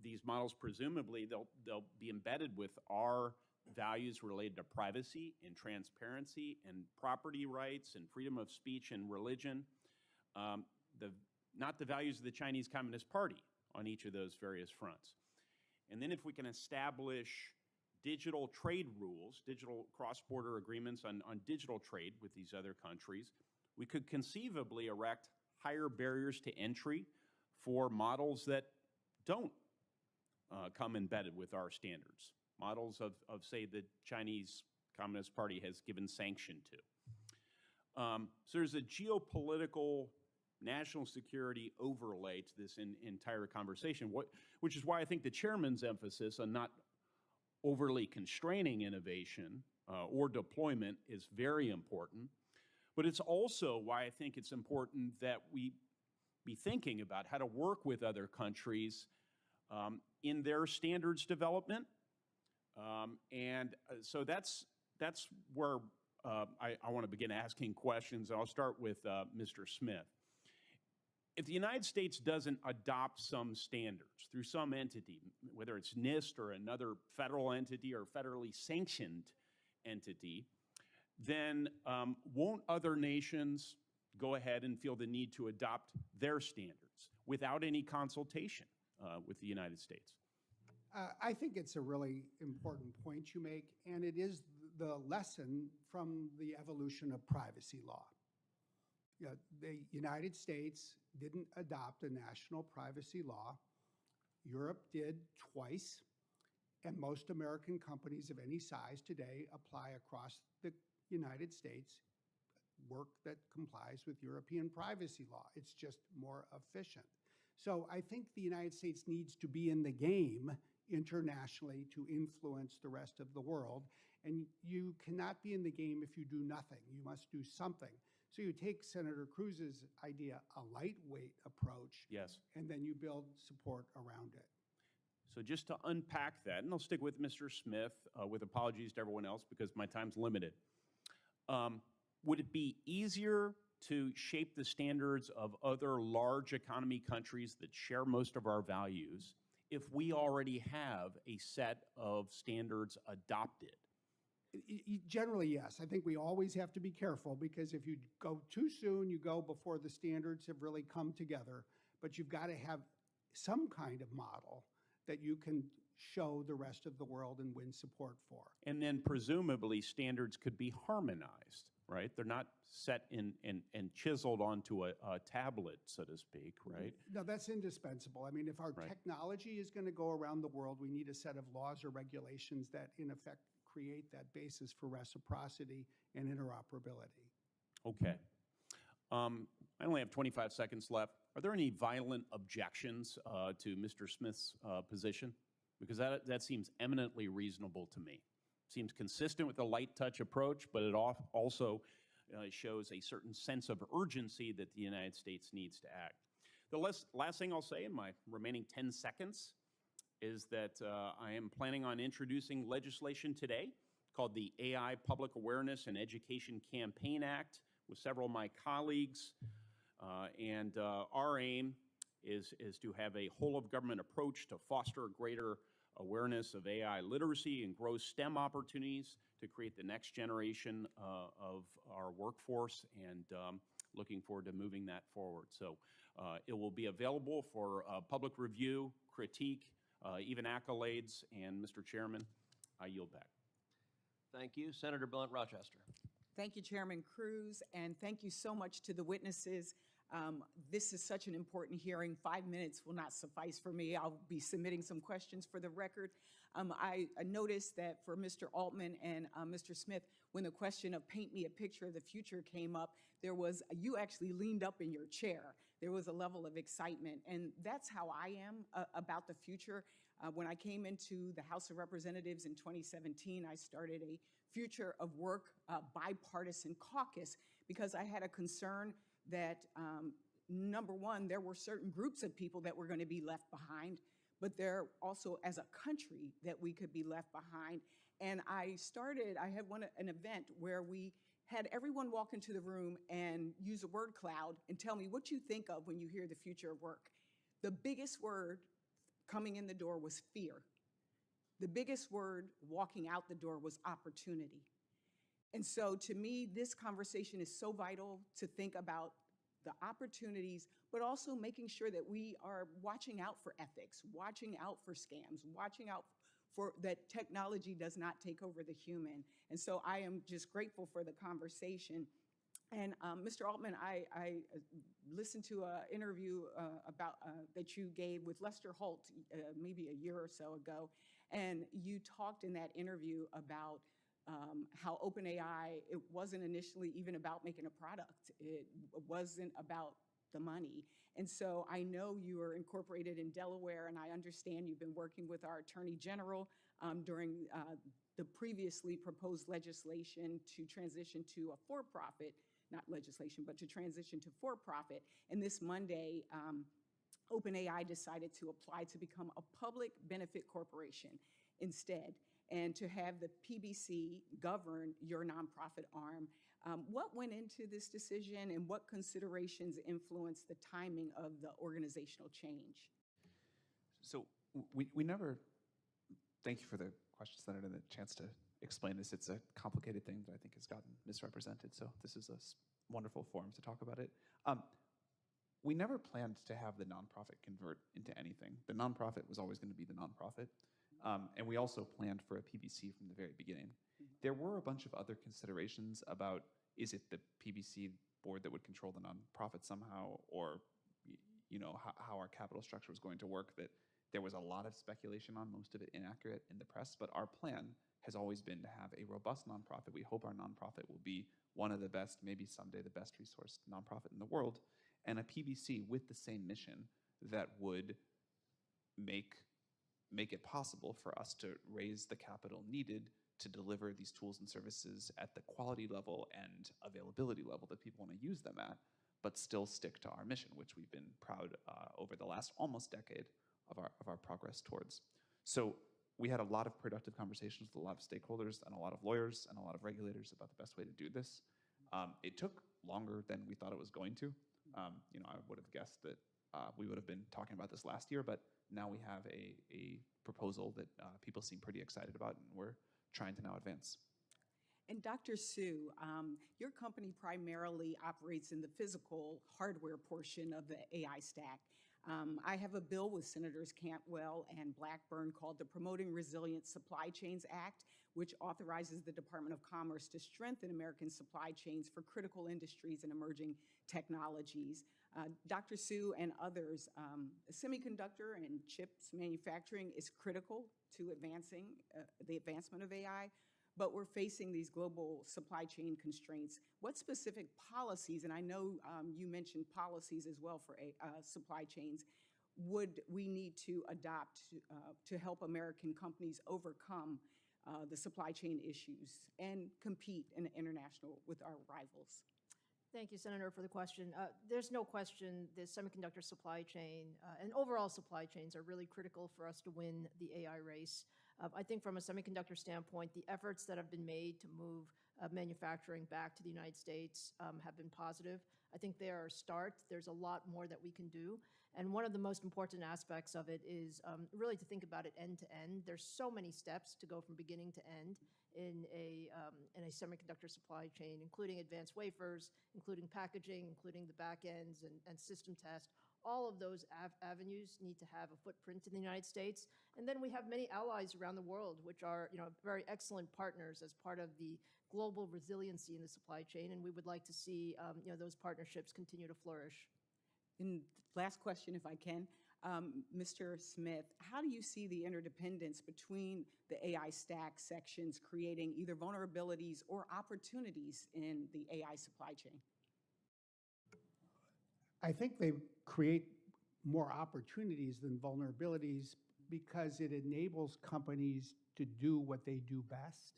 These models, presumably, they'll be embedded with our values related to privacy and transparency and property rights and freedom of speech and religion, not the values of the Chinese Communist Party on each of those various fronts. And then if we can establish digital trade rules, digital cross-border agreements on digital trade with these other countries, we could conceivably erect higher barriers to entry for models that don't come embedded with our standards, models of say, the Chinese Communist Party has given sanction to. So there's a geopolitical national security overlay to this entire conversation, which is why I think the chairman's emphasis on not overly constraining innovation or deployment is very important. But it's also why I think it's important that we be thinking about how to work with other countries in their standards development. So that's where I want to begin asking questions. I'll start with Mr. Smith. If the United States doesn't adopt some standards through some entity, whether it's NIST or another federal entity or federally sanctioned entity, then won't other nations go ahead and feel the need to adopt their standards without any consultation with the United States? I think it's a really important point you make, and it is the lesson from the evolution of privacy law. You know, the United States didn't adopt a national privacy law. Europe did twice, and most American companies of any size today apply across the United States work that complies with European privacy law. It's just more efficient. So I think the United States needs to be in the game internationally to influence the rest of the world. And you cannot be in the game if you do nothing. You must do something. So you take Senator Cruz's idea, a lightweight approach, yes, and then you build support around it. So just to unpack that, and I'll stick with Mr. Smith with apologies to everyone else because my time's limited. Would it be easier to shape the standards of other large economy countries that share most of our values if we already have a set of standards adopted? Generally, yes. I think we always have to be careful because if you go too soon, you go before the standards have really come together. But you've got to have some kind of model that you can show the rest of the world and win support for. And then presumably standards could be harmonized, right? They're not set and chiseled onto a tablet, so to speak, right? No, that's indispensable. I mean, if our Right. technology is going to go around the world, we need a set of laws or regulations that, in effect, create that basis for reciprocity and interoperability. Okay. I only have 25 seconds left. Are there any violent objections to Mr. Smith's position? Because that seems eminently reasonable to me. Seems consistent with the light touch approach, but it also shows a certain sense of urgency that the United States needs to act. The last thing I'll say in my remaining 10 seconds is that I am planning on introducing legislation today called the AI Public Awareness and Education Campaign Act with several of my colleagues. And our aim is to have a whole-of-government approach to foster greater awareness of AI literacy and grow STEM opportunities to create the next generation of our workforce, and looking forward to moving that forward. So it will be available for public review, critique, even accolades, and Mr. Chairman, I yield back. Thank you. Senator Blunt, Rochester. Thank you, Chairman Cruz, and thank you so much to the witnesses. This is such an important hearing. 5 minutes will not suffice for me. I'll be submitting some questions for the record. I noticed that for Mr. Altman and Mr. Smith, when the question of paint me a picture of the future came up, you actually leaned up in your chair. There was a level of excitement, and that's how I am about the future. When I came into the House of Representatives in 2017, I started a Future of Work bipartisan caucus because I had a concern that, number one, there were certain groups of people that were going to be left behind, but there also, as a country, that we could be left behind. And I had an event where we had everyone walk into the room and use a word cloud and tell me what you think of when you hear the future of work. The biggest word coming in the door was fear. The biggest word walking out the door was opportunity. And so to me, this conversation is so vital to think about the opportunities, but also making sure that we are watching out for ethics, watching out for scams, watching out for that technology does not take over the human. And so I am just grateful for the conversation. And Mr. Altman, I listened to an interview that you gave with Lester Holt maybe a year or so ago, and you talked in that interview about how OpenAI, it wasn't initially even about making a product. It wasn't about the money. And so I know you are incorporated in Delaware, and I understand you've been working with our Attorney General during the previously proposed legislation to transition to a for-profit, not legislation, but to transition to for-profit. And this Monday, OpenAI decided to apply to become a public benefit corporation instead, and to have the PBC govern your nonprofit arm. What went into this decision, and what considerations influenced the timing of the organizational change? So we never, thank you for the question, Senator, and the chance to explain this. It's a complicated thing that I think has gotten misrepresented, so this is a wonderful forum to talk about it. We never planned to have the nonprofit convert into anything. The nonprofit was always going to be the nonprofit, and we also planned for a PBC from the very beginning. There were a bunch of other considerations about, is it the PBC board that would control the nonprofit somehow, or how our capital structure was going to work, that there was a lot of speculation on, most of it inaccurate in the press, but our plan has always been to have a robust nonprofit. We hope our nonprofit will be one of the best, maybe someday the best resourced nonprofit in the world, and a PBC with the same mission that would make it possible for us to raise the capital needed to deliver these tools and services at the quality level and availability level that people want to use them at, but still stick to our mission, which we've been proud over the last almost decade of our progress towards. So we had a lot of productive conversations with a lot of stakeholders and a lot of lawyers and a lot of regulators about the best way to do this. It took longer than we thought it was going to. I would have guessed that we would have been talking about this last year, but now we have a proposal that people seem pretty excited about, and we're trying to now advance. And Dr. Su, your company primarily operates in the physical hardware portion of the AI stack. I have a bill with Senators Cantwell and Blackburn called the Promoting Resilient Supply Chains Act, which authorizes the Department of Commerce to strengthen American supply chains for critical industries and emerging technologies. Dr. Su and others, semiconductor and chips manufacturing is critical to the advancement of AI, but we're facing these global supply chain constraints. What specific policies, and I know you mentioned policies as well for supply chains, would we need to adopt to help American companies overcome the supply chain issues and compete in international with our rivals? Thank you, Senator, for the question. There's no question the semiconductor supply chain and overall supply chains are really critical for us to win the AI race. I think from a semiconductor standpoint, the efforts that have been made to move manufacturing back to the United States have been positive. I think they are a start. There's a lot more that we can do. And one of the most important aspects of it is really to think about it end to end. There's so many steps to go from beginning to end in a semiconductor supply chain, including advanced wafers, including packaging, including the back ends and system test. All of those avenues need to have a footprint in the United States. And then we have many allies around the world, which are very excellent partners as part of the global resiliency in the supply chain. And we would like to see those partnerships continue to flourish. And last question, if I can. Mr. Smith, how do you see the interdependence between the AI stack sections creating either vulnerabilities or opportunities in the AI supply chain? I think they create more opportunities than vulnerabilities because it enables companies to do what they do best,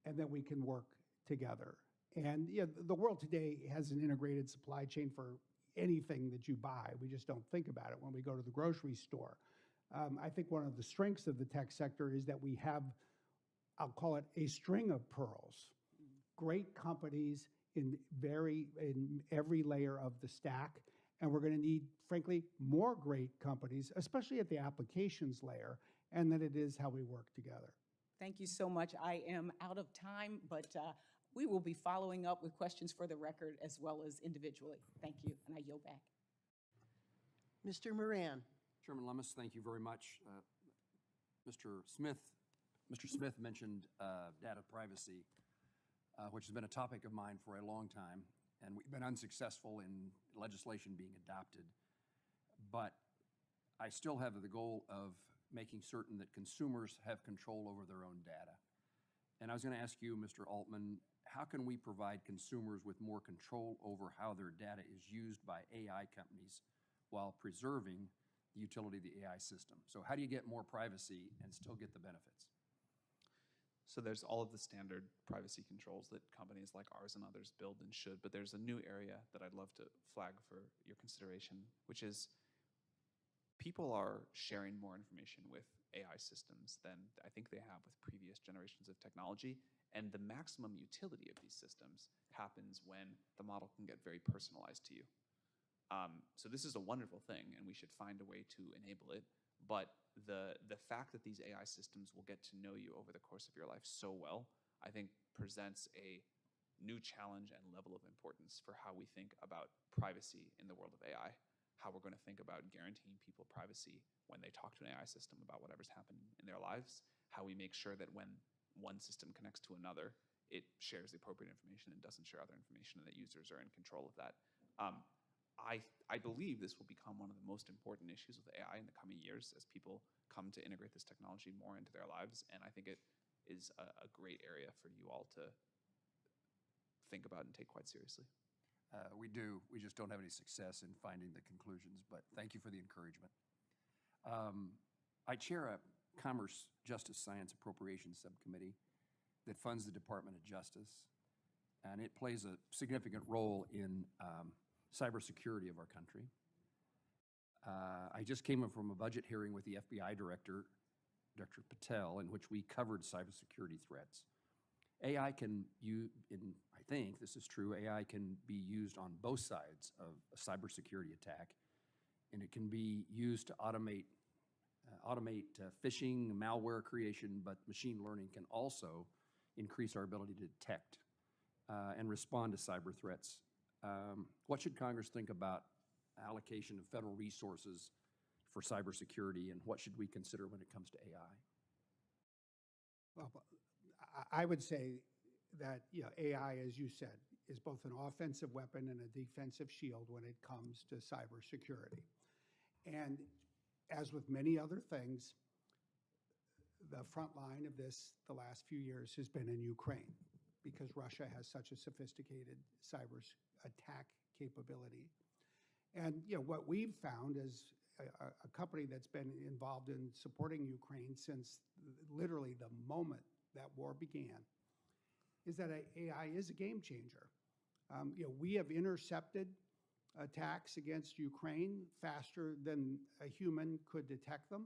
and that we can work together. And the world today has an integrated supply chain for anything that you buy. We just don't think about it when we go to the grocery store. I think one of the strengths of the tech sector is that we have, I'll call it a string of pearls. Great companies in every layer of the stack. And we're going to need, frankly, more great companies, especially at the applications layer, and that it is how we work together. Thank you so much. I am out of time, but we will be following up with questions for the record as well as individually. Thank you, and I yield back. Mr. Moran. Chairman Lummis, thank you very much. Mr. Smith mentioned data privacy, which has been a topic of mine for a long time, and we've been unsuccessful in legislation being adopted. But I still have the goal of making certain that consumers have control over their own data. And I was going to ask you, Mr. Altman, how can we provide consumers with more control over how their data is used by AI companies while preserving the utility of the AI system? So how do you get more privacy and still get the benefits? So there's all of the standard privacy controls that companies like ours and others build and should, but there's a new area that I'd love to flag for your consideration, which is people are sharing more information with AI systems than I think they have with previous generations of technology, and the maximum utility of these systems happens when the model can get very personalized to you. So this is a wonderful thing, and we should find a way to enable it. But the fact that these AI systems will get to know you over the course of your life so well, I think presents a new challenge and level of importance for how we think about privacy in the world of AI, how we're going to think about guaranteeing people privacy when they talk to an AI system about whatever's happening in their lives, how we make sure that when one system connects to another, it shares the appropriate information and doesn't share other information, and that users are in control of that. I believe this will become one of the most important issues with AI in the coming years as people come to integrate this technology more into their lives, and I think it is a great area for you all to think about and take quite seriously. We do. We just don't have any success in finding the conclusions, but thank you for the encouragement. I chair a Commerce, Justice, Science Appropriations Subcommittee that funds the Department of Justice, and it plays a significant role in cybersecurity of our country. I just came in from a budget hearing with the FBI Director, Dr. Patel, in which we covered cybersecurity threats. AI can use, I think this is true, AI can be used on both sides of a cybersecurity attack, and it can be used to automate phishing, malware creation, but machine learning can also increase our ability to detect and respond to cyber threats. What should Congress think about allocation of federal resources for cybersecurity, and what should we consider when it comes to AI? Well, I would say that, AI, as you said, is both an offensive weapon and a defensive shield when it comes to cybersecurity. And as with many other things, the front line of this the last few years has been in Ukraine, because Russia has such a sophisticated cyber attack capability. And what we've found is a company that's been involved in supporting Ukraine since literally the moment that war began, is that AI is a game changer. We have intercepted attacks against Ukraine faster than a human could detect them,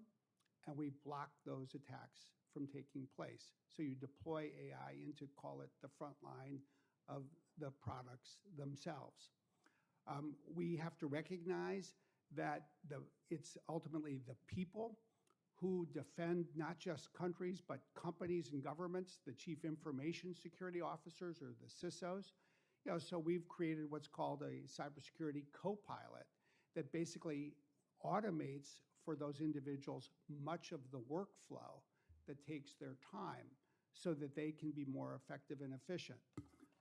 and we block those attacks from taking place. So you deploy AI into, call it, the front line of the products themselves. We have to recognize that it's ultimately the people who defend not just countries, but companies and governments, the chief information security officers or the CISOs. So we've created what's called a cybersecurity co-pilot that basically automates for those individuals much of the workflow that takes their time so that they can be more effective and efficient.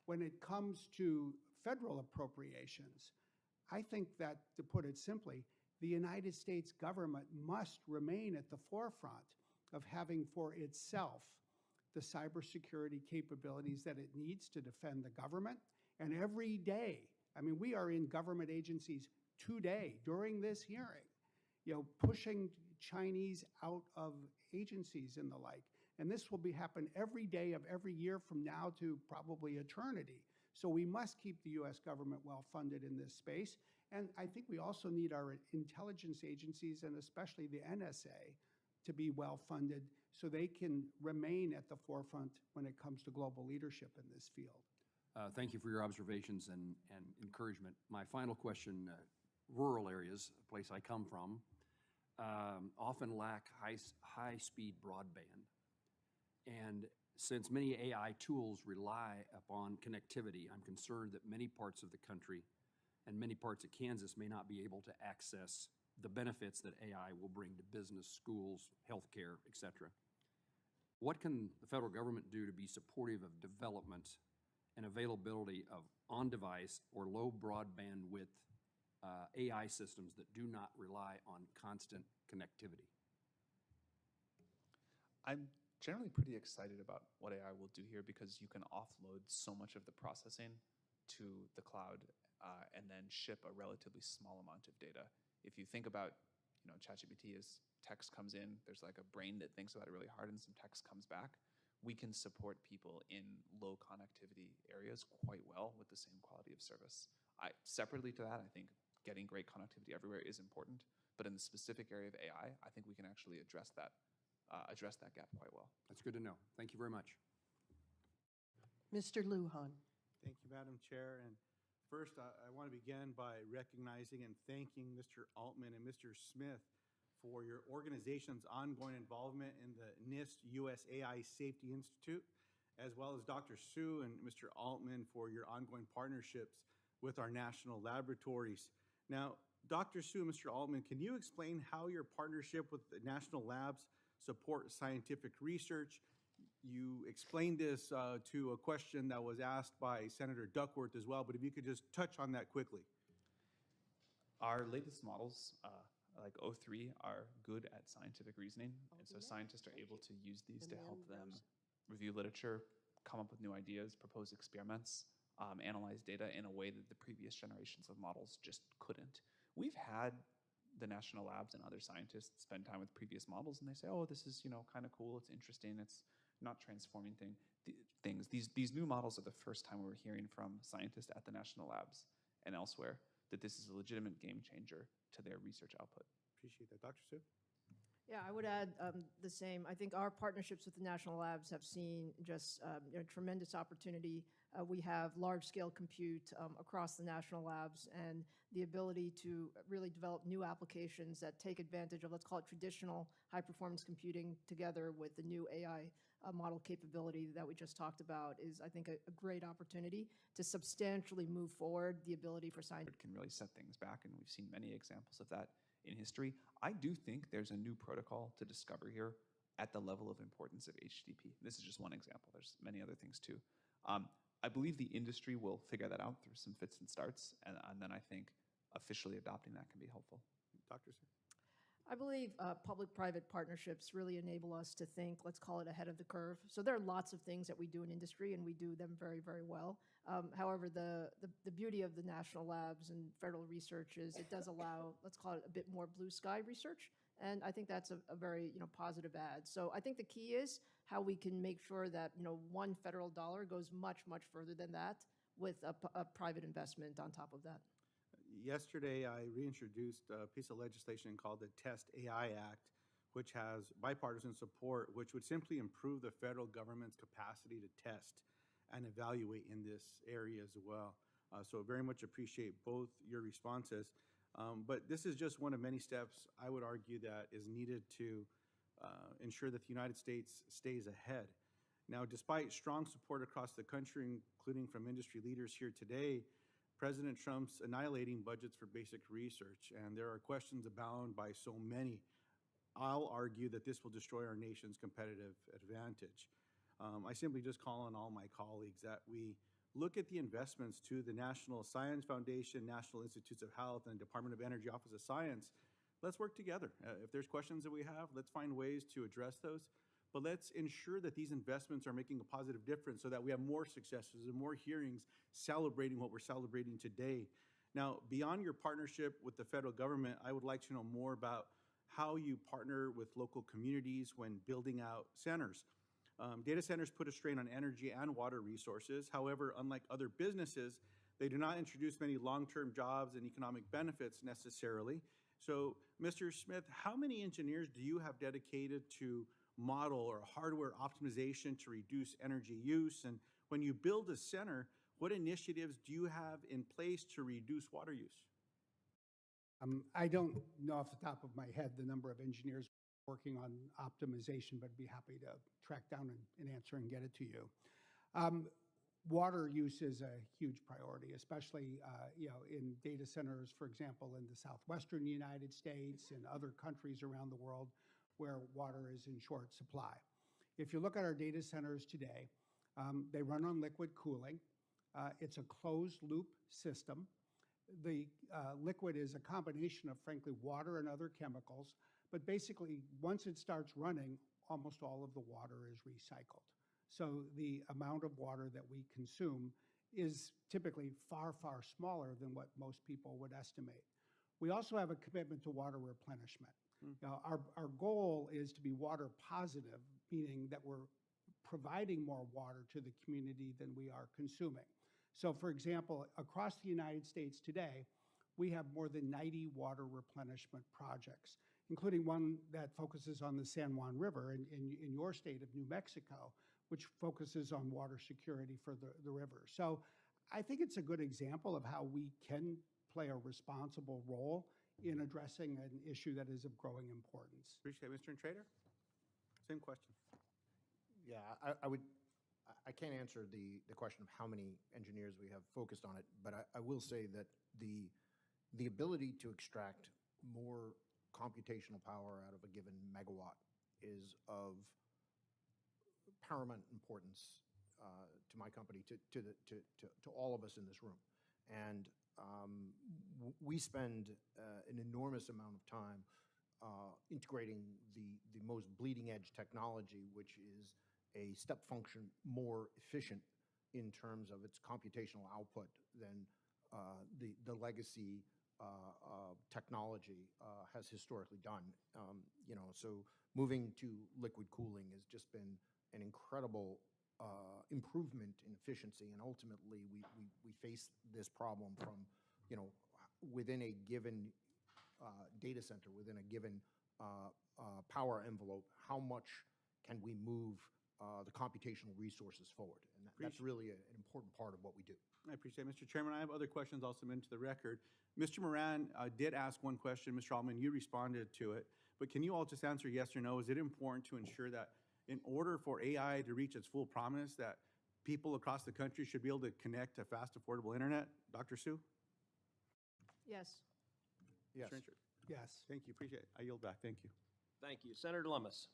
When it comes to federal appropriations, I think that, to put it simply, the United States government must remain at the forefront of having for itself the cybersecurity capabilities that it needs to defend the government. And every day, we are in government agencies today during this hearing, pushing Chinese out of agencies and the like. And this will happen every day of every year from now to probably eternity. So we must keep the U.S. government well funded in this space. And I think we also need our intelligence agencies, and especially the NSA, to be well funded so they can remain at the forefront when it comes to global leadership in this field. Thank you for your observations and encouragement. My final question, rural areas, a place I come from, often lack high-speed broadband. And since many AI tools rely upon connectivity, I'm concerned that many parts of the country and many parts of Kansas may not be able to access the benefits that AI will bring to business, schools, healthcare, et cetera. What can the federal government do to be supportive of development and availability of on-device or low broadband width AI systems that do not rely on constant connectivity? I'm generally pretty excited about what AI will do here, because you can offload so much of the processing to the cloud and then ship a relatively small amount of data. If you think about, ChatGPT, as text comes in, there's like a brain that thinks about it really hard and some text comes back. We can support people in low connectivity areas quite well with the same quality of service. Separately to that, I think getting great connectivity everywhere is important, but in the specific area of AI, I think we can actually address that gap quite well. That's good to know. Thank you very much. Mr. Lujan. Thank you, Madam Chair. And first, I want to begin by recognizing and thanking Mr. Altman and Mr. Smith for your organization's ongoing involvement in the NIST U.S. AI Safety Institute, as well as Dr. Su and Mr. Altman for your ongoing partnerships with our national laboratories. Now, Dr. Su and Mr. Altman, can you explain how your partnership with the national labs support scientific research? You explained this to a question that was asked by Senator Duckworth as well, but if you could just touch on that quickly. Our latest models, like O3, are good at scientific reasoning, and so scientists are able to use these to help them review literature, come up with new ideas, propose experiments, analyze data in a way that the previous generations of models just couldn't. We've had the national labs and other scientists spend time with previous models, and they say, oh, this is kind of cool, it's interesting, it's not transforming things. These new models are the first time we're hearing from scientists at the national labs and elsewhere that this is a legitimate game changer to their research output. Appreciate that. Dr. Su? Yeah, I would add the same. I think our partnerships with the national labs have seen just tremendous opportunity. We have large-scale compute across the national labs and the ability to really develop new applications that take advantage of, let's call it, traditional high-performance computing together with the new AI model capability that we just talked about is, I think, a great opportunity to substantially move forward the ability for science. Can really set things back, and we've seen many examples of that in history. I do think there's a new protocol to discover here at the level of importance of HTTP. This is just one example. There's many other things too. I believe the industry will figure that out through some fits and starts, and then I think officially adopting that can be helpful. Dr. Sue? I believe public-private partnerships really enable us to think, let's call it ahead of the curve. So there are lots of things that we do in industry, and we do them very, very well. However, the beauty of the national labs and federal research is it does allow, let's call it a bit more blue sky research, and I think that's a very positive add. So I think the key is how we can make sure that one federal dollar goes much, much further than that with a private investment on top of that. Yesterday, I reintroduced a piece of legislation called the Test AI Act, which has bipartisan support, which would simply improve the federal government's capacity to test and evaluate in this area as well. So very much appreciate both your responses. But this is just one of many steps I would argue that is needed to ensure that the United States stays ahead. Now, despite strong support across the country, including from industry leaders here today, President Trump's annihilating budgets for basic research, and there are questions abound by so many. I'll argue that this will destroy our nation's competitive advantage. I simply just call on all my colleagues that we look at the investments to the National Science Foundation, National Institutes of Health, and Department of Energy Office of Science. Let's work together. If there's questions that we have, let's find ways to address those. But let's ensure that these investments are making a positive difference so that we have more successes and more hearings celebrating what we're celebrating today. Now, beyond your partnership with the federal government, I would like to know more about how you partner with local communities when building out centers. Data centers put a strain on energy and water resources. However, unlike other businesses, they do not introduce many long-term jobs and economic benefits necessarily. So, Mr. Smith, how many engineers do you have dedicated to model or hardware optimization to reduce energy use? And when you build a center, what initiatives do you have in place to reduce water use? I don't know off the top of my head the number of engineers working on optimization, but I'd be happy to track down and answer and get it to you. Water use is a huge priority, especially in data centers, for example, in the southwestern United States and other countries around the world where water is in short supply. If you look at our data centers today, they run on liquid cooling. It's a closed loop system. The liquid is a combination of, frankly, water and other chemicals, but basically, once it starts running, almost all of the water is recycled. So the amount of water that we consume is typically far, far smaller than what most people would estimate. We also have a commitment to water replenishment. Now, our goal is to be water positive, meaning that we're providing more water to the community than we are consuming. So, for example, across the United States today, we have more than 90 water replenishment projects, including one that focuses on the San Juan River in your state of New Mexico, which focuses on water security for the river. So I think it's a good example of how we can play a responsible role in addressing an issue that is of growing importance. Appreciate it. Mr. Trader? Same question. Yeah, I can't answer the question of how many engineers we have focused on it, but I will say that the ability to extract more computational power out of a given megawatt is of paramount importance to my company, to all of us in this room. And we spend an enormous amount of time integrating the most bleeding edge technology, which is a step function more efficient in terms of its computational output than the legacy technology has historically done. So moving to liquid cooling has just been an incredible improvement in efficiency, and ultimately we face this problem from within a given data center, within a given power envelope, how much can we move the computational resources forward? And that's really an important part of what we do. I appreciate it. Mr. Chairman, I have other questions also into the record. Mr. Moran did ask one question. Mr. Altman, you responded to it. But can you all just answer yes or no? Is it important to ensure that in order for AI to reach its full promise, that people across the country should be able to connect to fast, affordable internet? Dr. Sue? Yes. Yes. Yes. Thank you, appreciate it. I yield back, thank you. Thank you. Senator Lummis.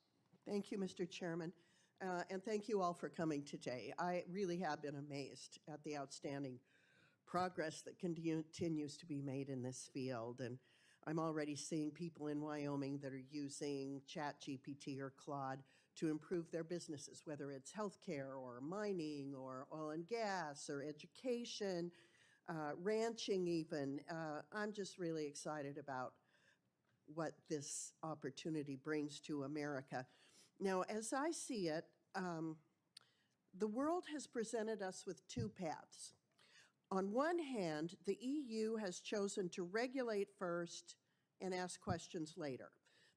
Thank you, Mr. Chairman, and thank you all for coming today. I really have been amazed at the outstanding progress that continues to be made in this field, and I'm already seeing people in Wyoming that are using ChatGPT or Claude to improve their businesses, whether it's healthcare or mining or oil and gas or education, ranching even. I'm just really excited about what this opportunity brings to America. Now, as I see it, the world has presented us with two paths. On one hand, the EU has chosen to regulate first and ask questions later.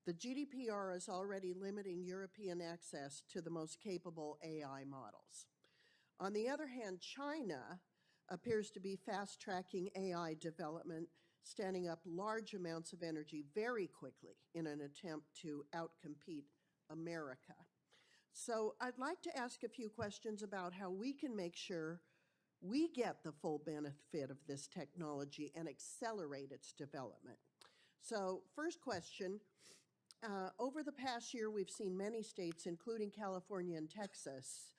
The GDPR is already limiting European access to the most capable AI models. On the other hand, China appears to be fast-tracking AI development, standing up large amounts of energy very quickly in an attempt to outcompete America. So I'd like to ask a few questions about how we can make sure we get the full benefit of this technology and accelerate its development. So first question, over the past year, we've seen many states, including California and Texas,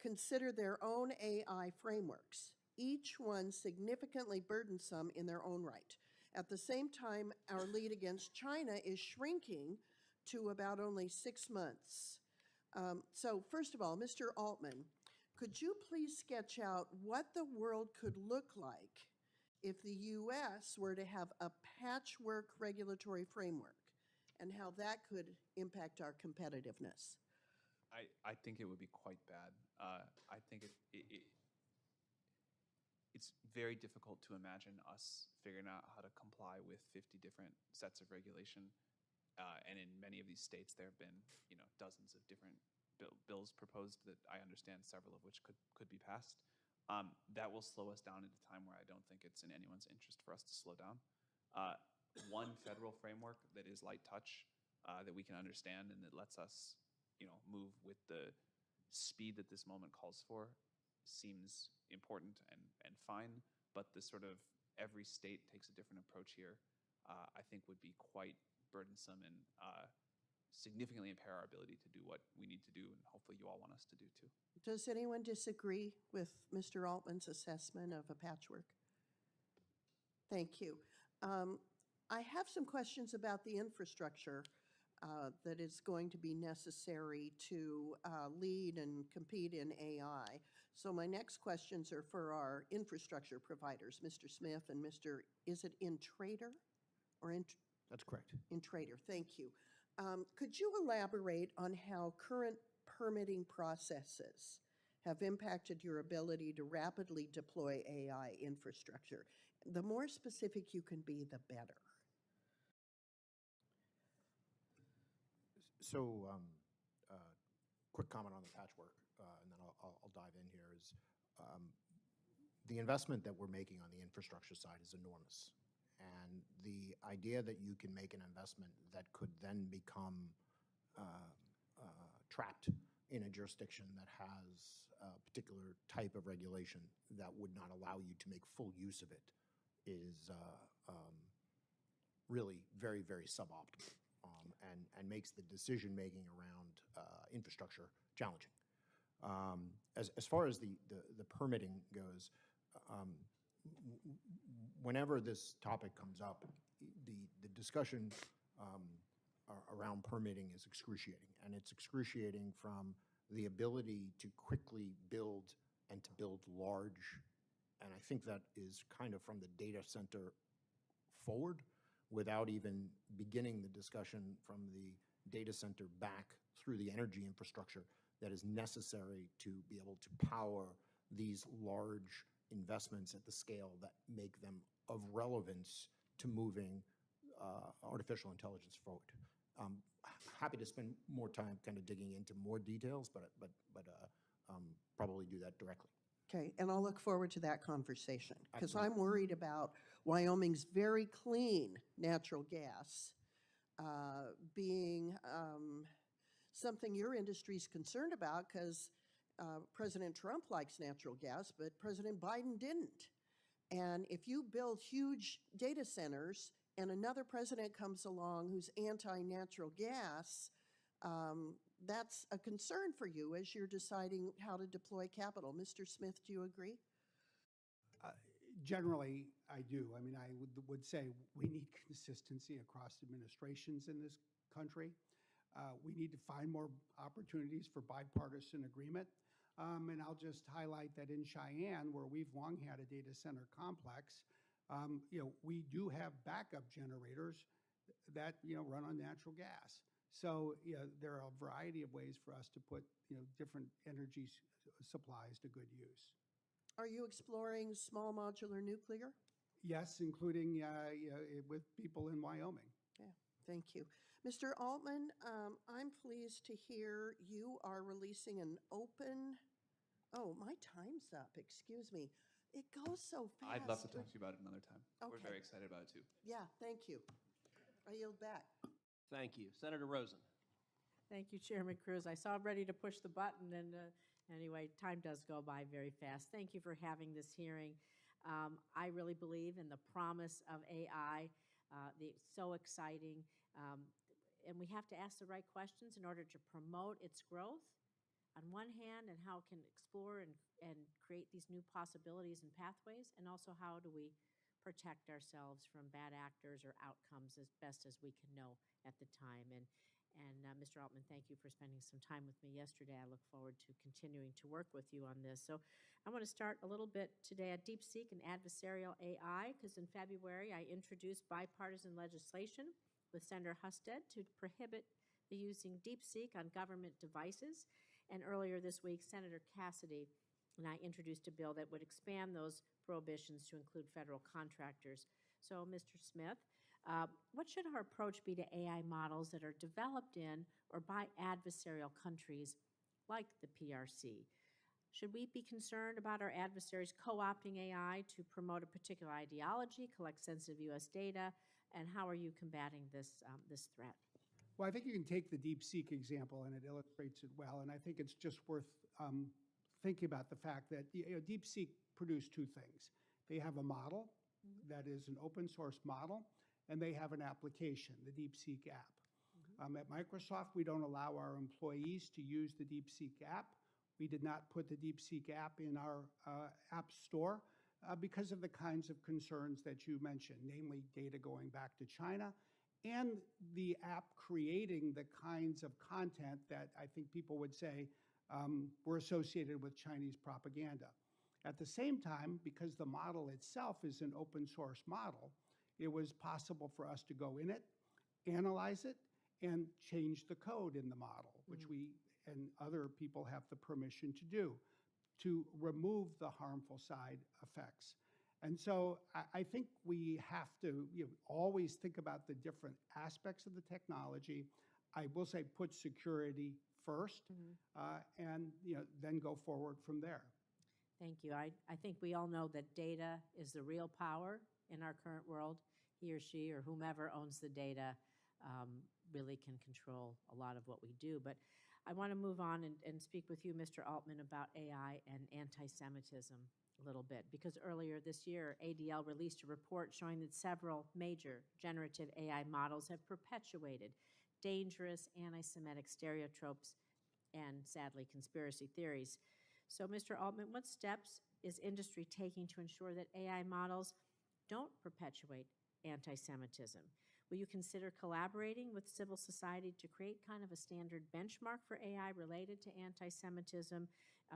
consider their own AI frameworks, each one significantly burdensome in their own right. At the same time, our lead against China is shrinking to about only 6 months. So first of all, Mr. Altman, could you please sketch out what the world could look like if the U.S. were to have a patchwork regulatory framework and how that could impact our competitiveness? I think it would be quite bad. I think it's very difficult to imagine us figuring out how to comply with 50 different sets of regulation. And in many of these states, there have been, dozens of different bills proposed that I understand several of which could be passed. That will slow us down at a time where I don't think it's in anyone's interest for us to slow down. One federal framework that is light touch, that we can understand and that lets us, move with the speed that this moment calls for seems important and fine, but the sort of every state takes a different approach here, I think would be quite burdensome and significantly impair our ability to do what we need to do, and hopefully you all want us to do too. Does anyone disagree with Mr. Altman's assessment of a patchwork? Thank you. I have some questions about the infrastructure that is going to be necessary to lead and compete in AI. So my next questions are for our infrastructure providers, Mr. Smith and Mr. Is it Intrader or That's correct. Intrader? Thank you. Could you elaborate on how current permitting processes have impacted your ability to rapidly deploy AI infrastructure? The more specific you can be, the better. So, quick comment on the patchwork, and then I'll dive in here, is the investment that we're making on the infrastructure side is enormous. And the idea that you can make an investment that could then become trapped in a jurisdiction that has a particular type of regulation that would not allow you to make full use of it is really very, very suboptimal, and makes the decision-making around infrastructure challenging. As far as the permitting goes, whenever this topic comes up, the discussion around permitting is excruciating. And it's excruciating from the ability to quickly build and to build large. And I think that is kind of from the data center forward, without even beginning the discussion from the data center back through the energy infrastructure that is necessary to be able to power these large investments at the scale that make them of relevance to moving artificial intelligence forward. Happy to spend more time kind of digging into more details, but probably do that directly. Okay, and I'll look forward to that conversation, because I'm worried about Wyoming's very clean natural gas being something your industry is concerned about because President Trump likes natural gas, but President Biden didn't. And if you build huge data centers and another president comes along who's anti-natural gas, that's a concern for you as you're deciding how to deploy capital. Mr. Smith, do you agree? Generally, I do. I mean, I would say we need consistency across administrations in this country. We need to find more opportunities for bipartisan agreement. And I'll just highlight that in Cheyenne, where we've long had a data center complex, we do have backup generators that run on natural gas. So there are a variety of ways for us to put different energy supplies to good use. Are you exploring small modular nuclear? Yes, including with people in Wyoming. Yeah, thank you. Mr. Altman, I'm pleased to hear you are releasing an open, oh, my time's up, excuse me. It goes so fast. I'd love to talk to you about it another time. We're Okay. very excited about it too. Yeah, thank you. I yield back. Thank you. Senator Rosen. Thank you, Chairman Cruz. I saw ready to push the button, and anyway, time does go by very fast. Thank you for having this hearing. I really believe in the promise of AI. It's so exciting. And we have to ask the right questions in order to promote its growth on one hand, and how it can explore and create these new possibilities and pathways, and also how do we protect ourselves from bad actors or outcomes as best as we can know at the time. And Mr. Altman, thank you for spending some time with me yesterday. I look forward to continuing to work with you on this. So I want to start a little bit today at DeepSeek and adversarial AI, because in February I introduced bipartisan legislation with Senator Husted to prohibit the using DeepSeek on government devices. And earlier this week, Senator Cassidy and I introduced a bill that would expand those prohibitions to include federal contractors. So, Mr. Smith, what should our approach be to AI models that are developed in or by adversarial countries like the PRC? Should we be concerned about our adversaries co-opting AI to promote a particular ideology, collect sensitive U.S. data, and how are you combating this threat? Well, I think you can take the DeepSeek example, and it illustrates it well. And I think it's just worth thinking about the fact that DeepSeek produced two things. They have a model that is an open source model, and they have an application, the DeepSeek app. At Microsoft, we don't allow our employees to use the DeepSeek app. We did not put the DeepSeek app in our app store because of the kinds of concerns that you mentioned, namely data going back to China, and the app creating the kinds of content that I think people would say were associated with Chinese propaganda. At the same time, because the model itself is an open source model, it was possible for us to go in it, analyze it, and change the code in the model, which we and other people have the permission to do, to remove the harmful side effects. And so I think we have to always think about the different aspects of the technology. I will say put security first, and then go forward from there. Thank you. I think we all know that data is the real power in our current world. He or she or whomever owns the data really can control a lot of what we do. But I want to move on and speak with you, Mr. Altman, about AI and anti-Semitism a little bit, because earlier this year, ADL released a report showing that several major generative AI models have perpetuated dangerous anti-Semitic stereotypes and, sadly, conspiracy theories. So, Mr. Altman, what steps is industry taking to ensure that AI models don't perpetuate anti-Semitism? Will you consider collaborating with civil society to create kind of a standard benchmark for AI related to anti-Semitism,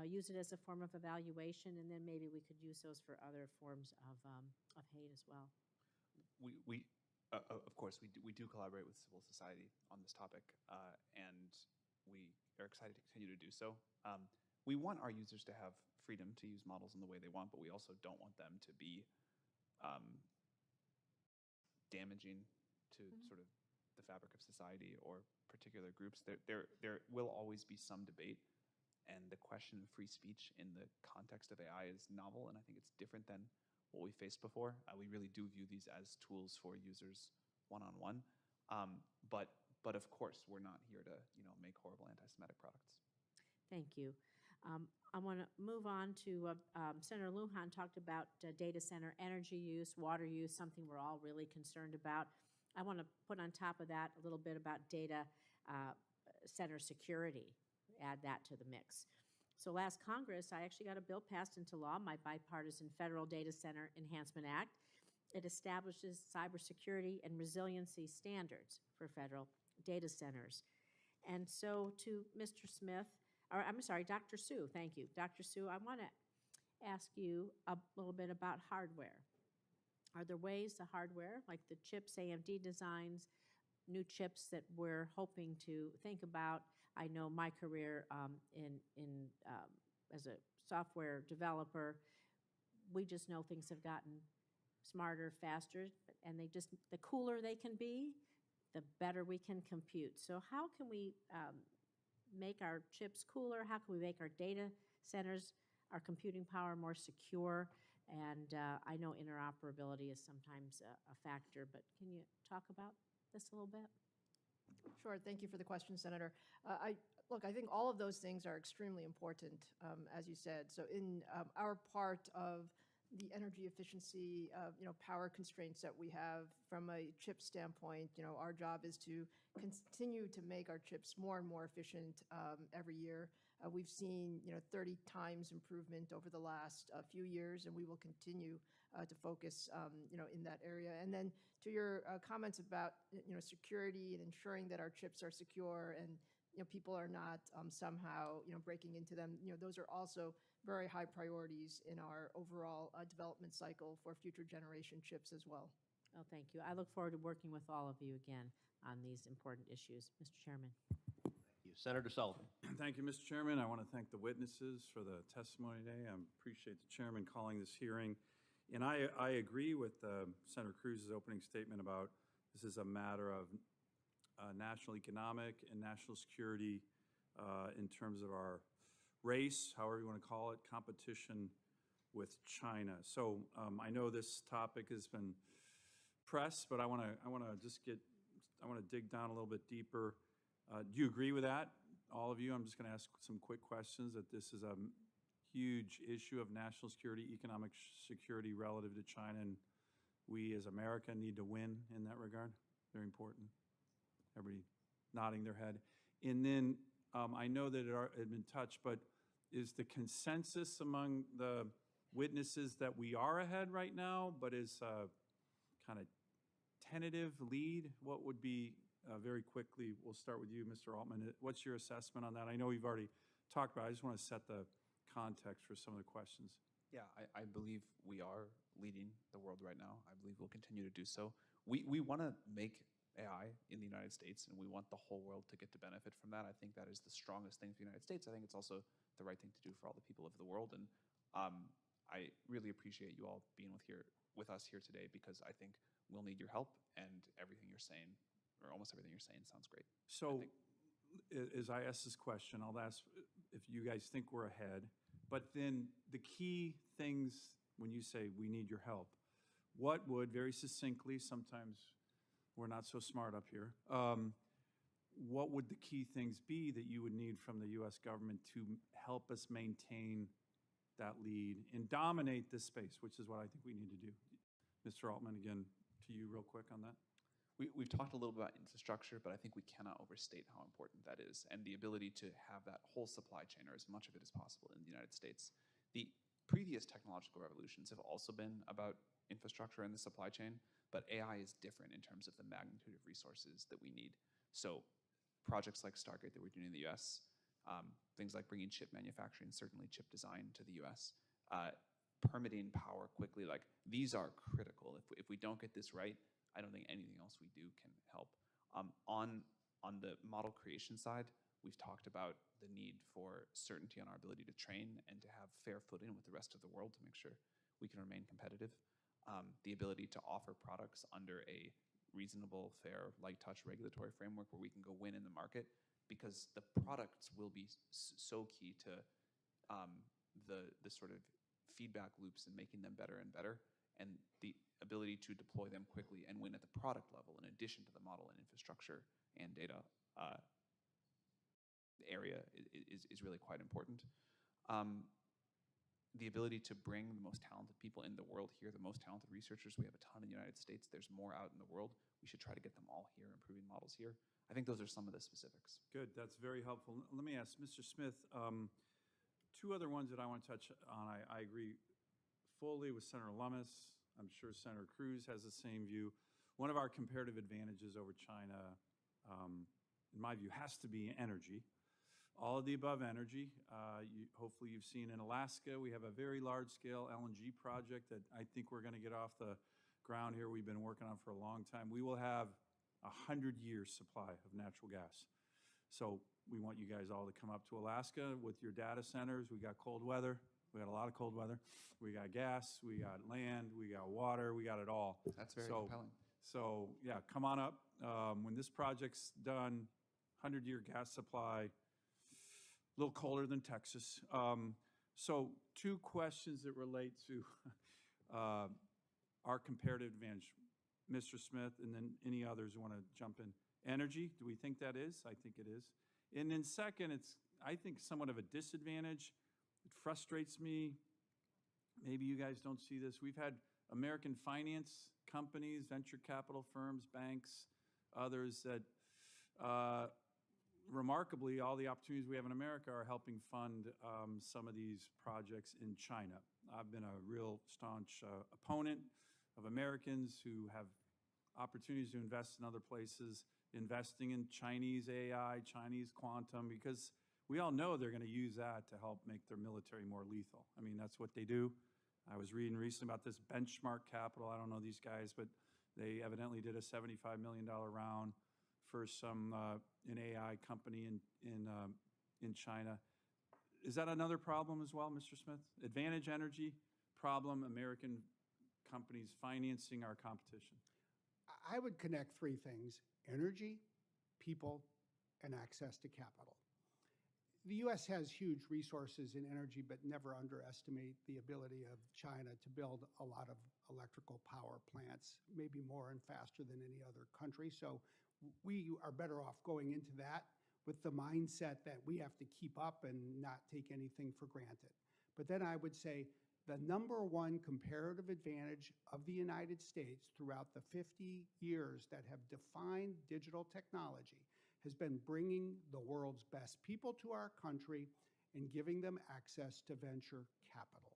use it as a form of evaluation, and then maybe we could use those for other forms of hate as well? Of course, we do collaborate with civil society on this topic, and we are excited to continue to do so. We want our users to have freedom to use models in the way they want, but we also don't want them to be damaging to sort of the fabric of society or particular groups. There will always be some debate, and the question of free speech in the context of AI is novel, and I think it's different than what we faced before. We really do view these as tools for users one-on-one, but But of course, we're not here to, make horrible anti-Semitic products. Thank you. I want to move on to Senator Lujan talked about data center energy use, water use, something we're all really concerned about. I want to put on top of that a little bit about data center security, add that to the mix. So last Congress, I actually got a bill passed into law, my bipartisan Federal Data Center Enhancement Act. It establishes cybersecurity and resiliency standards for federal data centers. And so to Mr. Smith, or I'm sorry, Dr. Su, thank you. Dr. Su, I want to ask you a little bit about hardware. Are there ways the hardware, like the chips AMD designs, new chips that we're hoping to think about? I know my career as a software developer, we just know things have gotten smarter, faster, and the cooler they can be, the better we can compute. So how can we make our chips cooler? How can we make our data centers, our computing power more secure? And I know interoperability is sometimes a factor, but can you talk about this a little bit? Sure. Thank you for the question, Senator. I think all of those things are extremely important, as you said. So in our part of the energy efficiency, power constraints that we have from a chip standpoint, our job is to continue to make our chips more and more efficient every year. We've seen, 30 times improvement over the last few years, and we will continue to focus, in that area. And then to your comments about, security and ensuring that our chips are secure and, people are not somehow, breaking into them, those are also very high priorities in our overall development cycle for future generation chips as well. Oh, thank you. I look forward to working with all of you again on these important issues. Mr. Chairman. Senator Sullivan. Thank you, Mr. Chairman. I want to thank the witnesses for the testimony today. I appreciate the chairman calling this hearing. And I agree with Senator Cruz's opening statement about this is a matter of national economic and national security in terms of our race, however you want to call it, competition with China. So I know this topic has been pressed, but I want to dig down a little bit deeper. Do you agree with that, all of you? I'm just going to ask some quick questions, that this is a huge issue of national security, economic security relative to China, and we as America need to win in that regard. Very important. Everybody nodding their head. And then I know that it had been touched, but is the consensus among the witnesses that we are ahead right now, but is kind of tentative lead? What would be, very quickly, we'll start with you, Mr. Altman. What's your assessment on that? I know you've already talked about it. I just want to set the context for some of the questions. Yeah, I believe we are leading the world right now. I believe we'll continue to do so. We want to make AI in the United States, and we want the whole world to get to benefit from that. I think that is the strongest thing for the United States. I think it's also the right thing to do for all the people of the world. And I really appreciate you all being with us here today, because I think we'll need your help, and everything you're saying, or almost everything you're saying, sounds great. So as I ask this question, I'll ask if you guys think we're ahead, but then the key things when you say we need your help, what would, very succinctly, sometimes we're not so smart up here, what would the key things be that you would need from the U.S. government to help us maintain that lead and dominate this space, which is what I think we need to do? Mr. Altman, again, to you real quick on that. We've talked a little bit about infrastructure, but I think we cannot overstate how important that is, and the ability to have that whole supply chain, or as much of it as possible, in the United States. The previous technological revolutions have also been about infrastructure and the supply chain, but AI is different in terms of the magnitude of resources that we need. So projects like Stargate that we're doing in the US, things like bringing chip manufacturing, certainly chip design to the US, permitting power quickly, like these are critical. If we don't get this right, I don't think anything else we do can help. On the model creation side, we've talked about the need for certainty on our ability to train and to have fair footing with the rest of the world to make sure we can remain competitive. The ability to offer products under a reasonable, fair, light touch regulatory framework where we can go win in the market, because the products will be so key to the sort of feedback loops and making them better and better. And the ability ability to deploy them quickly and win at the product level in addition to the model and infrastructure and data area is really quite important. The ability to bring the most talented people in the world here, the most talented researchers. We have a ton in the United States. There's more out in the world. We should try to get them all here, improving models here. I think those are some of the specifics. Good, that's very helpful. Let me ask Mr. Smith, two other ones that I want to touch on. I agree fully with Senator Lummis. I'm sure Senator Cruz has the same view. One of our comparative advantages over China, in my view, has to be energy. All of the above energy. Hopefully you've seen in Alaska, we have a very large-scale LNG project that I think we're going to get off the ground here. We've been working on for a long time. We will have 100 years supply of natural gas. So we want you guys all to come up to Alaska with your data centers. We got cold weather. We got a lot of cold weather. We got gas. We got land. We got water. We got it all. That's very compelling. So yeah, come on up. When this project's done, 100-year gas supply, a little colder than Texas. So two questions that relate to our comparative advantage. Mr. Smith, and then any others who want to jump in. Energy, do we think that is? I think it is. And then second, it's, I think, somewhat of a disadvantage. It frustrates me. Maybe you guys don't see this. We've had American finance companies, venture capital firms, banks, others that remarkably, all the opportunities we have in America are helping fund some of these projects in China. I've been a real staunch opponent of Americans who have opportunities to invest in other places, investing in Chinese AI, Chinese quantum, because we all know they're going to use that to help make their military more lethal. I mean, that's what they do. I was reading recently about this Benchmark Capital. I don't know these guys, but they evidently did a $75 million round for some an AI company in China. Is that another problem as well, Mr. Smith? Advantage energy problem, American companies financing our competition. I would connect three things: energy, people, and access to capital. The U.S. has huge resources in energy, but never underestimate the ability of China to build a lot of electrical power plants, maybe more and faster than any other country. So we are better off going into that with the mindset that we have to keep up and not take anything for granted. But then I would say the number one comparative advantage of the United States throughout the 50 years that have defined digital technology has been bringing the world's best people to our country and giving them access to venture capital.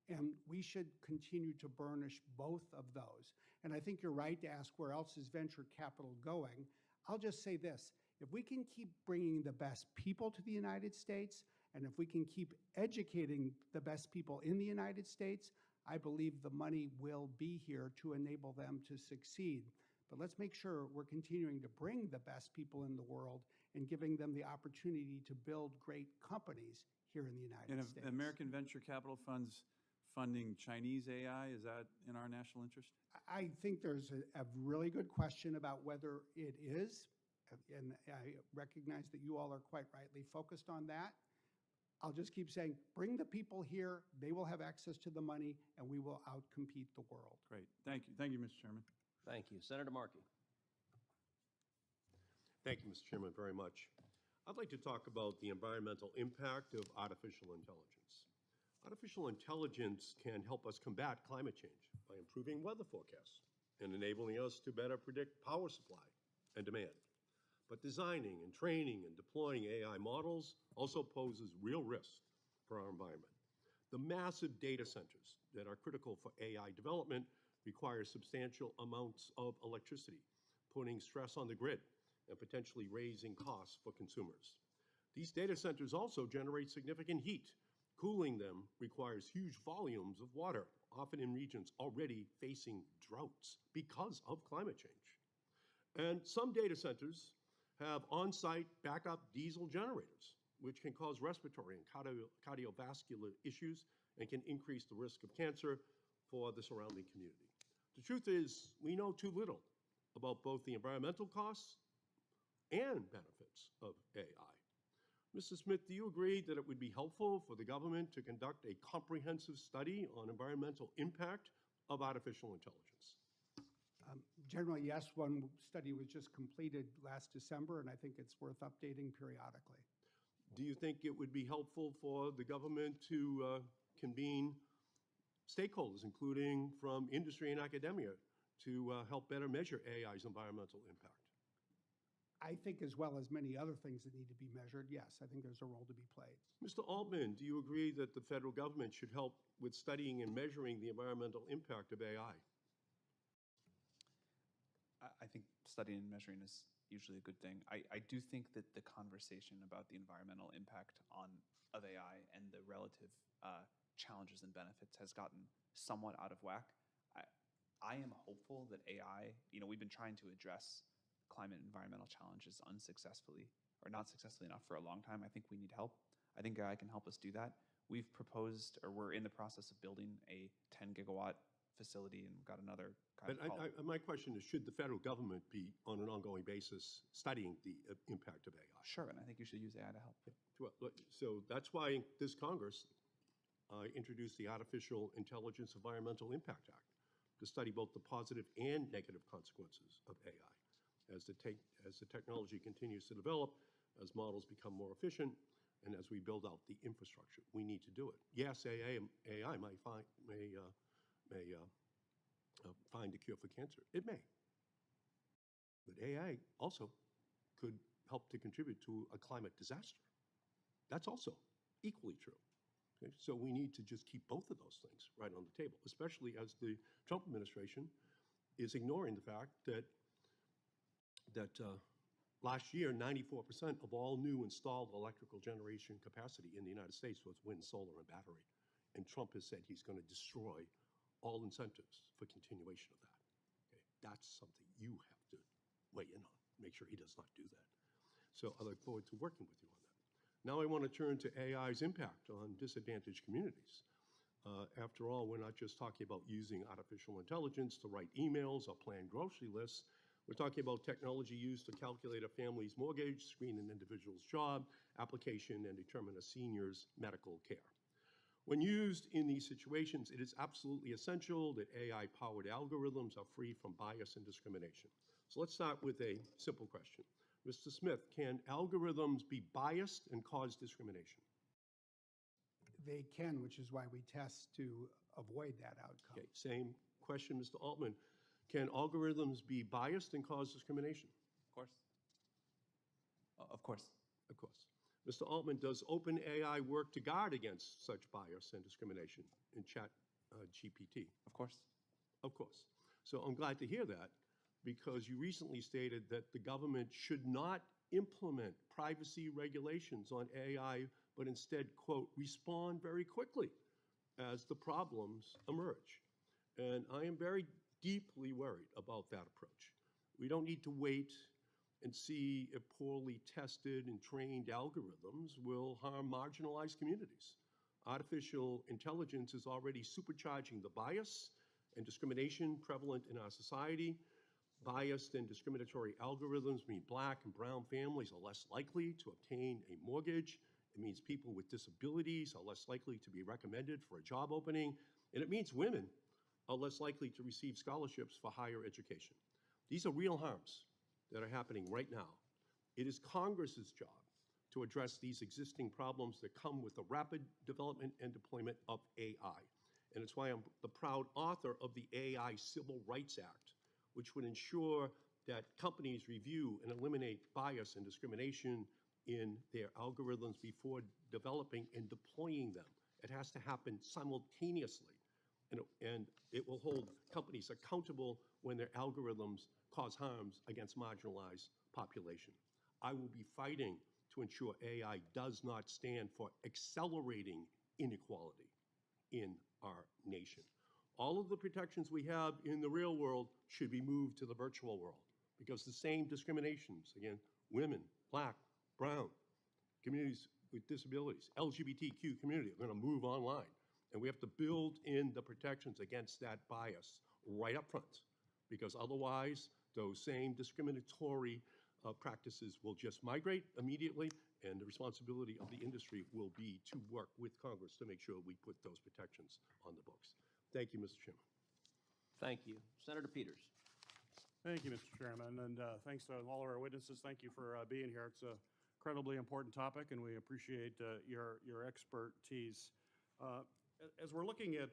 And we should continue to burnish both of those. And I think you're right to ask where else is venture capital going. I'll just say this: if we can keep bringing the best people to the United States, and if we can keep educating the best people in the United States, I believe the money will be here to enable them to succeed. But let's make sure we're continuing to bring the best people in the world and giving them the opportunity to build great companies here in the United States. And American venture capital funds funding Chinese AI, is that in our national interest? I think there's a really good question about whether it is, and I recognize that you all are quite rightly focused on that. I'll just keep saying, bring the people here, they will have access to the money, and we will outcompete the world. Great, thank you. Thank you, Mr. Chairman. Thank you. Senator Markey. Thank you, Mr. Chairman, very much. I'd like to talk about the environmental impact of artificial intelligence. Artificial intelligence can help us combat climate change by improving weather forecasts and enabling us to better predict power supply and demand. But designing and training and deploying AI models also poses real risk for our environment. The massive data centers that are critical for AI development require substantial amounts of electricity, putting stress on the grid and potentially raising costs for consumers. These data centers also generate significant heat. Cooling them requires huge volumes of water, often in regions already facing droughts because of climate change. And some data centers have on-site backup diesel generators, which can cause respiratory and cardiovascular issues and can increase the risk of cancer for the surrounding community. The truth is, we know too little about both the environmental costs and benefits of AI. Mr. Smith, do you agree that it would be helpful for the government to conduct a comprehensive study on environmental impact of artificial intelligence? Generally, yes. One study was just completed last December, and I think it's worth updating periodically. Do you think it would be helpful for the government to convene stakeholders, including from industry and academia, to help better measure AI's environmental impact? I think, as well as many other things that need to be measured, yes, I think there's a role to be played. Mr. Altman, do you agree that the federal government should help with studying and measuring the environmental impact of AI? I think studying and measuring is usually a good thing. I do think that the conversation about the environmental impact of AI and the relative challenges and benefits has gotten somewhat out of whack. I am hopeful that AI, we've been trying to address climate and environmental challenges unsuccessfully, or not successfully enough for a long time. I think we need help. I think AI can help us do that. We've proposed, or we're in the process of building a 10 gigawatt facility, and we've got another kind But my question is, should the federal government be, on an ongoing basis, studying the impact of AI? Sure, and I think you should use AI to help. So that's why this Congress introduced the Artificial Intelligence Environmental Impact Act to study both the positive and negative consequences of AI. As the technology continues to develop, as models become more efficient, and as we build out the infrastructure, we need to do it. Yes, AI might find a cure for cancer. It may. But AI also could help to contribute to a climate disaster. That's also equally true. Okay? So we need to just keep both of those things right on the table, especially as the Trump administration is ignoring the fact that last year, 94% of all new installed electrical generation capacity in the United States was wind, solar, and battery. And Trump has said he's going to destroy all incentives for continuation of that. Okay? That's something you have to weigh in on, make sure he does not do that. So I look forward to working with you on that. Now I want to turn to AI's impact on disadvantaged communities. After all, we're not just talking about using artificial intelligence to write emails or plan grocery lists. We're talking about technology used to calculate a family's mortgage, screen an individual's job application, and determine a senior's medical care. When used in these situations, it is absolutely essential that AI-powered algorithms are free from bias and discrimination. So let's start with a simple question. Mr. Smith, can algorithms be biased and cause discrimination? They can, which is why we test to avoid that outcome. Okay, same question, Mr. Altman. Can algorithms be biased and cause discrimination? Of course. Of course. Of course. Mr. Altman, does OpenAI work to guard against such bias and discrimination in ChatGPT? Of course. Of course. So I'm glad to hear that, because you recently stated that the government should not implement privacy regulations on AI, but instead, quote, respond very quickly as the problems emerge. And I am very deeply worried about that approach. We don't need to wait and see if poorly tested and trained algorithms will harm marginalized communities. Artificial intelligence is already supercharging the bias and discrimination prevalent in our society. Biased and discriminatory algorithms mean Black and brown families are less likely to obtain a mortgage. It means people with disabilities are less likely to be recommended for a job opening. And it means women are less likely to receive scholarships for higher education. These are real harms that are happening right now. It is Congress's job to address these existing problems that come with the rapid development and deployment of AI. And it's why I'm the proud author of the AI Civil Rights Act, which would ensure that companies review and eliminate bias and discrimination in their algorithms before developing and deploying them. It has to happen simultaneously. And it will hold companies accountable when their algorithms cause harms against marginalized population. I will be fighting to ensure AI does not stand for accelerating inequality in our nation. All of the protections we have in the real world should be moved to the virtual world, because the same discriminations against women, Black, brown, communities with disabilities, LGBTQ community are going to move online. And we have to build in the protections against that bias right up front, because otherwise those same discriminatory practices will just migrate immediately, and the responsibility of the industry will be to work with Congress to make sure we put those protections on the books. Thank you, Mr. Chairman. Thank you. Senator Peters. Thank you, Mr. Chairman, and thanks to all of our witnesses. Thank you for being here. It's a incredibly important topic, and we appreciate your expertise. As we're looking at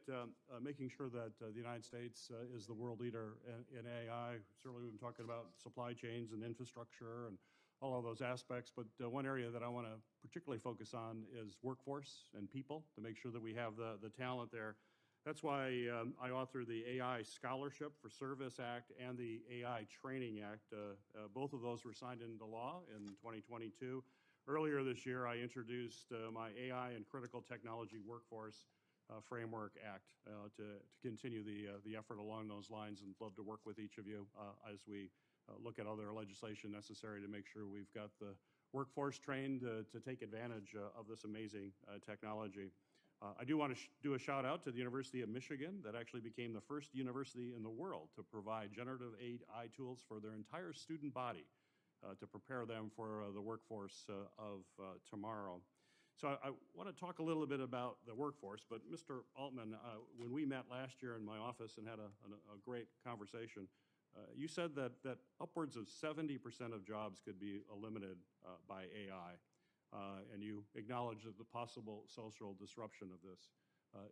making sure that the United States is the world leader in AI, certainly we've been talking about supply chains and infrastructure and all of those aspects, but one area that I want to particularly focus on is workforce and people to make sure that we have the talent there. That's why I authored the AI Scholarship for Service Act and the AI Training Act. Both of those were signed into law in 2022. Earlier this year, I introduced my AI and Critical Technology Workforce Framework Act to continue the effort along those lines, and love to work with each of you as we look at other legislation necessary to make sure we've got the workforce trained to take advantage of this amazing technology. I do want to do a shout out to the University of Michigan that actually became the first university in the world to provide generative AI tools for their entire student body to prepare them for the workforce of tomorrow. So I want to talk a little bit about the workforce, but Mr. Altman, when we met last year in my office and had a great conversation, you said that upwards of 70% of jobs could be eliminated by AI, and you acknowledged the possible social disruption of this.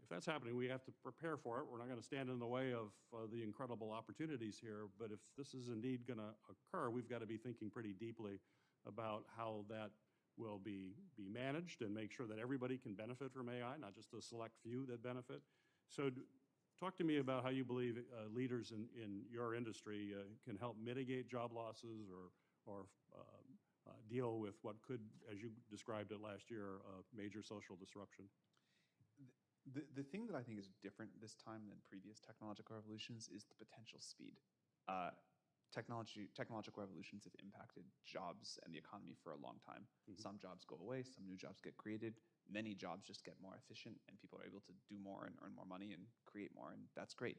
If that's happening, we have to prepare for it. We're not going to stand in the way of the incredible opportunities here, but if this is indeed going to occur, we've got to be thinking pretty deeply about how that will be managed and make sure that everybody can benefit from AI, not just a select few that benefit. So talk to me about how you believe leaders in your industry can help mitigate job losses or deal with what could, as you described it last year, major social disruption. The thing that I think is different this time than previous technological revolutions is the potential speed. Technological revolutions have impacted jobs and the economy for a long time. Some jobs go away, some new jobs get created, many jobs just get more efficient, and people are able to do more and earn more money and create more, and that's great.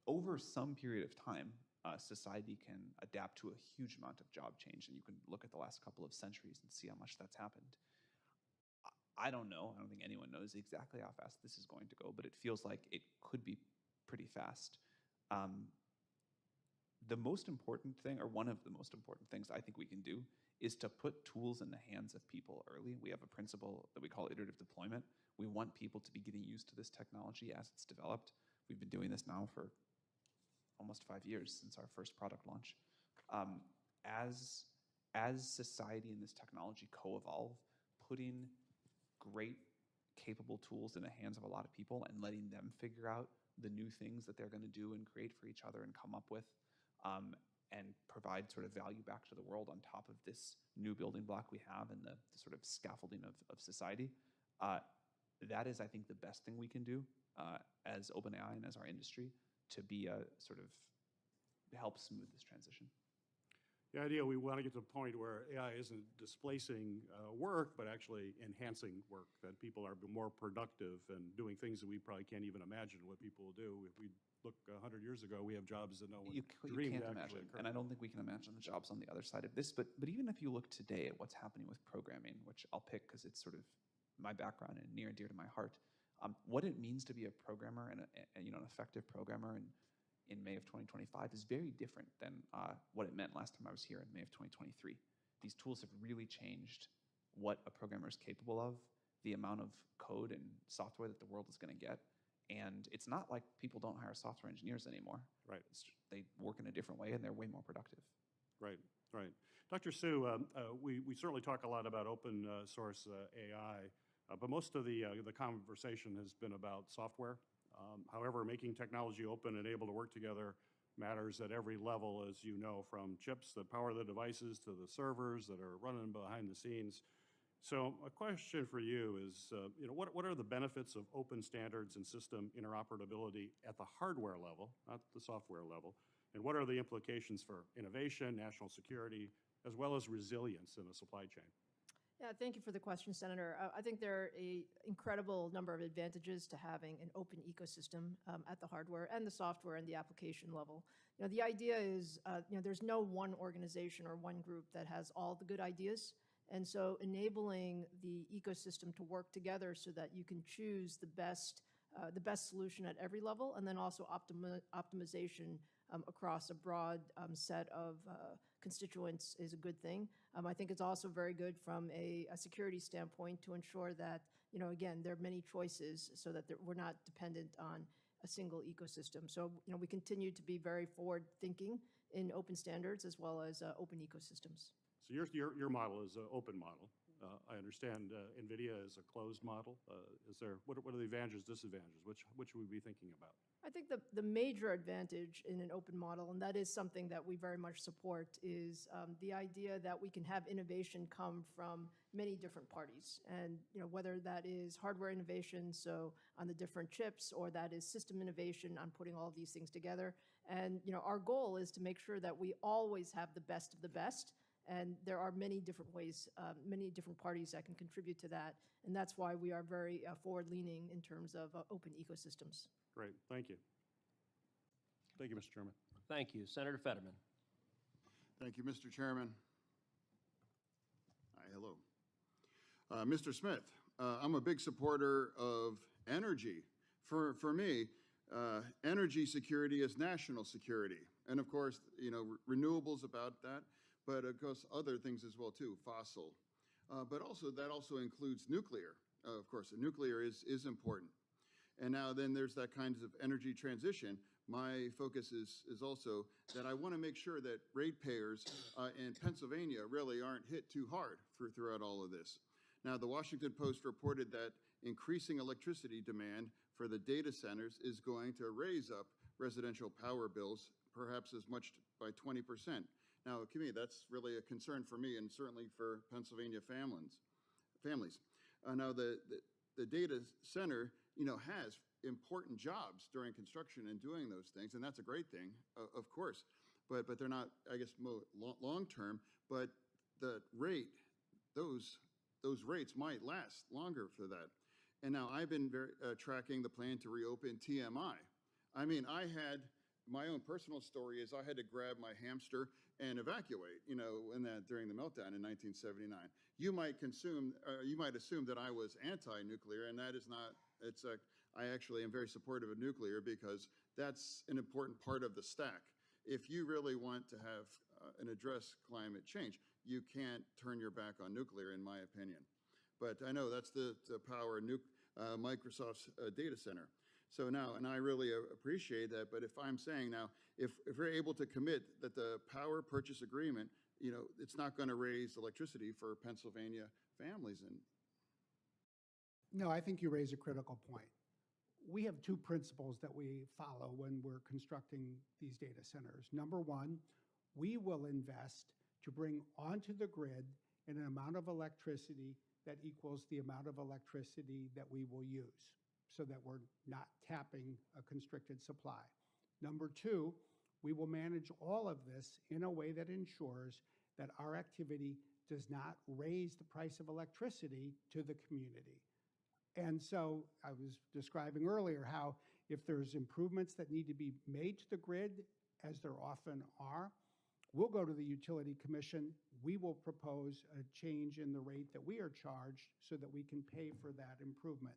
Over some period of time, society can adapt to a huge amount of job change, and you can look at the last couple of centuries and see how much that's happened. I don't know. I don't think anyone knows exactly how fast this is going to go, but it feels like it could be pretty fast. The most important thing, or one of the most important things I think we can do, is to put tools in the hands of people early. We have a principle that we call iterative deployment. We want people to be getting used to this technology as it's developed. We've been doing this now for almost 5 years since our first product launch. As society and this technology co-evolve, putting great, capable tools in the hands of a lot of people and letting them figure out the new things that they're going to do and create for each other and come up with and provide sort of value back to the world on top of this new building block we have and the sort of scaffolding of society. That is, I think, the best thing we can do as OpenAI and as our industry to be sort of help smooth this transition. The idea we want to get to the point where AI isn't displacing work, but actually enhancing work, that people are more productive and doing things that we probably can't even imagine what people will do. If we look 100 years ago, we have jobs that no one dreamed can't actually imagine, occurred. and I don't think we can imagine the jobs on the other side of this. But even if you look today at what's happening with programming, which I'll pick because it's sort of my background and near and dear to my heart, what it means to be a programmer and an effective programmer in May of 2025 is very different than what it meant last time I was here in May of 2023. These tools have really changed what a programmer is capable of, the amount of code and software that the world is going to get. And it's not like people don't hire software engineers anymore. Right. They work in a different way, and they're way more productive. Right, right. Dr. Su, we certainly talk a lot about open source AI, but most of the conversation has been about software. However, making technology open and able to work together matters at every level, as you know, from chips that power the devices to the servers that are running behind the scenes. So a question for you is, what are the benefits of open standards and system interoperability at the hardware level, not the software level? And what are the implications for innovation, national security, as well as resilience in the supply chain? Yeah, thank you for the question, Senator. I think there are an incredible number of advantages to having an open ecosystem at the hardware and the software and the application level. The idea is, there's no one organization or one group that has all the good ideas. And so enabling the ecosystem to work together so that you can choose the best the best solution at every level, and then also optimization across a broad set of constituents is a good thing. I think it's also very good from a security standpoint to ensure that, again, there are many choices so that we're not dependent on a single ecosystem. So, we continue to be very forward-thinking in open standards as well as open ecosystems. So your model is an open model. I understand NVIDIA is a closed model. What are the advantages, disadvantages? Which should we be thinking about? I think the major advantage in an open model, and that is something that we very much support, is the idea that we can have innovation come from many different parties. And whether that is hardware innovation, so on the different chips, or that is system innovation on putting all of these things together. And our goal is to make sure that we always have the best of the best. And there are many different ways, many different parties that can contribute to that. And that's why we are very forward-leaning in terms of open ecosystems. Great. Thank you. Thank you, Mr. Chairman. Thank you. Senator Fetterman. Thank you, Mr. Chairman. Hi, hello. Mr. Smith, I'm a big supporter of energy. For me, energy security is national security. And of course, renewables about that, but of course other things as well too, fossil. But also that also includes nuclear. Of course, nuclear is important. And now then there's that kind of energy transition. My focus is also that I want to make sure that ratepayers in Pennsylvania really aren't hit too hard throughout all of this. Now, the Washington Post reported that increasing electricity demand for the data centers is going to raise up residential power bills, perhaps as much by 20%. Now, to me, that's really a concern for me and certainly for Pennsylvania families. Now, the data center, has important jobs during construction and doing those things, and that's a great thing, of course. But they're not, I guess, long term. But the rate, those rates might last longer for that. And now I've been tracking the plan to reopen TMI. I mean, I had my own personal story is I had to grab my hamster and evacuate, during the meltdown in 1979. You might assume that I was anti-nuclear, and that is not. I actually am very supportive of nuclear because that's an important part of the stack. If you really want to have and address climate change, you can't turn your back on nuclear, in my opinion. But I know that's the power of Microsoft's data center. So now, and I really appreciate that, but if I'm saying now, if we're able to commit that the power purchase agreement, it's not going to raise electricity for Pennsylvania families. No, I think you raise a critical point. We have two principles that we follow when we're constructing these data centers. Number one, we will invest to bring onto the grid an amount of electricity that equals the amount of electricity that we will use, so that we're not tapping a constricted supply. Number two, we will manage all of this in a way that ensures that our activity does not raise the price of electricity to the community. And so I was describing earlier how if there's improvements that need to be made to the grid, as there often are, we'll go to the Utility Commission. We will propose a change in the rate that we are charged so that we can pay for that improvement.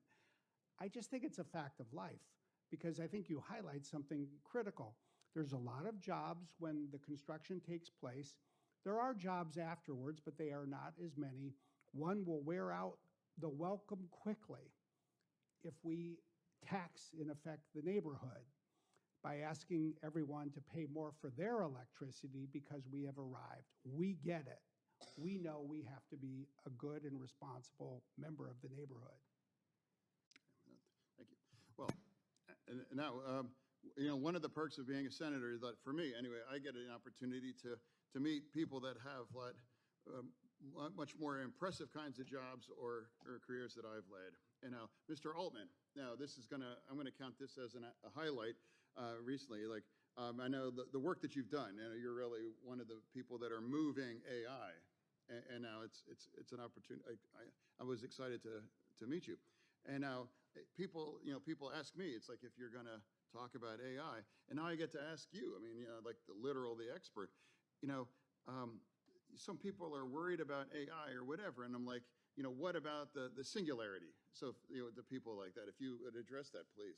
I just think it's a fact of life because I think you highlight something critical. There's a lot of jobs when the construction takes place. There are jobs afterwards, but they are not as many. One will wear out the welcome quickly if we tax, in effect, the neighborhood by asking everyone to pay more for their electricity because we have arrived. We get it. We know we have to be a good and responsible member of the neighborhood. Thank you. Well, now, one of the perks of being a senator is that, for me anyway, I get an opportunity to meet people that have much more impressive kinds of jobs or careers that I've led. And now, Mr. Altman, now I'm gonna count this as a highlight recently. I know the work that you've done, and you're really one of the people that are moving AI. And now it's an opportunity. I was excited to meet you. And now people ask me, it's like if you're gonna talk about AI, and now I get to ask you. I mean, like the expert. Some people are worried about AI or whatever, and I'm like, what about the singularity? So, the people like that, if you would address that, please.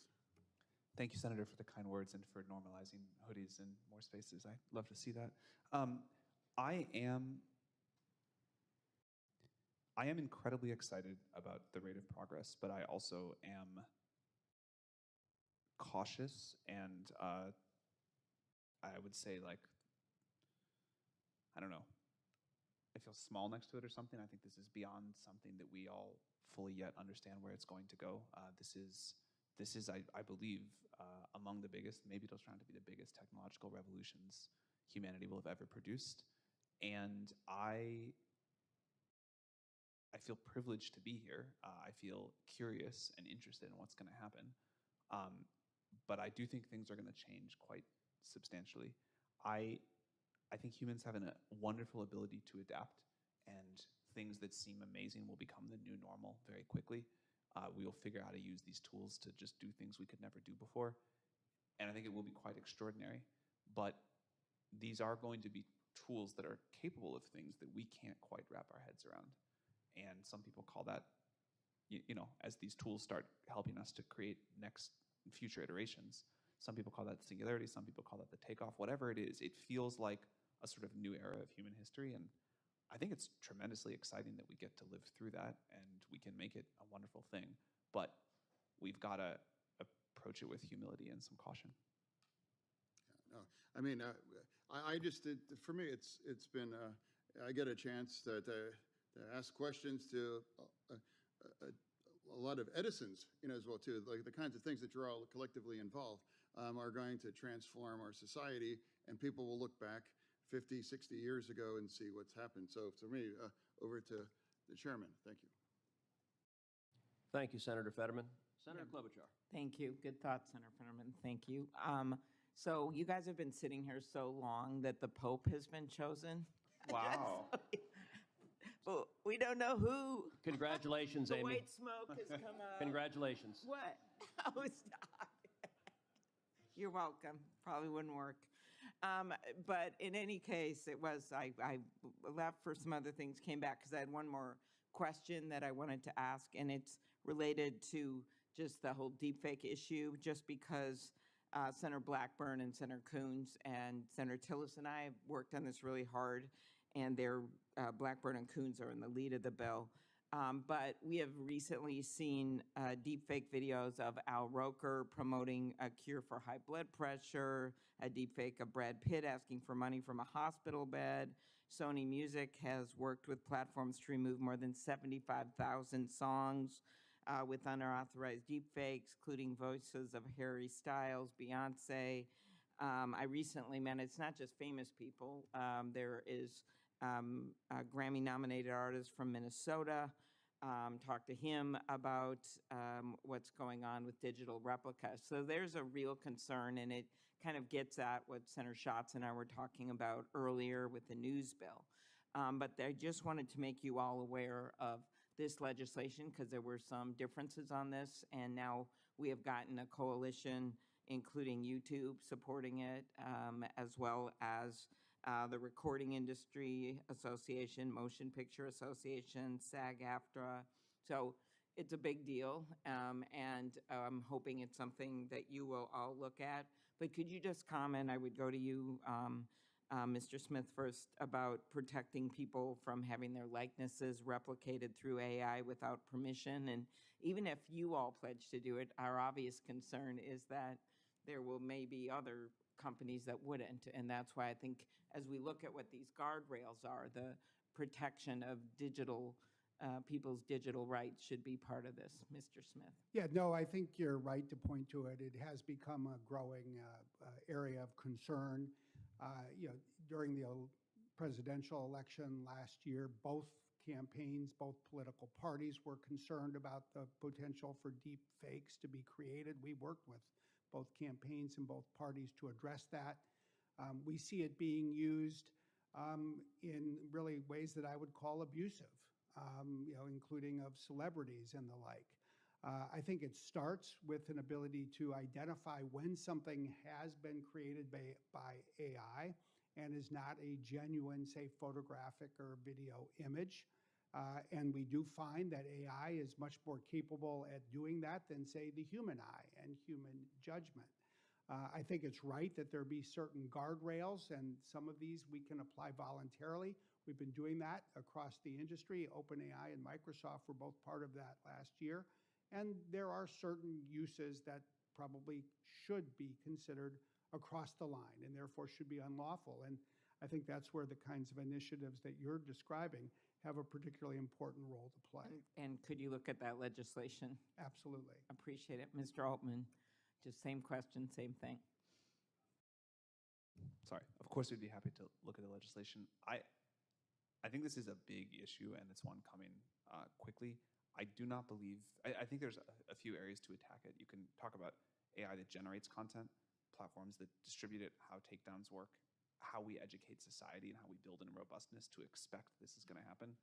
Thank you, Senator, for the kind words and for normalizing hoodies in more spaces. I love to see that. I am incredibly excited about the rate of progress, but I also am cautious and I would say, like, I don't know, I feel small next to it or something. I think this is beyond something that we all fully yet understand where it's going to go. This is, I believe, among the biggest, maybe it'll turn out to be the biggest technological revolutions humanity will have ever produced. And I feel privileged to be here. I feel curious and interested in what's going to happen. But I do think things are going to change quite substantially. I think humans have a wonderful ability to adapt, and things that seem amazing will become the new normal very quickly. We will figure out how to use these tools to just do things we could never do before. And I think it will be quite extraordinary. But these are going to be tools that are capable of things that we can't quite wrap our heads around. And some people call that, as these tools start helping us to create future iterations, some people call that singularity, some people call that the takeoff, whatever it is, it feels like a sort of new era of human history. And I think it's tremendously exciting that we get to live through that and we can make it a wonderful thing. But we've got to approach it with humility and some caution. No, I mean, I just, for me, it's been, I get a chance to ask questions to a lot of Edisons, as well, too. Like the kinds of things that you're all collectively involved are going to transform our society, and people will look back 50, 60 years ago and see what's happened. So for me, over to the chairman. Thank you. Thank you, Senator Fetterman. Senator Klobuchar. Thank you. Good thought, Senator Fetterman. Thank you. So you guys have been sitting here so long that the Pope has been chosen. Wow. But we don't know who. Congratulations, The Amy. white smoke has come up. Congratulations. What? Oh, stop. You're welcome. Probably wouldn't work. But in any case, it was, I left for some other things, came back because I had one more question that I wanted to ask, and it's related to just the whole deepfake issue, just because Senator Blackburn and Senator Coons and Senator Tillis and I worked on this really hard, and Blackburn and Coons are in the lead of the bill. But we have recently seen deepfake videos of Al Roker promoting a cure for high blood pressure, a deepfake of Brad Pitt asking for money from a hospital bed. Sony Music has worked with platforms to remove more than 75,000 songs with unauthorized deepfakes, including voices of Harry Styles, Beyonce. I recently met, it's not just famous people, there is a Grammy-nominated artist from Minnesota. Talked to him about what's going on with digital replicas. So there's a real concern, and it kind of gets at what Senator Schatz and I were talking about earlier with the news bill. But I just wanted to make you all aware of this legislation because there were some differences on this, and now we have gotten a coalition, including YouTube, supporting it, as well as the Recording Industry Association, Motion Picture Association, SAG-AFTRA. So it's a big deal, and I'm hoping it's something that you will all look at. But could you just comment, I would go to you, Mr. Smith, first, about protecting people from having their likenesses replicated through AI without permission. And even if you all pledge to do it, our obvious concern is that there will maybe other companies that wouldn't. And that's why I think as we look at what these guardrails are, the protection of people's digital rights should be part of this. Mr. Smith. Yeah, no, I think you're right to point to it. It has become a growing area of concern. During the presidential election last year, both campaigns, both political parties were concerned about the potential for deep fakes to be created. We worked with both campaigns and both parties to address that. We see it being used in really ways that I would call abusive, including of celebrities and the like. I think it starts with an ability to identify when something has been created by AI and is not a genuine, say, photographic or video image. And we do find that AI is much more capable at doing that than, say, the human eye and human judgment. I think it's right that there be certain guardrails, and some of these we can apply voluntarily. We've been doing that across the industry. OpenAI and Microsoft were both part of that last year. And there are certain uses that probably should be considered across the line and therefore should be unlawful. And I think that's where the kinds of initiatives that you're describing have a particularly important role to play. And could you look at that legislation? Absolutely. Appreciate it. Mr. Altman, just same question, same thing. Sorry, of course we'd be happy to look at the legislation. I think this is a big issue, and it's one coming quickly. I do not believe, I think there's a few areas to attack it. You can talk about AI that generates content, platforms that distribute it, how takedowns work, how we educate society, and how we build in robustness to expect this is going to happen.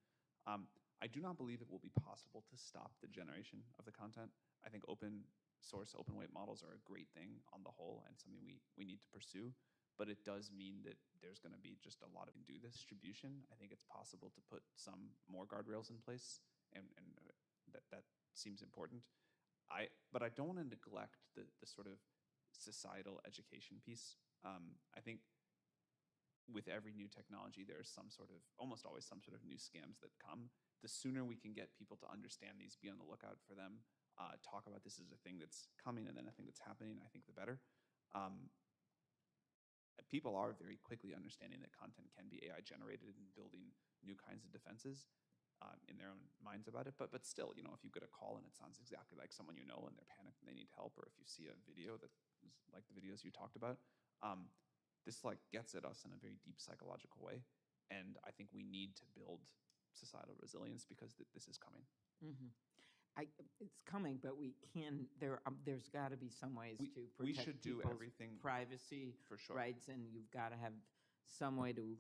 I do not believe it will be possible to stop the generation of the content. I think open source, open weight models are a great thing on the whole and something we need to pursue. But it does mean that there's going to be just a lot of distribution. I think it's possible to put some more guardrails in place, and that seems important. But I don't want to neglect the sort of societal education piece. I think with every new technology, there's almost always some sort of new scams that come. The sooner we can get people to understand these, be on the lookout for them, talk about this as a thing that's coming and then a thing that's happening, I think the better. People are very quickly understanding that content can be AI generated and building new kinds of defenses in their own minds about it. But still, if you get a call and it sounds exactly like someone you know and they're panicked and they need help, or if you see a video that is like the videos you talked about, this gets at us in a very deep psychological way. And I think we need to build societal resilience because this is coming. Mm-hmm. It's coming, but we can. There's got to be some ways to protect we should do people's everything privacy for sure. rights, and you've got to have some way to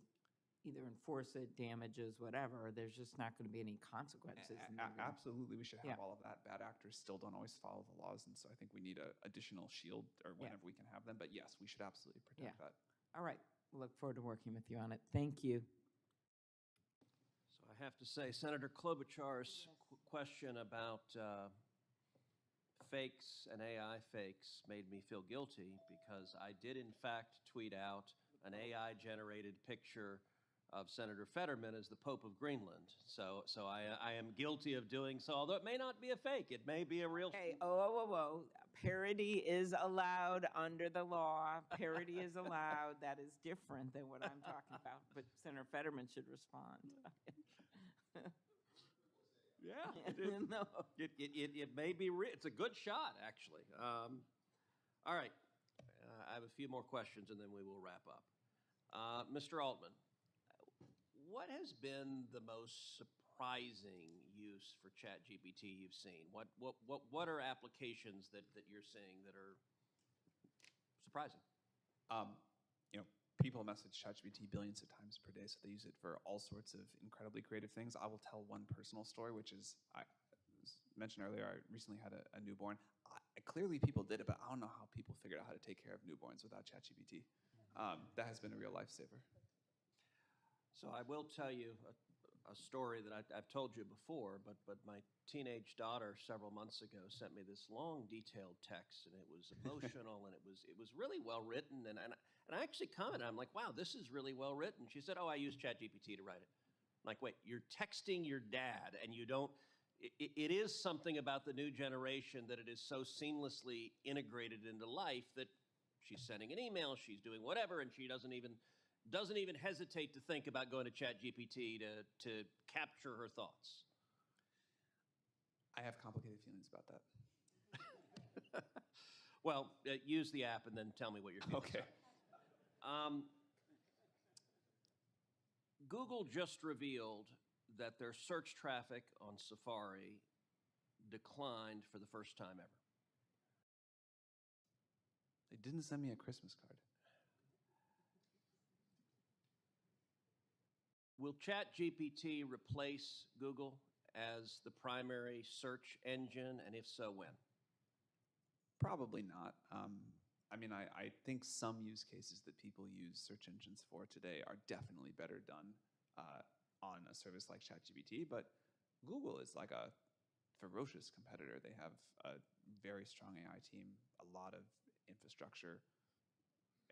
either enforce it, damages, whatever. There's just not going to be any consequences. Absolutely, we should have Yeah. all of that. Bad actors still don't always follow the laws, and so I think we need an additional shield, or whenever we can have them. But yes, we should absolutely protect that. All right. We'll look forward to working with you on it. Thank you. So I have to say, Senator Klobuchar's question about fakes and AI fakes made me feel guilty, because I did in fact tweet out an AI-generated picture of Senator Fetterman as the Pope of Greenland. So I am guilty of doing so, although it may not be a fake. It may be a real. Hey, parody is allowed under the law. Parody is allowed. That is different than what I'm talking about. But Senator Fetterman should respond. Yeah, No. it may be real. It's a good shot, actually. All right, I have a few more questions, and then we will wrap up. Mr. Altman, what has been the most surprising use for ChatGPT you've seen? What are applications that you're seeing that are surprising? People message ChatGPT billions of times per day, so they use it for all sorts of incredibly creative things. I will tell one personal story, which is, I mentioned earlier, I recently had a newborn. Clearly people did it, but I don't know how people figured out how to take care of newborns without ChatGPT. That has been a real lifesaver. So I will tell you a story that I've told you before, but my teenage daughter several months ago sent me this long, detailed text, and it was emotional, and it was really well written, and I actually commented, I'm like, wow, this is really well written. She said, oh, I used ChatGPT to write it. I'm like, wait, you're texting your dad, and you don't, it is something about the new generation that it is so seamlessly integrated into life that she's sending an email, she's doing whatever, and she doesn't even hesitate to think about going to ChatGPT to capture her thoughts. I have complicated feelings about that. Well, use the app and then tell me what your feelings are. Google just revealed that their search traffic on Safari declined for the first time ever. They didn't send me a Christmas card. Will ChatGPT replace Google as the primary search engine, and if so, when? Probably not. I think some use cases that people use search engines for today are definitely better done on a service like ChatGPT, but Google is like a ferocious competitor. They have a very strong AI team, a lot of infrastructure,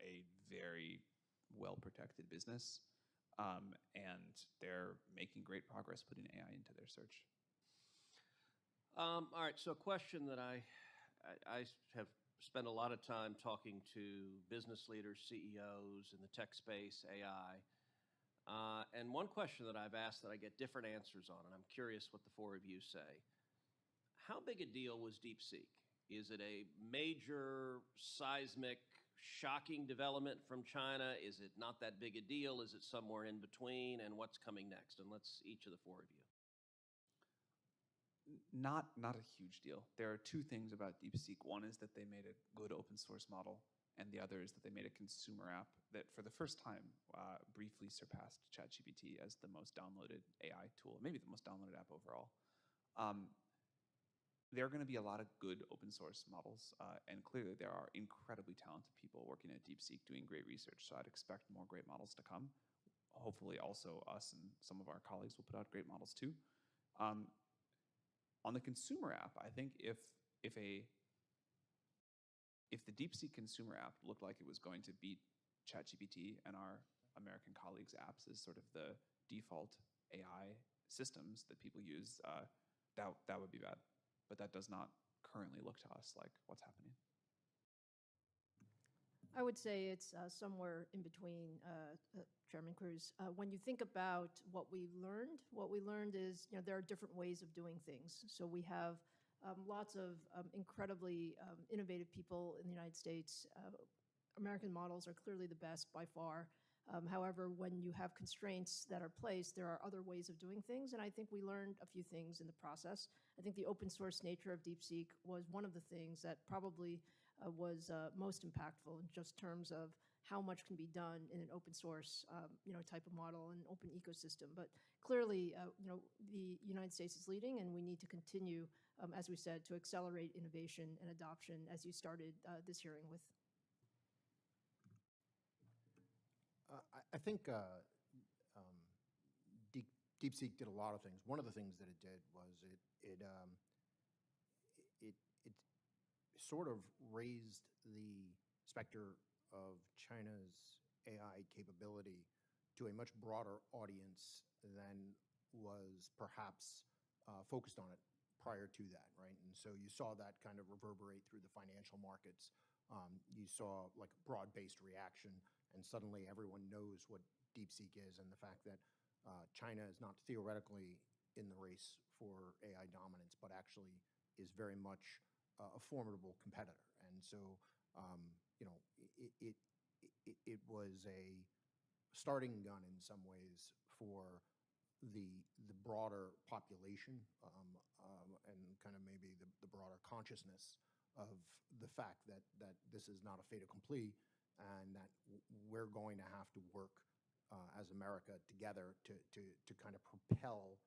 a very well-protected business, and they're making great progress putting AI into their search. All right, so a question that I have spent a lot of time talking to business leaders, CEOs in the tech space, AI, and one question that I've asked that I get different answers on, and I'm curious what the four of you say. How big a deal was DeepSeek? Is it a major, seismic, shocking development from China? Is it not that big a deal? Is it somewhere in between? And what's coming next? And let's each of the four of you. Not a huge deal. There are two things about DeepSeek. One is that they made a good open source model, and the other is that they made a consumer app that, for the first time, briefly surpassed ChatGPT as the most downloaded AI tool, maybe the most downloaded app overall. There are going to be a lot of good open source models, and clearly there are incredibly talented people working at DeepSeek doing great research, so I'd expect more great models to come. Hopefully also us and some of our colleagues will put out great models too. On the consumer app, I think if the DeepSeek consumer app looked like it was going to beat ChatGPT and our American colleagues' apps as sort of the default AI systems that people use, that would be bad. But that does not currently look to us like what's happening. I would say it's somewhere in between, Chairman Cruz. When you think about what we learned is, there are different ways of doing things. So we have lots of incredibly innovative people in the United States. American models are clearly the best by far. However, when you have constraints that are placed, there are other ways of doing things, and I think we learned a few things in the process. I think the open source nature of DeepSeek was one of the things that probably was most impactful in just terms of how much can be done in an open source type of model and open ecosystem. But clearly, the United States is leading, and we need to continue, as we said, to accelerate innovation and adoption, as you started this hearing with. I think DeepSeek did a lot of things. One of the things that it did was it sort of raised the specter of China's AI capability to a much broader audience than was perhaps focused on it prior to that, right? And so you saw that kind of reverberate through the financial markets. You saw like a broad-based reaction, and suddenly everyone knows what DeepSeek is, and the fact that China is not theoretically in the race for AI dominance, but actually is very much a formidable competitor. And so, it was a starting gun in some ways for the broader population, and kind of maybe the broader consciousness of the fact that this is not a fait accompli, and that we're going to have to work as America together to kind of propel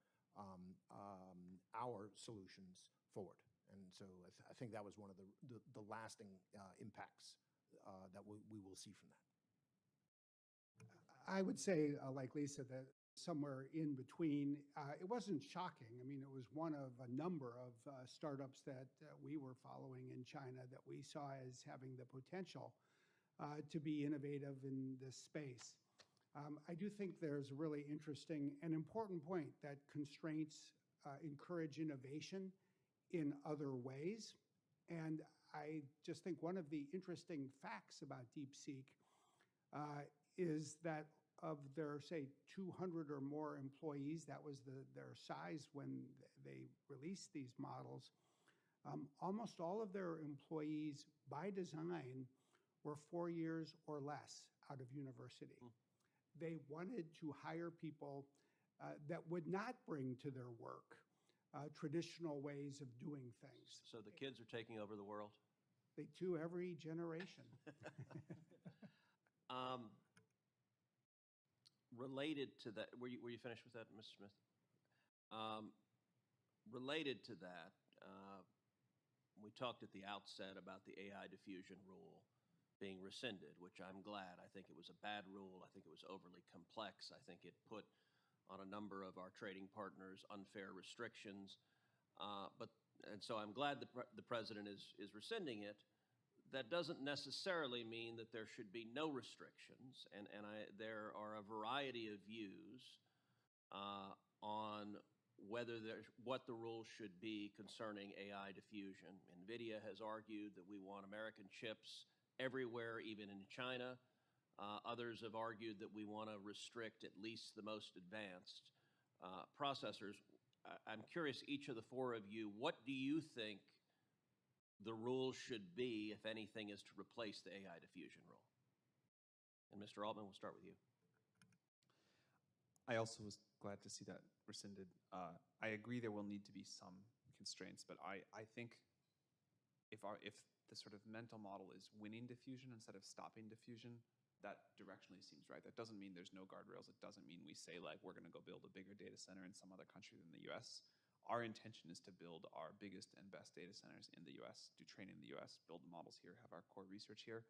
our solutions forward. And so I think that was one of the lasting impacts that we will see from that. I would say, like Lisa, that somewhere in between, it wasn't shocking. I mean, it was one of a number of startups that we were following in China that we saw as having the potential to be innovative in this space. I do think there's a really interesting and important point that constraints encourage innovation in other ways. And I just think one of the interesting facts about DeepSeek is that of their, say, 200 or more employees, that was their size when they released these models, almost all of their employees, by design, were 4 years or less out of university. They wanted to hire people that would not bring to their work traditional ways of doing things. So the kids are taking over the world? They do, every generation. Related to that, were you finished with that, Mr. Smith? Related to that, we talked at the outset about the AI diffusion rule being rescinded, which I'm glad. I think it was a bad rule. I think it was overly complex. I think it put on a number of our trading partners unfair restrictions. And so I'm glad the president is rescinding it. That doesn't necessarily mean that there should be no restrictions, and there are a variety of views on what the rules should be concerning AI diffusion. NVIDIA has argued that we want American chips everywhere, even in China. Others have argued that we want to restrict at least the most advanced processors. I'm curious, each of the four of you, what do you think the rules should be, if anything, is to replace the AI diffusion rule? And Mr. Altman, we'll start with you. I also was glad to see that rescinded. I agree there will need to be some constraints, but I think if the sort of mental model is winning diffusion instead of stopping diffusion, that directionally seems right. That doesn't mean there's no guardrails. It doesn't mean we say, like, we're going to go build a bigger data center in some other country than the US. Our intention is to build our biggest and best data centers in the US, do training in the US, build the models here, have our core research here.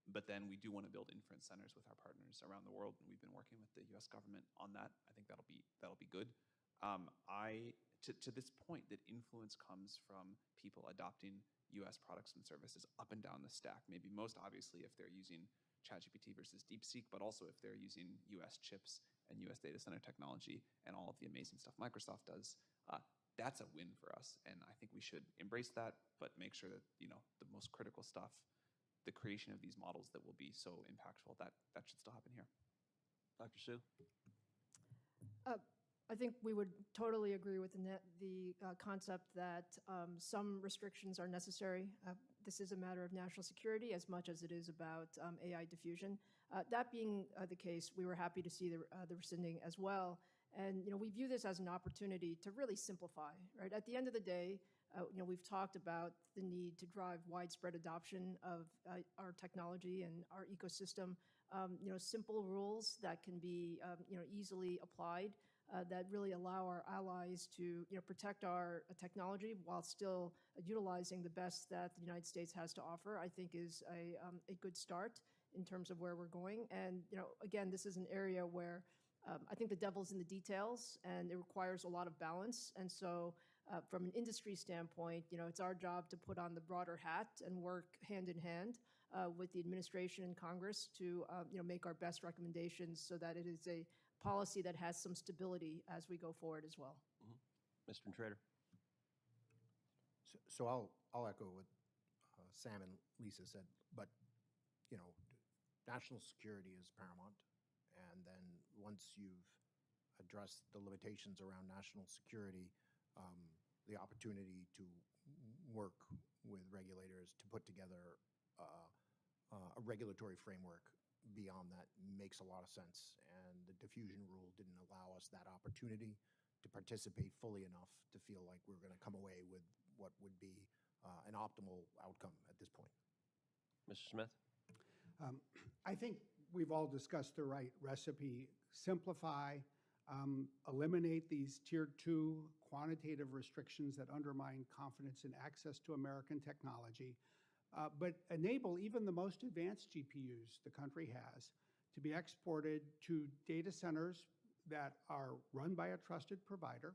But then we do want to build inference centers with our partners around the world, and we've been working with the US government on that. I think that'll be good. To this point, that influence comes from people adopting US products and services up and down the stack, maybe most obviously if they're using ChatGPT versus DeepSeek, but also if they're using US chips and US data center technology and all of the amazing stuff Microsoft does. That's a win for us, and I think we should embrace that, but make sure that, you know, the most critical stuff, the creation of these models that will be so impactful, that should still happen here. Dr. Su? I think we would totally agree with the concept that some restrictions are necessary. This is a matter of national security as much as it is about AI diffusion. That being the case, we were happy to see the rescinding as well. And we view this as an opportunity to really simplify. Right? At the end of the day, we've talked about the need to drive widespread adoption of our technology and our ecosystem. Simple rules that can be easily applied. That really allow our allies to protect our technology while still utilizing the best that the United States has to offer, I think is a good start in terms of where we're going. And again, this is an area where I think the devil's in the details, and it requires a lot of balance. And so from an industry standpoint, it's our job to put on the broader hat and work hand in hand with the administration and Congress to make our best recommendations so that it is a policy that has some stability as we go forward as well. Mr. Trader. So I'll echo what Sam and Lisa said, but national security is paramount, and then once you've addressed the limitations around national security, the opportunity to work with regulators to put together a regulatory framework beyond that makes a lot of sense. And the diffusion rule didn't allow us that opportunity to participate fully enough to feel like we're going to come away with what would be an optimal outcome at this point. Mr. Smith? I think we've all discussed the right recipe. Simplify, eliminate these tier 2 quantitative restrictions that undermine confidence in access to American technology, but enable even the most advanced GPUs the country has to be exported to data centers that are run by a trusted provider,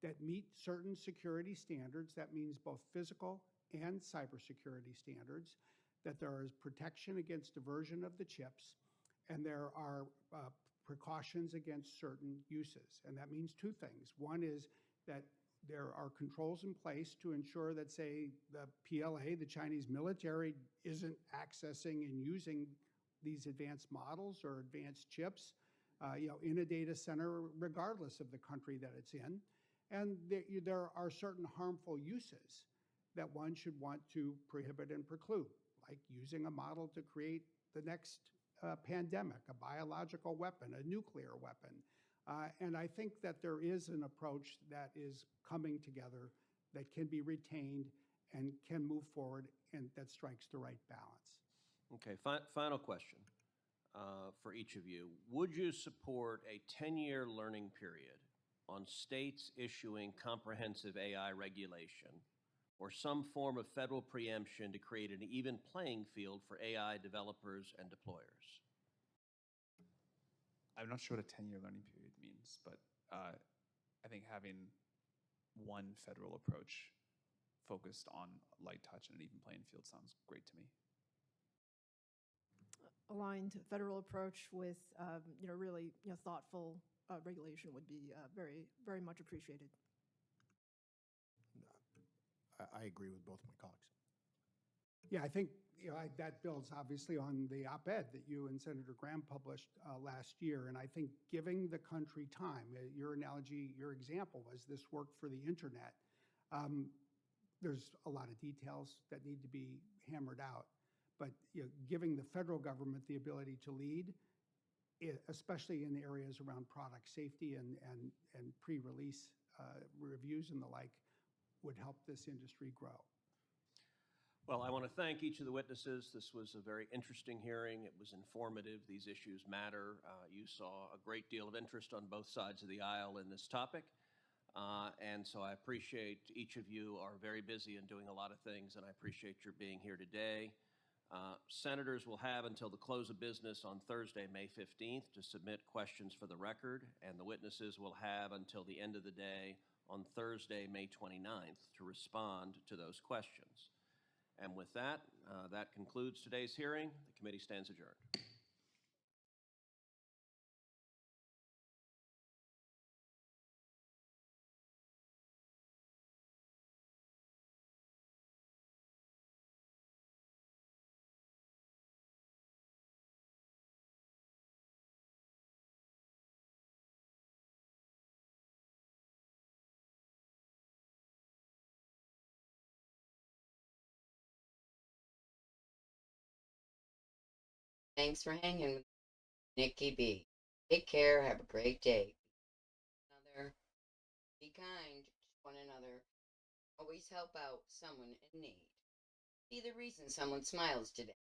that meet certain security standards. That means both physical and cybersecurity standards, that there is protection against diversion of the chips, and there are precautions against certain uses. And that means two things. One is that there are controls in place to ensure that, say, the PLA, the Chinese military, isn't accessing and using these advanced models or advanced chips in a data center, regardless of the country that it's in. And there are certain harmful uses that one should want to prohibit and preclude, like using a model to create the next pandemic, a biological weapon, a nuclear weapon. And I think that there is an approach that is coming together that can be retained and can move forward, and that strikes the right balance. Okay, final question for each of you. Would you support a 10-year learning period on states issuing comprehensive AI regulation or some form of federal preemption to create an even playing field for AI developers and deployers? I'm not sure what a 10-year learning period means, but I think having one federal approach focused on light touch and an even playing field sounds great to me. Aligned federal approach with, really, thoughtful regulation would be very, very much appreciated. I agree with both my colleagues. Yeah, I think that builds obviously on the op-ed that you and Senator Graham published last year. And I think giving the country time, your analogy, your example was this work for the internet. There's a lot of details that need to be hammered out. But giving the federal government the ability to lead, especially in the areas around product safety and pre-release reviews and the like, would help this industry grow. Well, I want to thank each of the witnesses. This was a very interesting hearing. It was informative. These issues matter. You saw a great deal of interest on both sides of the aisle in this topic. And so I appreciate each of you are very busy and doing a lot of things, and I appreciate your being here today. Senators will have until the close of business on Thursday, May 15th, to submit questions for the record, and the witnesses will have until the end of the day on Thursday, May 29th, to respond to those questions. And with that, that concludes today's hearing. The committee stands adjourned. Thanks for hanging with Nikki B. Take care. Have a great day. Be kind to one another. Always help out someone in need. Be the reason someone smiles today.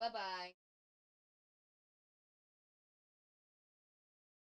Bye-bye.